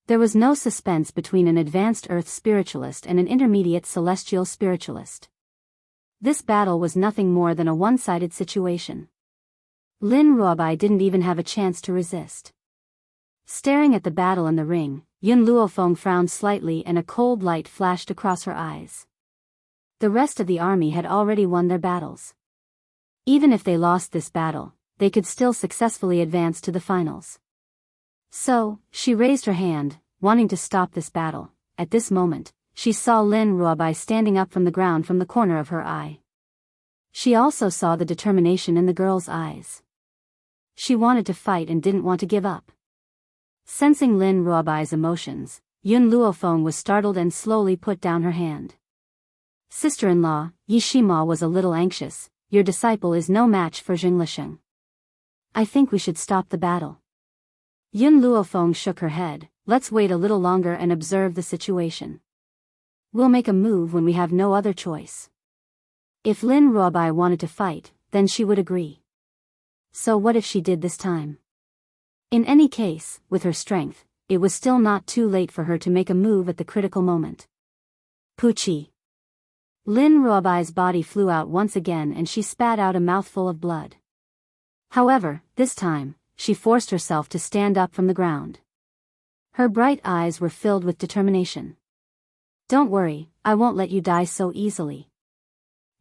A: There was no suspense between an advanced earth spiritualist and an intermediate celestial spiritualist. This battle was nothing more than a one-sided situation. Lin Ruobai didn't even have a chance to resist. Staring at the battle in the ring, Yun Luofeng frowned slightly and a cold light flashed across her eyes. The rest of the army had already won their battles. Even if they lost this battle, they could still successfully advance to the finals. So, she raised her hand, wanting to stop this battle. At this moment, she saw Lin Ruobai standing up from the ground from the corner of her eye. She also saw the determination in the girl's eyes. She wanted to fight and didn't want to give up. Sensing Lin Ruobai's emotions, Yun Luofeng was startled and slowly put down her hand. Sister-in-law, Yi Shima was a little anxious. Your disciple is no match for Zhang Lisheng. I think we should stop the battle. Yun Luofeng shook her head. Let's wait a little longer and observe the situation. We'll make a move when we have no other choice. If Lin Ruobai wanted to fight, then she would agree. So what if she did this time? In any case, with her strength, it was still not too late for her to make a move at the critical moment. Puchi. Lin Ruobai's body flew out once again and she spat out a mouthful of blood. However, this time, she forced herself to stand up from the ground. Her bright eyes were filled with determination. Don't worry, I won't let you die so easily.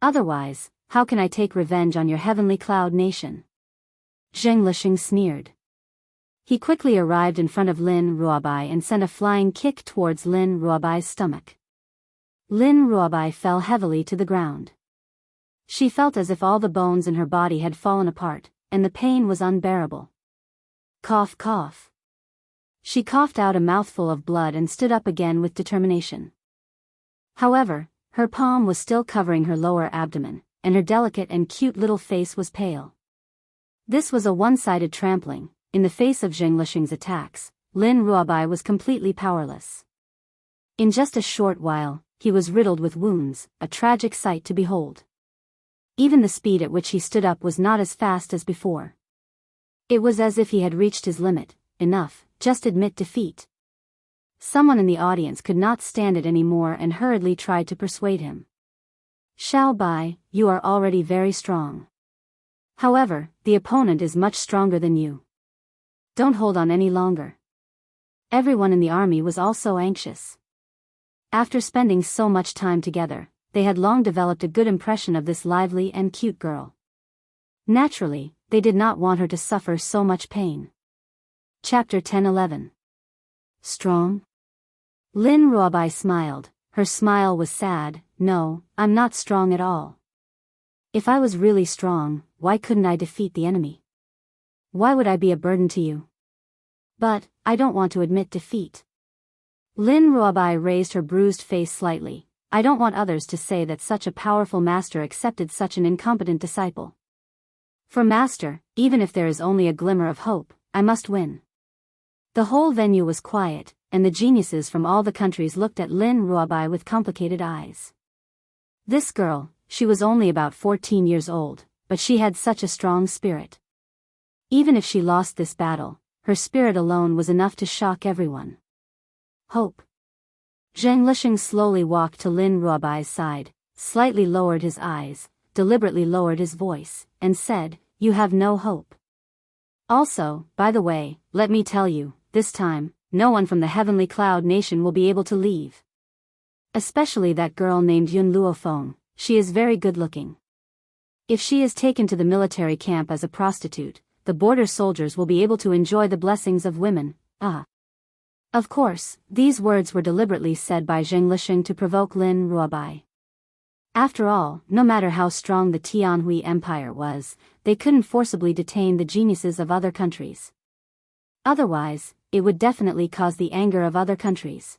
A: Otherwise, how can I take revenge on your heavenly cloud nation? Zhang Lisheng sneered. He quickly arrived in front of Lin Ruobai and sent a flying kick towards Lin Ruobai's stomach. Lin Ruobai fell heavily to the ground. She felt as if all the bones in her body had fallen apart, and the pain was unbearable. Cough, cough. She coughed out a mouthful of blood and stood up again with determination. However, her palm was still covering her lower abdomen, and her delicate and cute little face was pale. This was a one-sided trampling. In the face of Zhang Lisheng's attacks, Lin Ruobai was completely powerless. In just a short while, he was riddled with wounds, a tragic sight to behold. Even the speed at which he stood up was not as fast as before. It was as if he had reached his limit. Enough, just admit defeat. Someone in the audience could not stand it anymore and hurriedly tried to persuade him. Xiao Bai, you are already very strong. However, the opponent is much stronger than you. Don't hold on any longer. Everyone in the army was also anxious. After spending so much time together, they had long developed a good impression of this lively and cute girl. Naturally, they did not want her to suffer so much pain. Chapter 10-11. Strong? Lin Ruobai smiled. Her smile was sad. No, I'm not strong at all. If I was really strong, why couldn't I defeat the enemy? Why would I be a burden to you? But, I don't want to admit defeat. Lin Ruobai raised her bruised face slightly. I don't want others to say that such a powerful master accepted such an incompetent disciple. For master, even if there is only a glimmer of hope, I must win. The whole venue was quiet, and the geniuses from all the countries looked at Lin Ruobai with complicated eyes. This girl, she was only about 14 years old, but she had such a strong spirit. Even if she lost this battle, her spirit alone was enough to shock everyone. Hope. Zhang Lisheng slowly walked to Lin Ruobai's side, slightly lowered his eyes, deliberately lowered his voice, and said, You have no hope. Also, by the way, let me tell you, this time, no one from the Heavenly Cloud Nation will be able to leave. Especially that girl named Yun Luofeng, she is very good-looking. If she is taken to the military camp as a prostitute, the border soldiers will be able to enjoy the blessings of women. Of course, these words were deliberately said by Zhang Lisheng to provoke Lin Ruobai. After all, no matter how strong the Tianhui Empire was, they couldn't forcibly detain the geniuses of other countries. Otherwise, it would definitely cause the anger of other countries.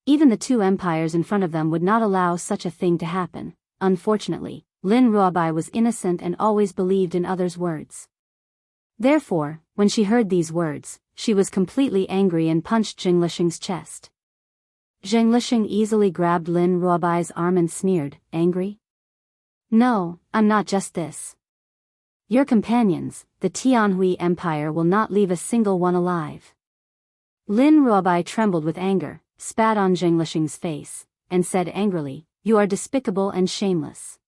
A: Even the two empires in front of them would not allow such a thing to happen. Unfortunately, Lin Ruobai was innocent and always believed in others' words. Therefore, when she heard these words, she was completely angry and punched Zheng Lixing's chest. Zheng Lixing easily grabbed Lin Ruobai's arm and sneered, "Angry? No, I'm not just this. Your companions, the Tianhui Empire, will not leave a single one alive." Lin Ruobai trembled with anger, spat on Zheng Lixing's face, and said angrily, "You are despicable and shameless."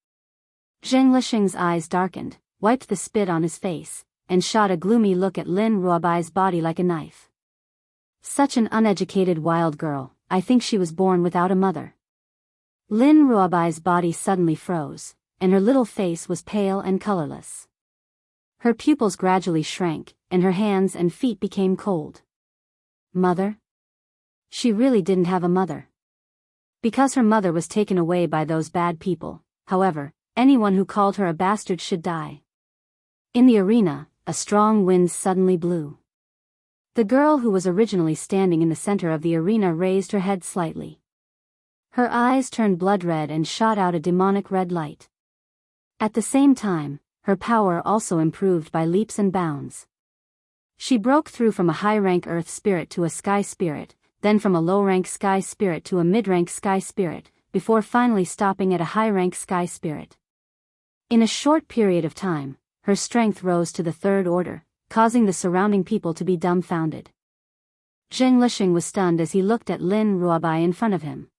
A: Zheng Lixing's eyes darkened, wiped the spit on his face, and shot a gloomy look at Lin Ruobai's body like a knife. Such an uneducated wild girl, I think she was born without a mother. Lin Ruobai's body suddenly froze, and her little face was pale and colorless. Her pupils gradually shrank, and her hands and feet became cold. Mother? She really didn't have a mother. Because her mother was taken away by those bad people, however, anyone who called her a bastard should die. In the arena, a strong wind suddenly blew. The girl who was originally standing in the center of the arena raised her head slightly. Her eyes turned blood red and shot out a demonic red light. At the same time, her power also improved by leaps and bounds. She broke through from a high-rank earth spirit to a sky spirit, then from a low-rank sky spirit to a mid-rank sky spirit, before finally stopping at a high-rank sky spirit. In a short period of time, her strength rose to the third order, causing the surrounding people to be dumbfounded. Zheng Lixing was stunned as he looked at Lin Ruobai in front of him.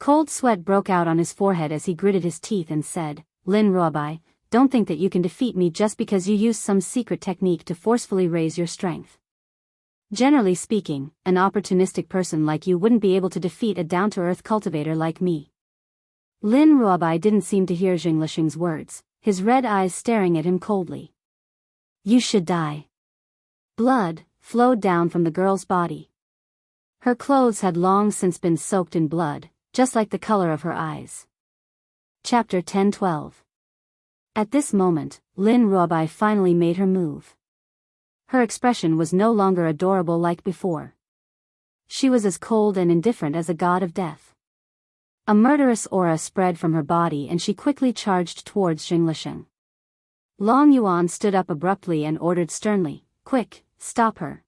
A: Cold sweat broke out on his forehead as he gritted his teeth and said, "Lin Ruobai, don't think that you can defeat me just because you use some secret technique to forcefully raise your strength. Generally speaking, an opportunistic person like you wouldn't be able to defeat a down-to-earth cultivator like me." Lin Ruobai didn't seem to hear Zheng Lixing's words, his red eyes staring at him coldly. "You should die." Blood flowed down from the girl's body. Her clothes had long since been soaked in blood, just like the color of her eyes. Chapter 10-12. At this moment, Lin Ruobai finally made her move. Her expression was no longer adorable like before. She was as cold and indifferent as a god of death. A murderous aura spread from her body and she quickly charged towards Zheng Lixing. Long Yuan stood up abruptly and ordered sternly, "Quick, stop her."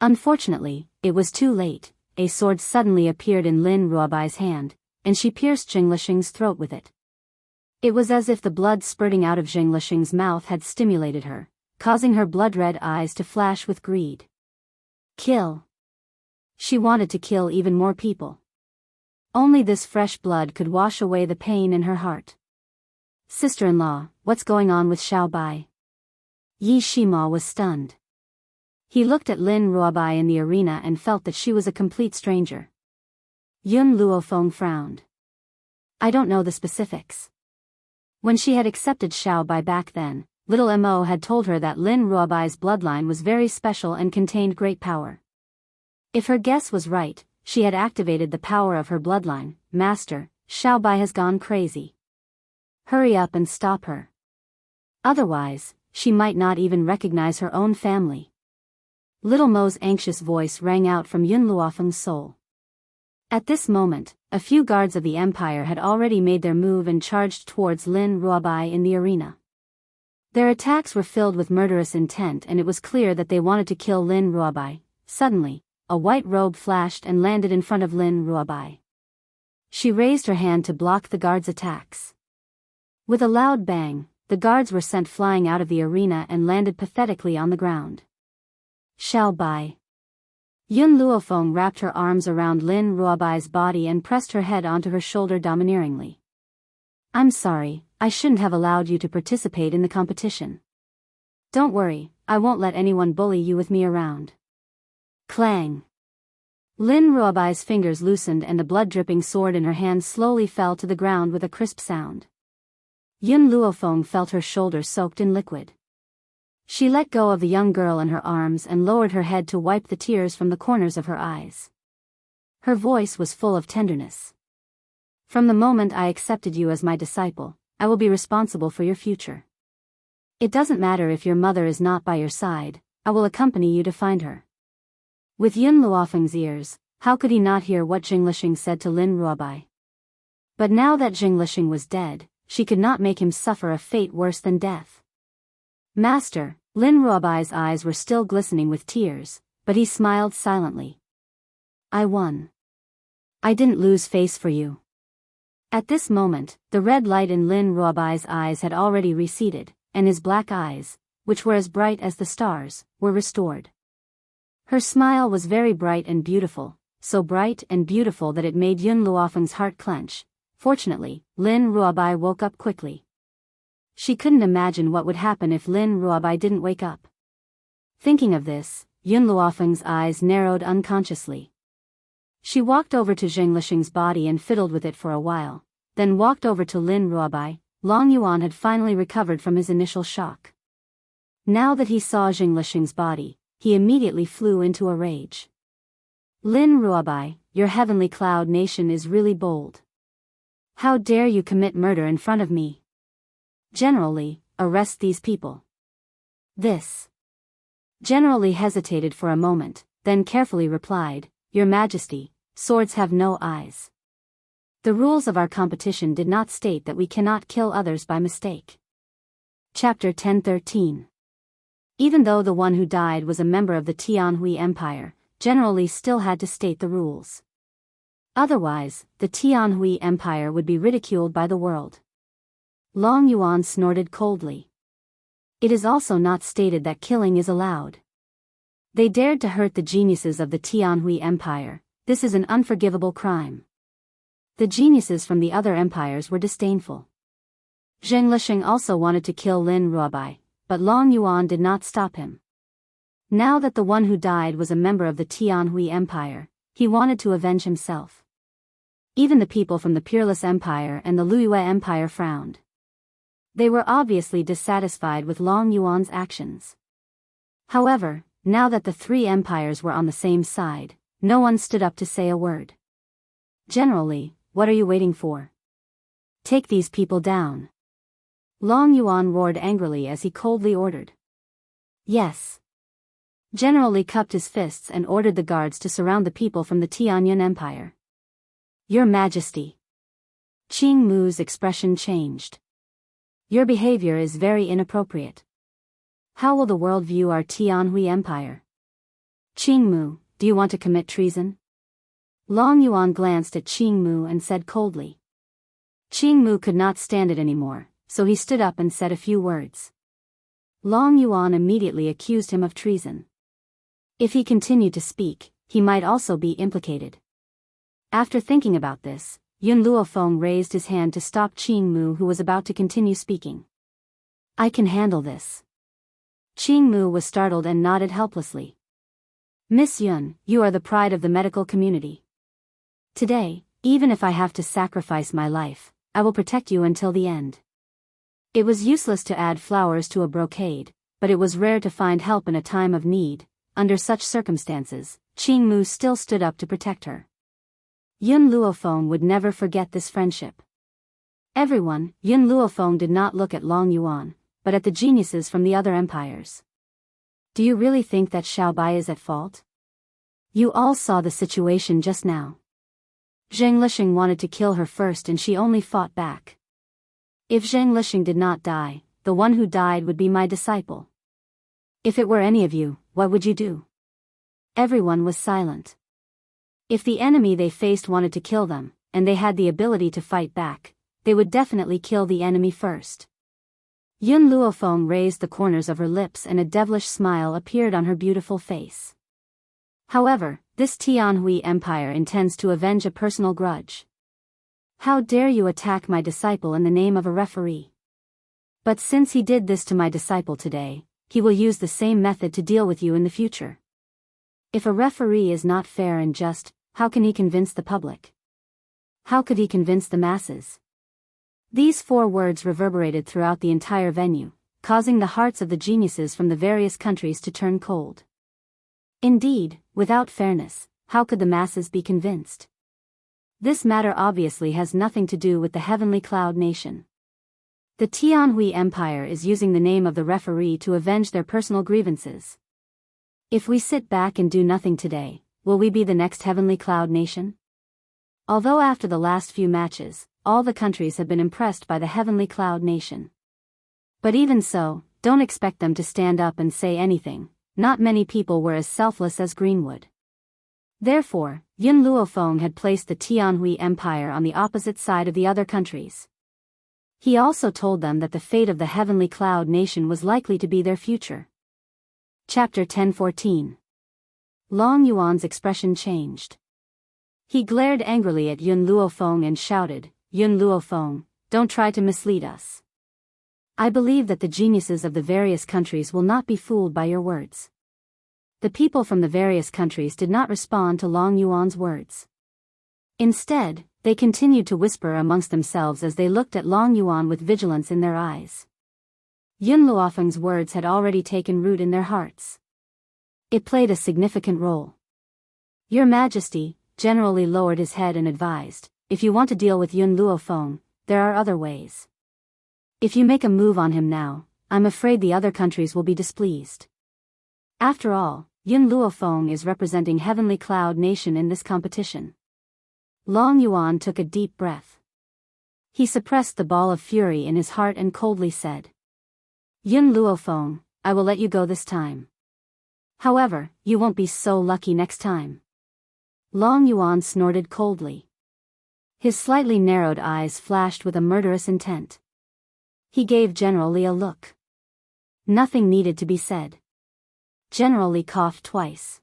A: Unfortunately, it was too late. A sword suddenly appeared in Lin Ruobai's hand, and she pierced Zheng Lixing's throat with it. It was as if the blood spurting out of Zheng Lixing's mouth had stimulated her, causing her blood-red eyes to flash with greed. Kill. She wanted to kill even more people. Only this fresh blood could wash away the pain in her heart. "Sister-in-law, what's going on with Xiao Bai?" Yi Shima was stunned. He looked at Lin Ruobai in the arena and felt that she was a complete stranger. Yun Luofeng frowned. "I don't know the specifics." When she had accepted Xiao Bai back then, little Mo had told her that Lin Ruobai's bloodline was very special and contained great power. If her guess was right, she had activated the power of her bloodline. "Master, Xiao Bai has gone crazy. Hurry up and stop her. Otherwise, she might not even recognize her own family." Little Mo's anxious voice rang out from Yun Luofeng's soul. At this moment, a few guards of the Empire had already made their move and charged towards Lin Ruobai in the arena. Their attacks were filled with murderous intent and it was clear that they wanted to kill Lin Ruobai. Suddenly, a white robe flashed and landed in front of Lin Ruobai. She raised her hand to block the guards' attacks. With a loud bang, the guards were sent flying out of the arena and landed pathetically on the ground. "Xiao Bai." Yun Luofeng wrapped her arms around Lin Ruobai's body and pressed her head onto her shoulder domineeringly. "I'm sorry, I shouldn't have allowed you to participate in the competition. Don't worry, I won't let anyone bully you with me around." Clang! Lin Ruobai's fingers loosened and the blood-dripping sword in her hand slowly fell to the ground with a crisp sound. Yun Luofeng felt her shoulder soaked in liquid. She let go of the young girl in her arms and lowered her head to wipe the tears from the corners of her eyes. Her voice was full of tenderness. From the moment I accepted you as my disciple, I will be responsible for your future. It doesn't matter if your mother is not by your side, I will accompany you to find her. With Yun Luofeng's ears, how could he not hear what Jing Lixing said to Lin Ruobai? But now that Jing Lixing was dead, she could not make him suffer a fate worse than death. Master, Lin Ruobai's eyes were still glistening with tears, but he smiled silently. I won. I didn't lose face for you. At this moment, the red light in Lin Ruobai's eyes had already receded, and his black eyes, which were as bright as the stars, were restored. Her smile was very bright and beautiful, so bright and beautiful that it made Yun Luofeng's heart clench. Fortunately, Lin Ruobai woke up quickly. She couldn't imagine what would happen if Lin Ruobai didn't wake up. Thinking of this, Yun Luofeng's eyes narrowed unconsciously. She walked over to Jing Lixing's body and fiddled with it for a while, then walked over to Lin Ruobai. Long Yuan had finally recovered from his initial shock. Now that he saw Jing Lixing's body, he immediately flew into a rage. Lin Ruobai, your heavenly cloud nation is really bold. How dare you commit murder in front of me? General Li, arrest these people. This. General Li hesitated for a moment, then carefully replied, Your Majesty, swords have no eyes. The rules of our competition did not state that we cannot kill others by mistake. Chapter 1013. Even though the one who died was a member of the Tianhui Empire, General Li still had to state the rules. Otherwise, the Tianhui Empire would be ridiculed by the world. Long Yuan snorted coldly. It is also not stated that killing is allowed. They dared to hurt the geniuses of the Tianhui Empire. This is an unforgivable crime. The geniuses from the other empires were disdainful. Jing Lixing also wanted to kill Lin Ruobai, but Long Yuan did not stop him. Now that the one who died was a member of the Tianhui Empire, he wanted to avenge himself. Even the people from the Peerless Empire and the Liyue Empire frowned. They were obviously dissatisfied with Long Yuan's actions. However, now that the three empires were on the same side, no one stood up to say a word. General Li, what are you waiting for? Take these people down. Long Yuan roared angrily as he coldly ordered. Yes. General Li cupped his fists and ordered the guards to surround the people from the Tianyun Empire. Your Majesty. Qing Mu's expression changed. Your behavior is very inappropriate. How will the world view our Tianhui Empire? Qing Mu, do you want to commit treason? Long Yuan glanced at Qing Mu and said coldly. Qing Mu could not stand it anymore, so he stood up and said a few words. Long Yuan immediately accused him of treason. If he continued to speak, he might also be implicated. After thinking about this, Yun Luofeng raised his hand to stop Qing Mu, who was about to continue speaking. I can handle this. Qing Mu was startled and nodded helplessly. Miss Yun, you are the pride of the medical community. Today, even if I have to sacrifice my life, I will protect you until the end. It was useless to add flowers to a brocade, but it was rare to find help in a time of need. Under such circumstances, Qing Mu still stood up to protect her. Yun Luofeng would never forget this friendship. Everyone, Yun Luofeng did not look at Long Yuan, but at the geniuses from the other empires. Do you really think that Xiao Bai is at fault? You all saw the situation just now. Jing Lixing wanted to kill her first and she only fought back. If Jing Lixing did not die, the one who died would be my disciple. If it were any of you, what would you do? Everyone was silent. If the enemy they faced wanted to kill them, and they had the ability to fight back, they would definitely kill the enemy first. Yun Luofeng raised the corners of her lips and a devilish smile appeared on her beautiful face. However, this Tianhui Empire intends to avenge a personal grudge. How dare you attack my disciple in the name of a referee? But since he did this to my disciple today, he will use the same method to deal with you in the future. If a referee is not fair and just, how can he convince the public? How could he convince the masses? These 4 words reverberated throughout the entire venue, causing the hearts of the geniuses from the various countries to turn cold. Indeed, without fairness, how could the masses be convinced? This matter obviously has nothing to do with the Heavenly Cloud Nation. The Tianhui Empire is using the name of the referee to avenge their personal grievances. If we sit back and do nothing today, will we be the next Heavenly Cloud Nation? Although after the last few matches, all the countries have been impressed by the Heavenly Cloud Nation. But even so, don't expect them to stand up and say anything. Not many people were as selfless as Greenwood. Therefore, Yun Luofeng had placed the Tianhui Empire on the opposite side of the other countries. He also told them that the fate of the Heavenly Cloud Nation was likely to be their future. Chapter 10:14. Long Yuan's expression changed. He glared angrily at Yun Luofeng and shouted, "Yun Luofeng, don't try to mislead us. I believe that the geniuses of the various countries will not be fooled by your words." The people from the various countries did not respond to Long Yuan's words. Instead, they continued to whisper amongst themselves as they looked at Long Yuan with vigilance in their eyes. Yun Luofeng's words had already taken root in their hearts. It played a significant role. Your Majesty, General Li lowered his head and advised, if you want to deal with Yun Luofeng, there are other ways. If you make a move on him now, I'm afraid the other countries will be displeased. After all, Yun Luofeng is representing Heavenly Cloud Nation in this competition. Long Yuan took a deep breath. He suppressed the ball of fury in his heart and coldly said, "Yun Luofeng, I will let you go this time. However, you won't be so lucky next time." Long Yuan snorted coldly. His slightly narrowed eyes flashed with a murderous intent. He gave General Li a look. Nothing needed to be said. General Li coughed twice.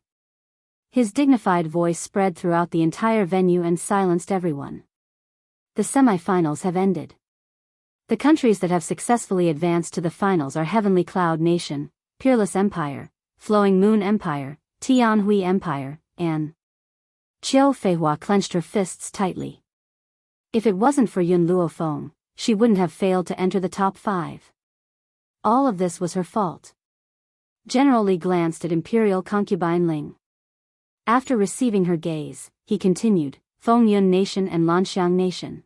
A: His dignified voice spread throughout the entire venue and silenced everyone. The semi-finals have ended. The countries that have successfully advanced to the finals are Heavenly Cloud Nation, Peerless Empire, Flowing Moon Empire, Tianhui Empire, and Qiu Feihua clenched her fists tightly. If it wasn't for Yun Luofeng, she wouldn't have failed to enter the top 5. All of this was her fault. General Li glanced at Imperial Concubine Ling. After receiving her gaze, he continued, Fengyun Nation and Lanxiang Nation.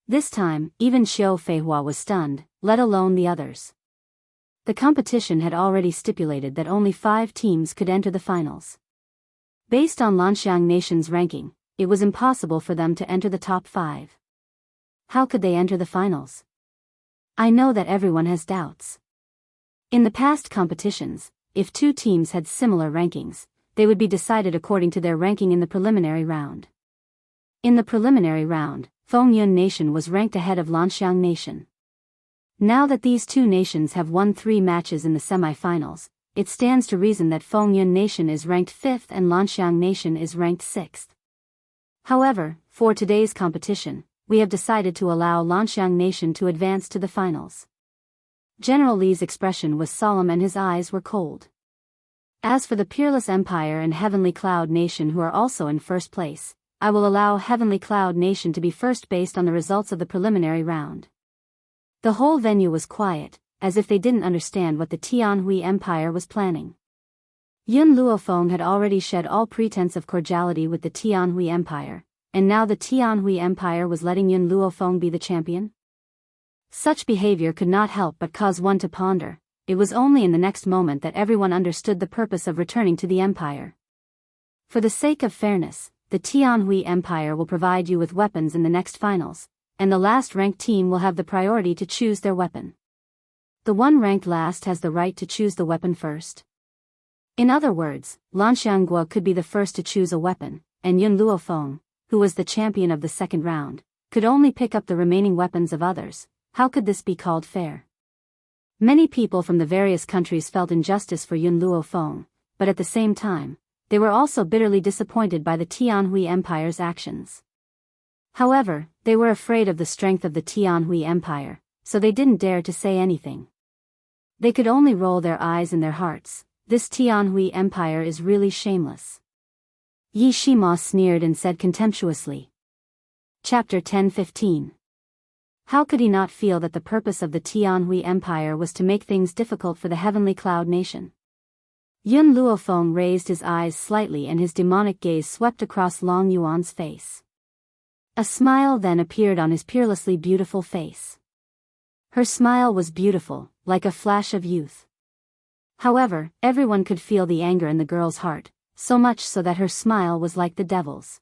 A: This time, even Qiu Feihua was stunned, let alone the others. The competition had already stipulated that only 5 teams could enter the finals. Based on Lanxiang Nation's ranking, it was impossible for them to enter the top 5. How could they enter the finals? I know that everyone has doubts. In the past competitions, if 2 teams had similar rankings, they would be decided according to their ranking in the preliminary round. In the preliminary round, Fengyun Nation was ranked ahead of Lanxiang Nation. Now that these 2 nations have won 3 matches in the semi-finals, it stands to reason that Fengyun Nation is ranked 5th and Lanxiang Nation is ranked 6th. However, for today's competition, we have decided to allow Lanxiang Nation to advance to the finals. General Li's expression was solemn and his eyes were cold. As for the Peerless Empire and Heavenly Cloud Nation who are also in first place, I will allow Heavenly Cloud Nation to be first based on the results of the preliminary round. The whole venue was quiet, as if they didn't understand what the Tianhui Empire was planning. Yun Luofeng had already shed all pretense of cordiality with the Tianhui Empire, and now the Tianhui Empire was letting Yun Luofeng be the champion? Such behavior could not help but cause one to ponder. It was only in the next moment that everyone understood the purpose of returning to the empire. For the sake of fairness, the Tianhui Empire will provide you with weapons in the next finals, and the last ranked team will have the priority to choose their weapon. The one ranked last has the right to choose the weapon first. In other words, Lanxiang Guo could be the first to choose a weapon, and Yun Luofeng, who was the champion of the second round, could only pick up the remaining weapons of others. How could this be called fair? Many people from the various countries felt injustice for Yun Luofeng, but at the same time, they were also bitterly disappointed by the Tianhui Empire's actions. However, they were afraid of the strength of the Tianhui Empire, so they didn't dare to say anything. They could only roll their eyes in their hearts. This Tianhui Empire is really shameless. Yi Shima sneered and said contemptuously. Chapter 10:15. How could he not feel that the purpose of the Tianhui Empire was to make things difficult for the Heavenly Cloud Nation? Yun Luofeng raised his eyes slightly and his demonic gaze swept across Long Yuan's face. A smile then appeared on his peerlessly beautiful face. Her smile was beautiful, like a flash of youth. However, everyone could feel the anger in the girl's heart, so much so that her smile was like the devil's.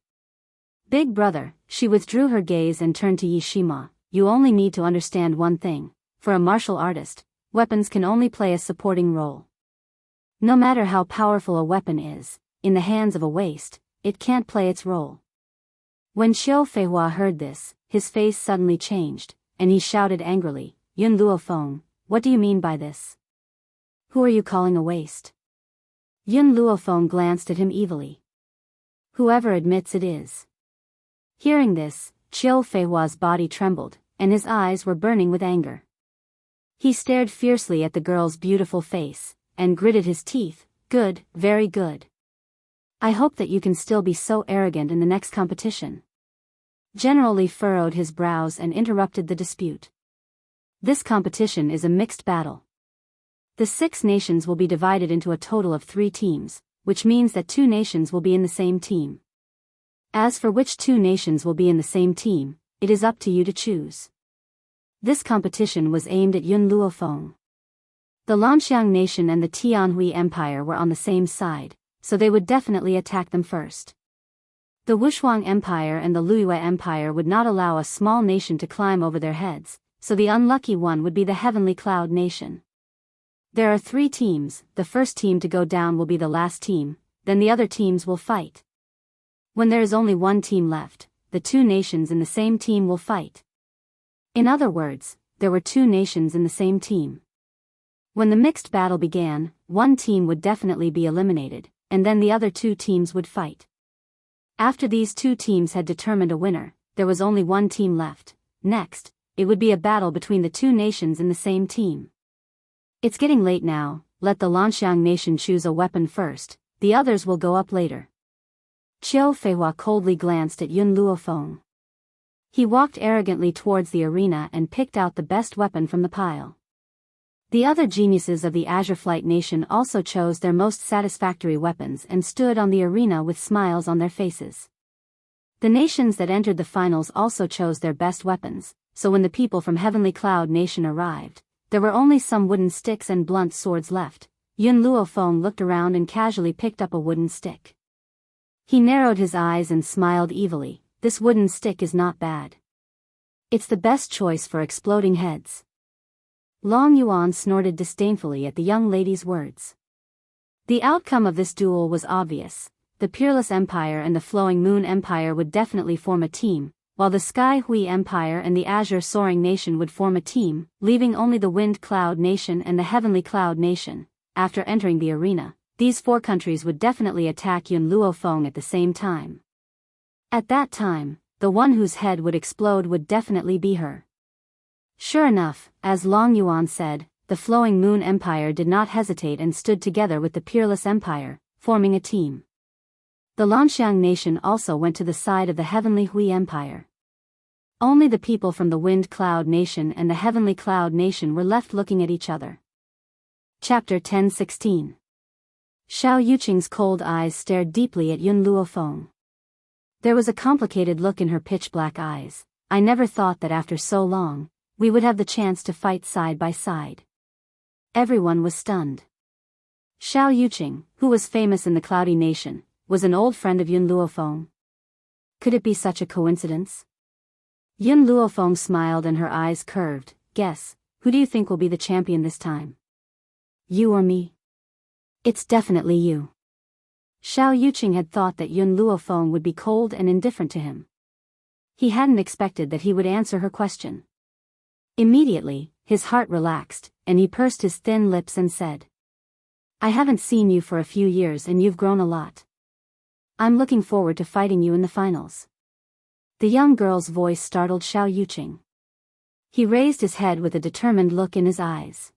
A: Big brother, she withdrew her gaze and turned to Yishima. You only need to understand one thing. For a martial artist, weapons can only play a supporting role. No matter how powerful a weapon is, in the hands of a waste, it can't play its role. When Xiao Feihua heard this, his face suddenly changed, and he shouted angrily, Yun Luofeng, what do you mean by this? Who are you calling a waste? Yun Luofeng glanced at him evilly. Whoever admits it is. Hearing this, Xiao Feihua's body trembled, and his eyes were burning with anger. He stared fiercely at the girl's beautiful face, and gritted his teeth. Good, very good. I hope that you can still be so arrogant in the next competition. General Li furrowed his brows and interrupted the dispute. This competition is a mixed battle. The 6 nations will be divided into a total of 3 teams, which means that 2 nations will be in the same team. As for which 2 nations will be in the same team, it is up to you to choose. This competition was aimed at Yun Luofeng. The Lanxiang nation and the Tianhui Empire were on the same side, so they would definitely attack them first. The Wushuang Empire and the Luiyue Empire would not allow a small nation to climb over their heads, so the unlucky one would be the Heavenly Cloud nation. There are 3 teams, the first team to go down will be the last team, then the other teams will fight. When there is only 1 team left, the 2 nations in the same team will fight. In other words, there were 2 nations in the same team. When the mixed battle began, 1 team would definitely be eliminated, and then the other 2 teams would fight. After these 2 teams had determined a winner, there was only 1 team left. Next, it would be a battle between the 2 nations in the same team. It's getting late now, let the Lanxiang nation choose a weapon first, the others will go up later. Xiao Feihua coldly glanced at Yun Luofeng. He walked arrogantly towards the arena and picked out the best weapon from the pile. The other geniuses of the Azure Flight Nation also chose their most satisfactory weapons and stood on the arena with smiles on their faces. The nations that entered the finals also chose their best weapons, so when the people from Heavenly Cloud Nation arrived, there were only some wooden sticks and blunt swords left. Yun Luofeng looked around and casually picked up a wooden stick. He narrowed his eyes and smiled evilly. This wooden stick is not bad. It's the best choice for exploding heads. Long Yuan snorted disdainfully at the young lady's words. The outcome of this duel was obvious. The Peerless Empire and the Flowing Moon Empire would definitely form a team, while the Sky Hui Empire and the Azure Soaring Nation would form a team, leaving only the Wind Cloud Nation and the Heavenly Cloud Nation. After entering the arena, these 4 countries would definitely attack Yun Luofeng at the same time. At that time, the one whose head would explode would definitely be her. Sure enough, as Long Yuan said, the Flowing Moon Empire did not hesitate and stood together with the Peerless Empire, forming a team. The Lanxiang nation also went to the side of the Heavenly Hui Empire. Only the people from the Wind Cloud Nation and the Heavenly Cloud Nation were left looking at each other. Chapter 10:16. Xiao Yuqing's cold eyes stared deeply at Yun Luofeng. There was a complicated look in her pitch-black eyes. I never thought that after so long, we would have the chance to fight side by side. Everyone was stunned. Xiao Yuqing, who was famous in the Cloudy Nation, was an old friend of Yun Luofeng. Could it be such a coincidence? Yun Luofeng smiled and her eyes curved. Guess, who do you think will be the champion this time? You or me? It's definitely you. Xiao Yuqing had thought that Yun Luofeng would be cold and indifferent to him. He hadn't expected that he would answer her question. Immediately, his heart relaxed, and he pursed his thin lips and said, I haven't seen you for a few years and you've grown a lot. I'm looking forward to fighting you in the finals. The young girl's voice startled Xiao Yuqing. He raised his head with a determined look in his eyes.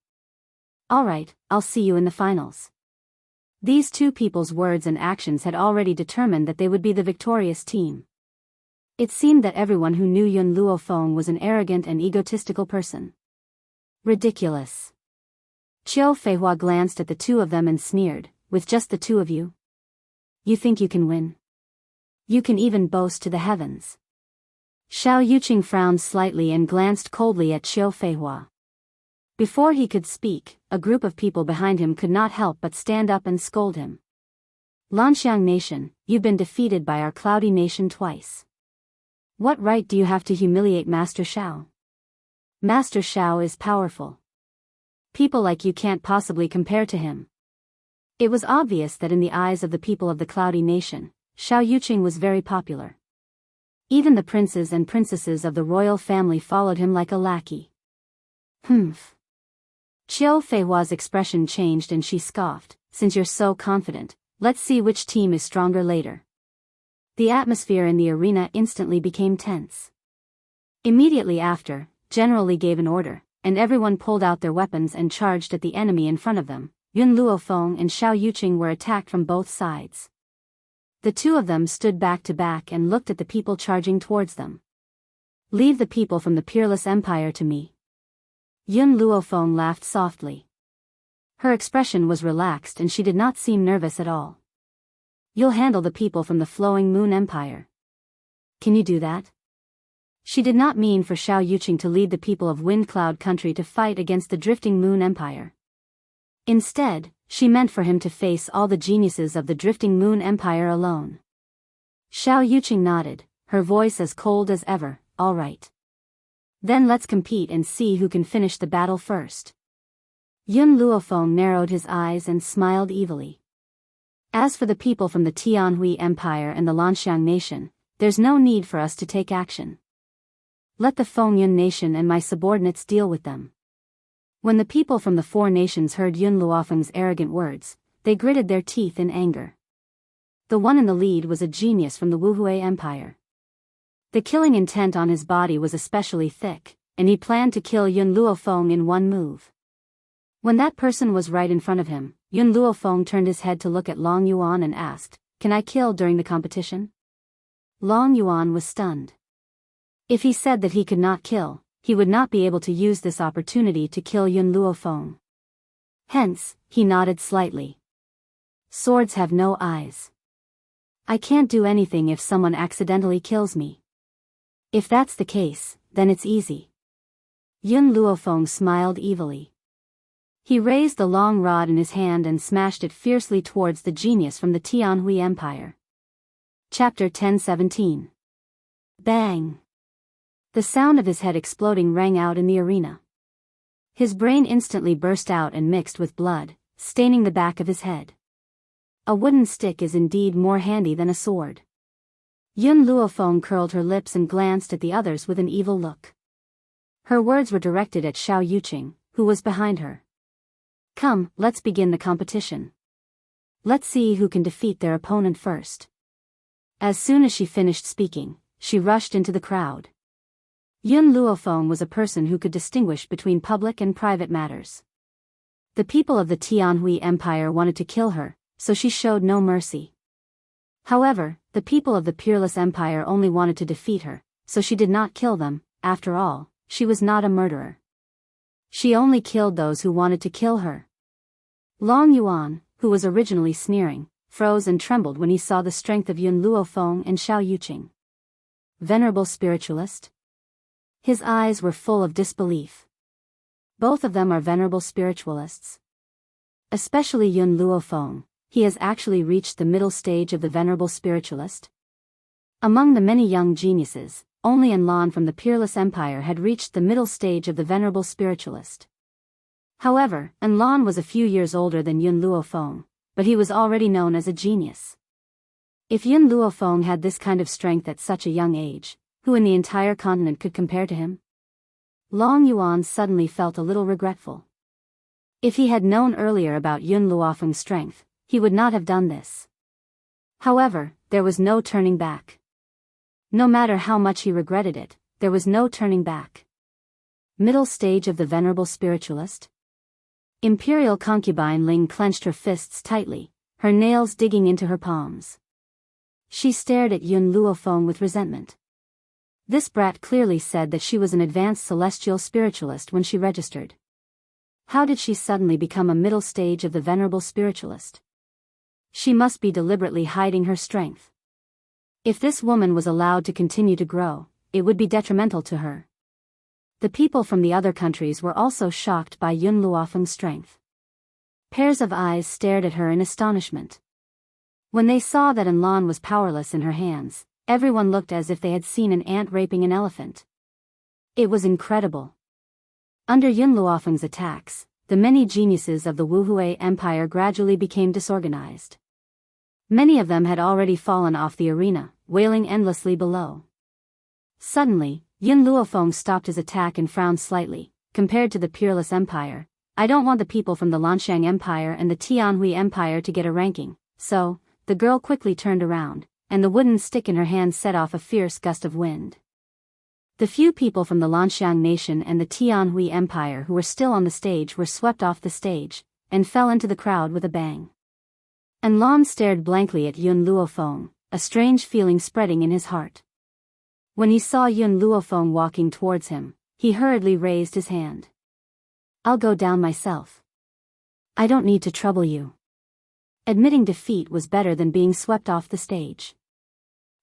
A: All right, I'll see you in the finals. These 2 people's words and actions had already determined that they would be the victorious team. It seemed that everyone who knew Yun Luofeng was an arrogant and egotistical person. Ridiculous. Xiao Feihua glanced at the 2 of them and sneered, with just the 2 of you? You think you can win? You can even boast to the heavens. Xiao Yuqing frowned slightly and glanced coldly at Qiu Feihua. Before he could speak, a group of people behind him could not help but stand up and scold him. Lanxiang Nation, you've been defeated by our Cloudy Nation twice. What right do you have to humiliate Master Xiao? Master Xiao is powerful. People like you can't possibly compare to him. It was obvious that in the eyes of the people of the Cloudy Nation, Xiao Yuqing was very popular. Even the princes and princesses of the royal family followed him like a lackey. Humph. Qiu Feihua's expression changed and she scoffed, since you're so confident, let's see which team is stronger later. The atmosphere in the arena instantly became tense. Immediately after, General Li gave an order, and everyone pulled out their weapons and charged at the enemy in front of them. Yun Luofeng and Xiao Yuqing were attacked from both sides. The two of them stood back to back and looked at the people charging towards them. Leave the people from the Peerless Empire to me. Yun Luofeng laughed softly. Her expression was relaxed and she did not seem nervous at all. You'll handle the people from the Flowing Moon Empire. Can you do that? She did not mean for Xiao Yuqing to lead the people of Wind Cloud Country to fight against the Drifting Moon Empire. Instead, she meant for him to face all the geniuses of the Drifting Moon Empire alone. Xiao Yuqing nodded, her voice as cold as ever, all right. Then let's compete and see who can finish the battle first. Yun Luofeng narrowed his eyes and smiled evilly. As for the people from the Tianhui Empire and the Lanxiang Nation, there's no need for us to take action. Let the Fengyun Nation and my subordinates deal with them. When the people from the four nations heard Yun Luofeng's arrogant words, they gritted their teeth in anger. The one in the lead was a genius from the Wuhui Empire. The killing intent on his body was especially thick, and he planned to kill Yun Luofeng in one move. When that person was right in front of him, Yun Luofeng turned his head to look at Long Yuan and asked, "Can I kill during the competition?" Long Yuan was stunned. If he said that he could not kill, he would not be able to use this opportunity to kill Yun Luofeng. Hence, he nodded slightly. Swords have no eyes. I can't do anything if someone accidentally kills me. If that's the case, then it's easy. Yun Luofeng smiled evilly. He raised the long rod in his hand and smashed it fiercely towards the genius from the Tianhui Empire. Chapter 1017. Bang! The sound of his head exploding rang out in the arena. His brain instantly burst out and mixed with blood, staining the back of his head. A wooden stick is indeed more handy than a sword. Yun Luofeng curled her lips and glanced at the others with an evil look. Her words were directed at Xiao Yuqing, who was behind her. Come, let's begin the competition. Let's see who can defeat their opponent first. As soon as she finished speaking, she rushed into the crowd. Yun Luofeng was a person who could distinguish between public and private matters. The people of the Tianhui Empire wanted to kill her, so she showed no mercy. However, the people of the Peerless Empire only wanted to defeat her, so she did not kill them. After all, she was not a murderer. She only killed those who wanted to kill her. Long Yuan, who was originally sneering, froze and trembled when he saw the strength of Yun Luofeng and Xiao Yuqing. Venerable spiritualist? His eyes were full of disbelief. Both of them are venerable spiritualists. Especially Yun Luofeng, he has actually reached the middle stage of the venerable spiritualist. Among the many young geniuses, only Enlon from the Peerless Empire had reached the middle stage of the venerable spiritualist. However, Enlon was a few years older than Yun Luofeng, but he was already known as a genius. If Yun Luofeng had this kind of strength at such a young age, who in the entire continent could compare to him? Long Yuan suddenly felt a little regretful. If he had known earlier about Yun Luofeng's strength, he would not have done this. However, there was no turning back. No matter how much he regretted it, there was no turning back. Middle stage of the venerable spiritualist? Imperial concubine Ling clenched her fists tightly, her nails digging into her palms. She stared at Yun Luofeng with resentment. This brat clearly said that she was an advanced celestial spiritualist when she registered. How did she suddenly become a middle stage of the venerable spiritualist? She must be deliberately hiding her strength. If this woman was allowed to continue to grow, it would be detrimental to her. The people from the other countries were also shocked by Yun Luofeng's strength. Pairs of eyes stared at her in astonishment. When they saw that Lan was powerless in her hands, everyone looked as if they had seen an ant raping an elephant. It was incredible. Under Yun Luofeng's attacks, the many geniuses of the Wuhui Empire gradually became disorganized. Many of them had already fallen off the arena, wailing endlessly below. Suddenly, Yun Luofeng stopped his attack and frowned slightly. Compared to the Peerless Empire, I don't want the people from the Lanxiang Empire and the Tianhui Empire to get a ranking, so, the girl quickly turned around, and the wooden stick in her hand set off a fierce gust of wind. The few people from the Lanxiang nation and the Tianhui Empire who were still on the stage were swept off the stage, and fell into the crowd with a bang. Lan stared blankly at Yun Luofeng, a strange feeling spreading in his heart. When he saw Yun Luofeng walking towards him, he hurriedly raised his hand. "I'll go down myself. I don't need to trouble you." Admitting defeat was better than being swept off the stage.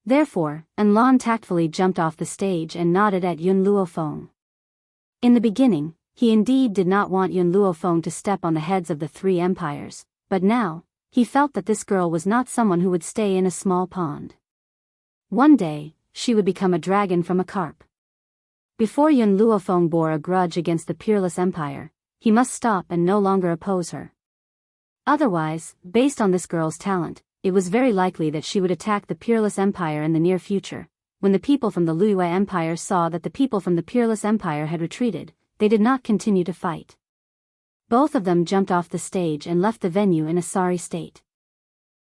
A: Therefore, Lan tactfully jumped off the stage and nodded at Yun Luofeng. In the beginning, he indeed did not want Yun Luofeng to step on the heads of the three empires, but now, he felt that this girl was not someone who would stay in a small pond. One day, she would become a dragon from a carp. Before Yun Luofeng bore a grudge against the Peerless Empire, he must stop and no longer oppose her. Otherwise, based on this girl's talent, it was very likely that she would attack the Peerless Empire in the near future. When the people from the Liyue Empire saw that the people from the Peerless Empire had retreated, they did not continue to fight. Both of them jumped off the stage and left the venue in a sorry state.